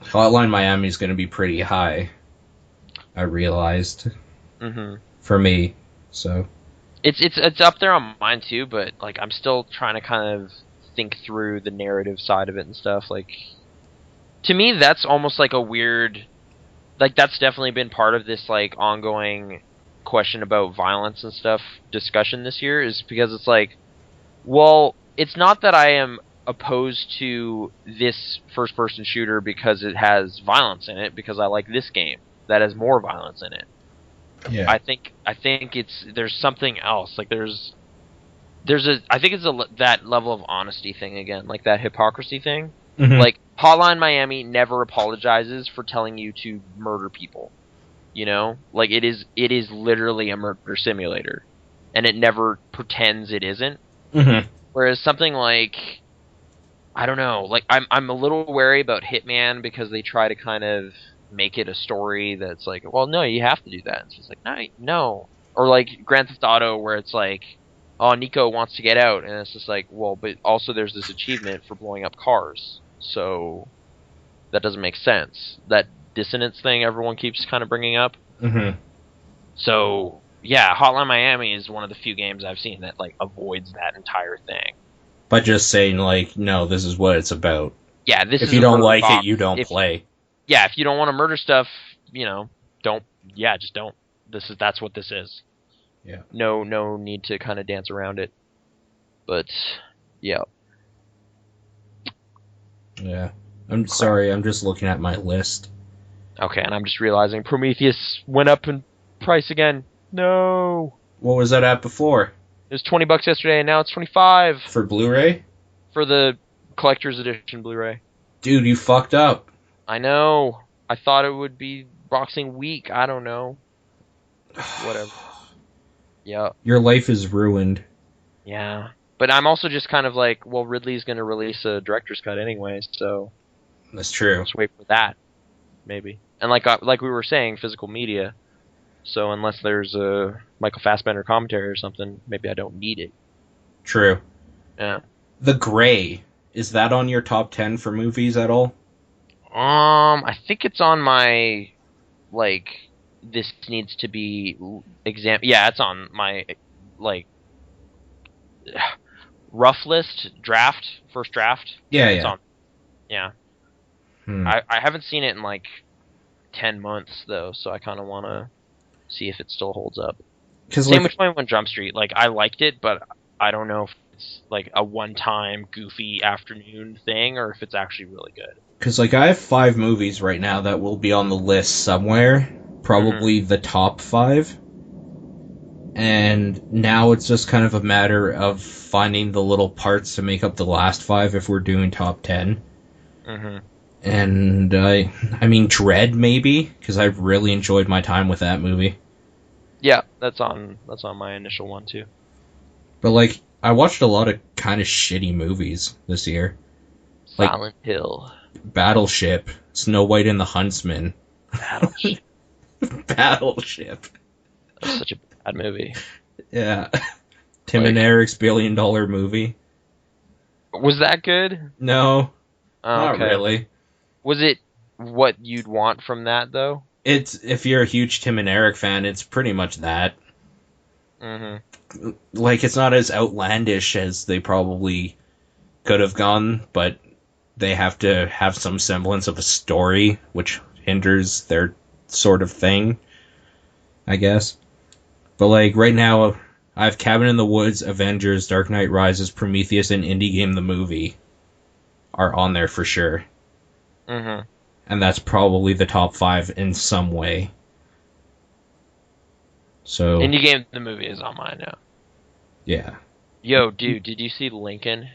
Hotline Miami's going to be pretty high, I realized, Mm-hmm. for me. So It's up there on mine too, but like I'm still trying to kind of think through the narrative side of it and stuff. Like, to me, that's almost like a weird. Like, that's definitely been part of this like ongoing question about violence and stuff discussion this year, is because it's like, well, it's not that I am opposed to this first person shooter because it has violence in it, because I like this game that has more violence in it. yeah. I think there's something else. Like, I think it's that level of honesty thing again, like that hypocrisy thing. Mhm. Like, Hotline Miami never apologizes for telling you to murder people. You know, like it is literally a murder simulator, and it never pretends it isn't. Mhm. Whereas something like, I don't know, like I'm a little wary about Hitman because they try to kind of make it a story that's like, well, no, you have to do that. It's just like, no. Or like Grand Theft Auto, where it's like, oh, Nico wants to get out, and it's just like, well, but also there's this achievement for blowing up cars, so that doesn't make sense. That dissonance thing everyone keeps kind of bringing up. Mhm. So yeah, Hotline Miami is one of the few games I've seen that like avoids that entire thing. By just saying, like, no, this is what it's about. Yeah, this If is you a don't murder like it, box. you don't play. Yeah, if you don't want to murder stuff, don't. Yeah, just don't. That's what this is. Yeah. No need to kind of dance around it. But yeah. Yeah. I'm sorry, I'm just looking at my list. Okay, and I'm just realizing Prometheus went up in price again. No. What was that at before? It was $20 yesterday, and now it's $25 For Blu-ray? for the collector's edition Blu-ray. Dude, you fucked up. I know. I thought it would be Boxing Week. I don't know. Whatever. Yeah. Your life is ruined. Yeah. But I'm also just kind of like, well, Ridley's going to release a director's cut anyway, so That's true. let's wait for that, maybe. And like we were saying, physical media. So unless there's a Michael Fassbender commentary or something, maybe I don't need it. True. Yeah. The Gray. Is that on your top 10 for movies at all? I think it's on my, like, this needs to be yeah, it's on my, like, rough list, first draft. Yeah, It's yeah. on. Yeah. Hmm. I haven't seen it in, like, 10 months, though, so I kind of want to see if it still holds up. Same with 21 Jump Street. Like, I liked it, but I don't know if it's, like, a one-time, goofy afternoon thing, or if it's actually really good. Because, like, I have 5 movies right now that will be on the list somewhere. Probably the top 5. And now it's just kind of a matter of finding the little parts to make up the last 5 if we're doing top 10. Mm-hmm. And, I mean, Dread, maybe? Because I've really enjoyed my time with that movie. Yeah, that's on my initial one, too. But, like, I watched a lot of kind of shitty movies this year. Like, Silent Hill. Battleship, Snow White and the Huntsman. Battleship. Battleship. That's such a bad movie. Yeah. Tim and Eric's $1 billion movie. Was that good? No, Oh, not okay. really. Was it what you'd want from that, though? It's, if you're a huge Tim and Eric fan, it's pretty much that. Mm-hmm. Like, it's not as outlandish as they probably could have gone, but they have to have some semblance of a story, which hinders their sort of thing, I guess. But like right now, I have Cabin in the Woods, Avengers, Dark Knight Rises, Prometheus, and Indie Game the Movie are on there for sure. Mm-hmm. And that's probably the top 5 in some way. So Indie Game the Movie is on mine now. yeah. Yo, dude, did you see Lincoln?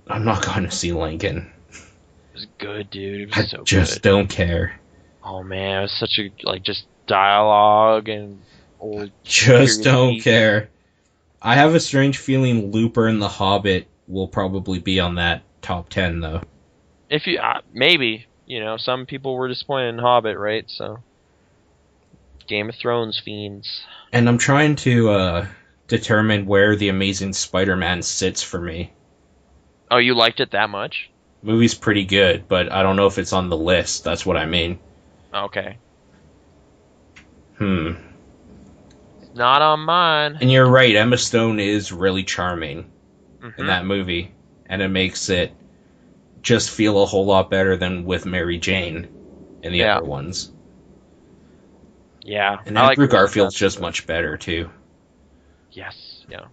I'm not going to see Lincoln. It was good, dude. It was I so just good. don't care. Oh man, it was such a just dialogue and old. Just period don't piece. care. I have a strange feeling Looper and The Hobbit will probably be on that top 10 though. If you maybe, some people were disappointed in Hobbit, right? So Game of Thrones fiends. And I'm trying to determine where The Amazing Spider-Man sits for me. Oh, you liked it that much? Movie's pretty good, but I don't know if it's on the list. That's what I mean. Okay. It's not on mine. And you're right, Emma Stone is really charming Mm-hmm. in that movie. And it makes it just feel a whole lot better than with Mary Jane in the other ones. Yeah. And Andrew Garfield's just much better, too. Yes, yeah.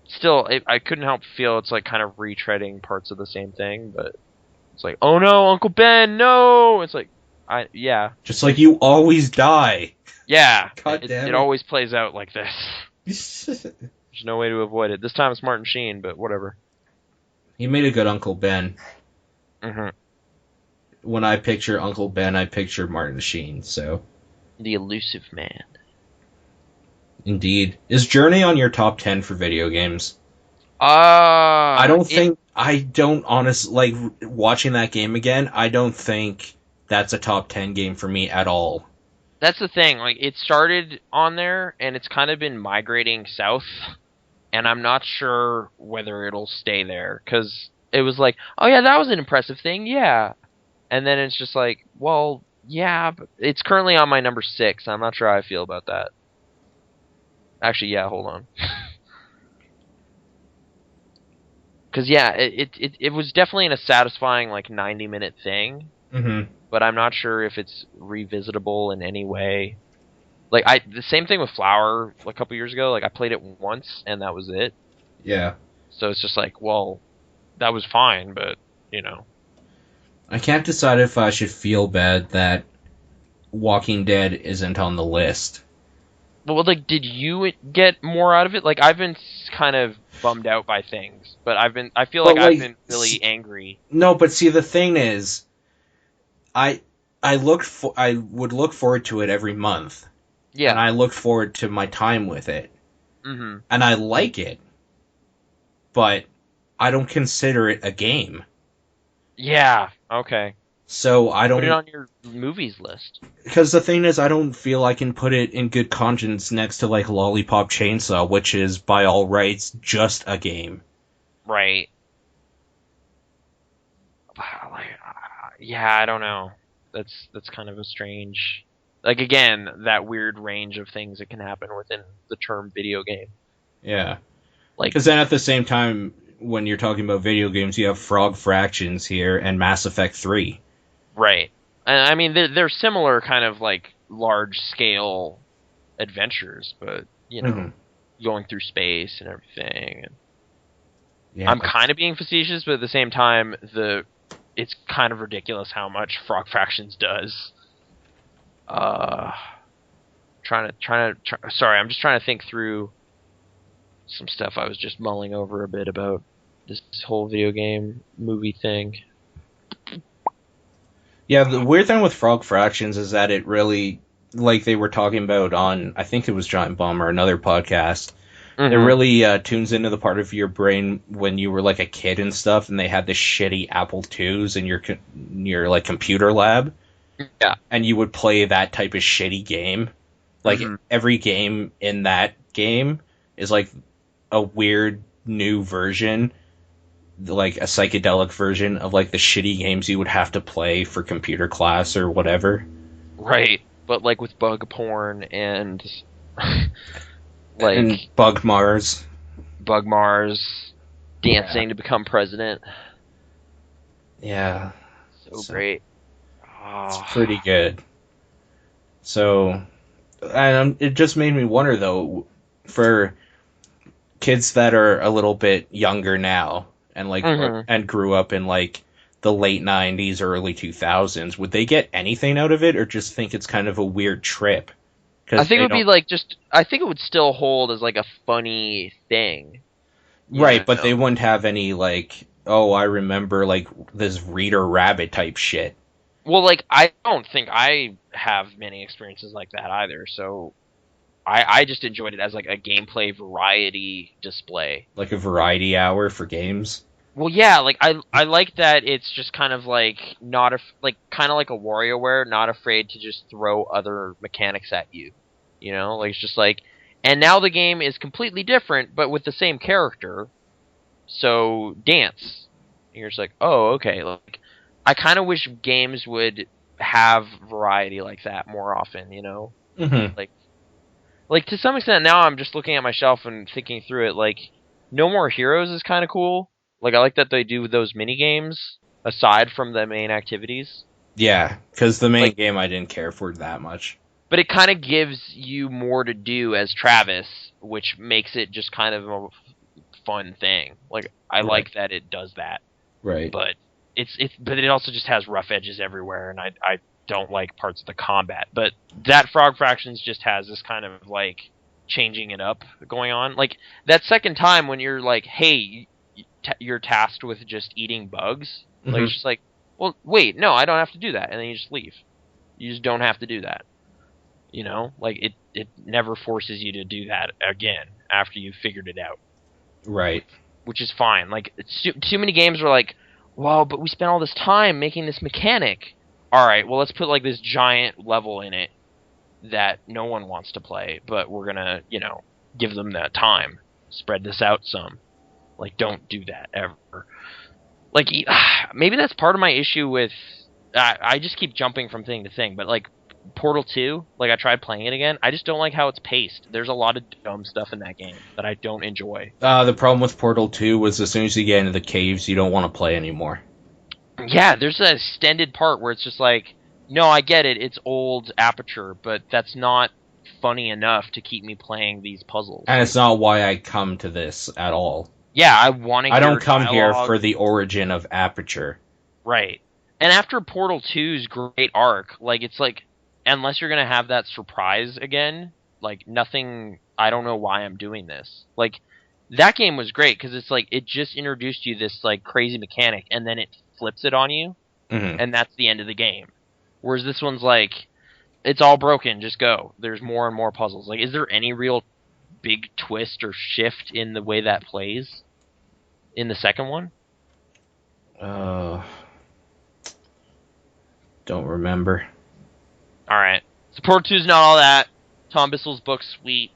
Still, I couldn't help feel it's like kind of retreading parts of the same thing, but it's like, oh no, Uncle Ben, no! It's like, yeah. Just like you always die. Yeah. God damn it. It always plays out like this. There's no way to avoid it. This time it's Martin Sheen, but whatever. He made a good Uncle Ben. Mm-hmm. When I picture Uncle Ben, I picture Martin Sheen, so. The elusive man. Indeed. Is Journey on your top 10 for video games? I don't honestly, like, watching that game again, I don't think that's a top 10 game for me at all. That's the thing, like, it started on there, and it's kind of been migrating south, and I'm not sure whether it'll stay there, because it was like, oh yeah, that was an impressive thing, yeah. And then it's just like, well, yeah, but it's currently on my number 6, I'm not sure how I feel about that. Actually, yeah, hold on. Because, yeah, it was definitely a satisfying, like, 90-minute thing. Mm-hmm. But I'm not sure if it's revisitable in any way. Like, the same thing with Flower a couple years ago. Like, I played it once, and that was it. Yeah. So it's just like, well, that was fine, but, I can't decide if I should feel bad that Walking Dead isn't on the list. Well, like, did you get more out of it? Like, I've been kind of bummed out by things, but I feel like I've been really angry. No, but see, the thing is, I would look forward to it every month. Yeah. And I look forward to my time with it. Mm-hmm. And I like it. But I don't consider it a game. Yeah, okay. So I don't... Put it on your movies list. Because the thing is, I don't feel I can put it in good conscience next to, like, Lollipop Chainsaw, which is, by all rights, just a game. Right. Yeah, I don't know. That's kind of a strange... Like, again, that weird range of things that can happen within the term video game. Yeah. Like, because then at the same time, when you're talking about video games, you have Frog Fractions here and Mass Effect 3. Right. And I mean, they're similar kind of, like, large-scale adventures, but, going through space and everything. And yeah, I'm kind of being facetious, but at the same time, it's kind of ridiculous how much Frog Fractions does. Sorry, I'm just trying to think through some stuff I was just mulling over a bit about this whole video game movie thing. Yeah, the weird thing with Frog Fractions is that it really, like they were talking about on, I think it was Giant Bomb or another podcast, it really tunes into the part of your brain when you were like a kid and stuff, and they had the shitty Apple IIs in your like computer lab. Yeah. And you would play that type of shitty game. Like, every game in that game is like a weird new version, like a psychedelic version of like the shitty games you would have to play for computer class or whatever. Right. But like with bug porn and like and Bug Mars. Bug Mars. dancing to become president. Yeah. So great. It's pretty good. So, and it just made me wonder, though, for kids that are a little bit younger now and and grew up in like the late 90s, early 2000s, would they get anything out of it or just think it's kind of a weird trip? I think it would be like I think it would still hold as like a funny thing. Right, but they wouldn't have any like, oh, I remember like this Reader Rabbit type shit. Well, like, I don't think I have many experiences like that either, so I just enjoyed it as like a gameplay variety display. Like a variety hour for games? Well, yeah, like I like that it's just kind of like kind of like a WarioWare, not afraid to just throw other mechanics at you. You know, like it's just like, and now the game is completely different, but with the same character. So dance. And you're just like, oh, okay. Like, I kind of wish games would have variety like that more often. You know, like to some extent. Now I'm just looking at my shelf and thinking through it. Like, No More Heroes is kind of cool. Like, I like that they do those mini games aside from the main activities. Yeah, because the main game I didn't care for that much. But it kind of gives you more to do as Travis, which makes it just kind of a fun thing. Like, I like that it does that. Right. But but it also just has rough edges everywhere, and I don't like parts of the combat. But that Frog Fractions just has this kind of like changing it up going on. Like that second time when you're like, hey, you're tasked with just eating bugs. Like it's just like, well, wait, no, I don't have to do that, and then you just leave. You just don't have to do that. You know, like it never forces you to do that again after you've figured it out. Right. Which is fine. Like too many games are like, well, but we spent all this time making this mechanic. All right, well, let's put like this giant level in it that no one wants to play, but we're gonna, give them that time. Spread this out some. Like, don't do that ever. Like, maybe that's part of my issue with. I just keep jumping from thing to thing, but like Portal 2, like I tried playing it again. I just don't like how it's paced. There's a lot of dumb stuff in that game that I don't enjoy. The problem with Portal 2 was as soon as you get into the caves, you don't want to play anymore. Yeah, there's an extended part where it's just like, no, I get it, it's old Aperture, but that's not funny enough to keep me playing these puzzles. And it's not why I come to this at all. Yeah, I want to hear I don't come dialogue. here for the origin of Aperture. Right. And after Portal 2's great arc, like, it's like, unless you're going to have that surprise again, like, nothing, I don't know why I'm doing this. Like, that game was great, because it's like, it just introduced you this, like, crazy mechanic, and then it flips it on you, and that's the end of the game. Whereas this one's like, it's all broken, just go. There's more and more puzzles. Like, is there any real big twist or shift in the way that plays in the second one? Don't remember. Alright. So Portal 2's not all that. Tom Bissell's book's sweet.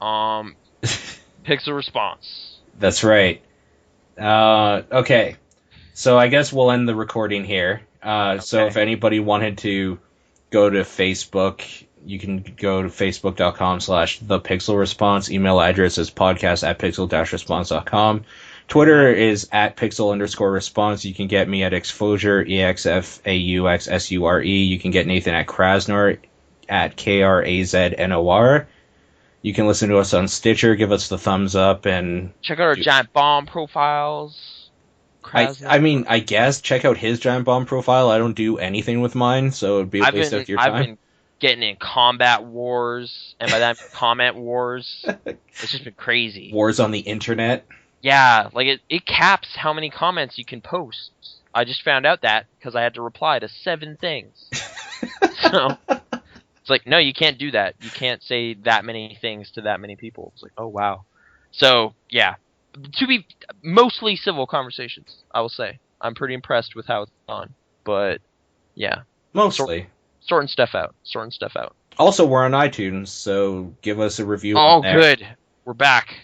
Pixel Response. That's right. Okay. So I guess we'll end the recording here. So if anybody wanted to go to Facebook, you can go to facebook.com/thepixelresponse. Email address is podcast@pixel-response.com. Twitter is @pixel_response. You can get me at Exposure, EXFAUXSURE. You can get Nathan at Krasnor, at KRAZNOR. You can listen to us on Stitcher, give us the thumbs up, and check out our Giant Bomb profiles. I mean, I guess check out his Giant Bomb profile. I don't do anything with mine, so it'd be a waste of your time. I've been getting in combat wars, and by that comment wars. It's just been crazy. Wars on the internet. Yeah, like it caps how many comments you can post. I just found out that because I had to reply to 7 things. So it's like, no, you can't do that. You can't say that many things to that many people. It's like, oh wow. So yeah, to be mostly civil conversations, I will say. I'm pretty impressed with how it's gone. But yeah, mostly sorting stuff out. Also, we're on iTunes, so give us a review. Oh, good. We're back.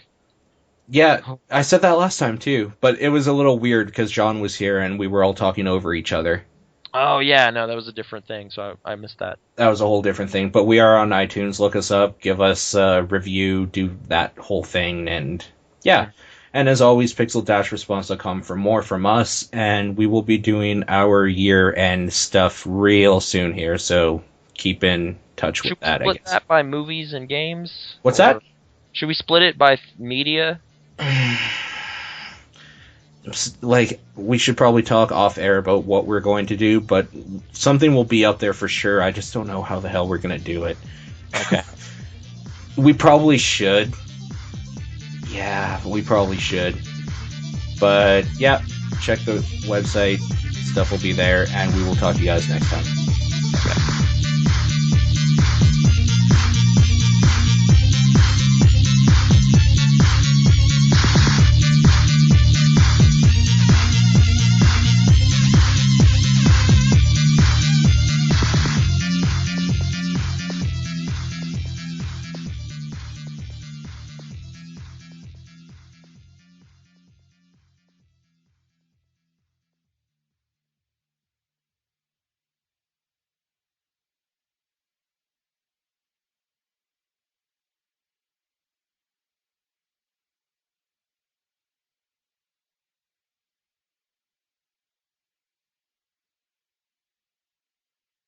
Yeah, I said that last time too, but it was a little weird because John was here and we were all talking over each other. Oh yeah, no, that was a different thing, so I missed that. That was a whole different thing, but we are on iTunes. Look us up, give us a review, do that whole thing, and yeah. And as always, pixel-response.com for more from us, and we will be doing our year-end stuff real soon here, so keep in touch with that, I guess. Should we split that by movies and games? What's that? Should we split it by media? Like, we should probably talk off-air about what we're going to do, but something will be up there for sure. I just don't know how the hell we're going to do it. Okay. We probably should. Yeah, we probably should. But, yeah, check the website. Stuff will be there, and we will talk to you guys next time.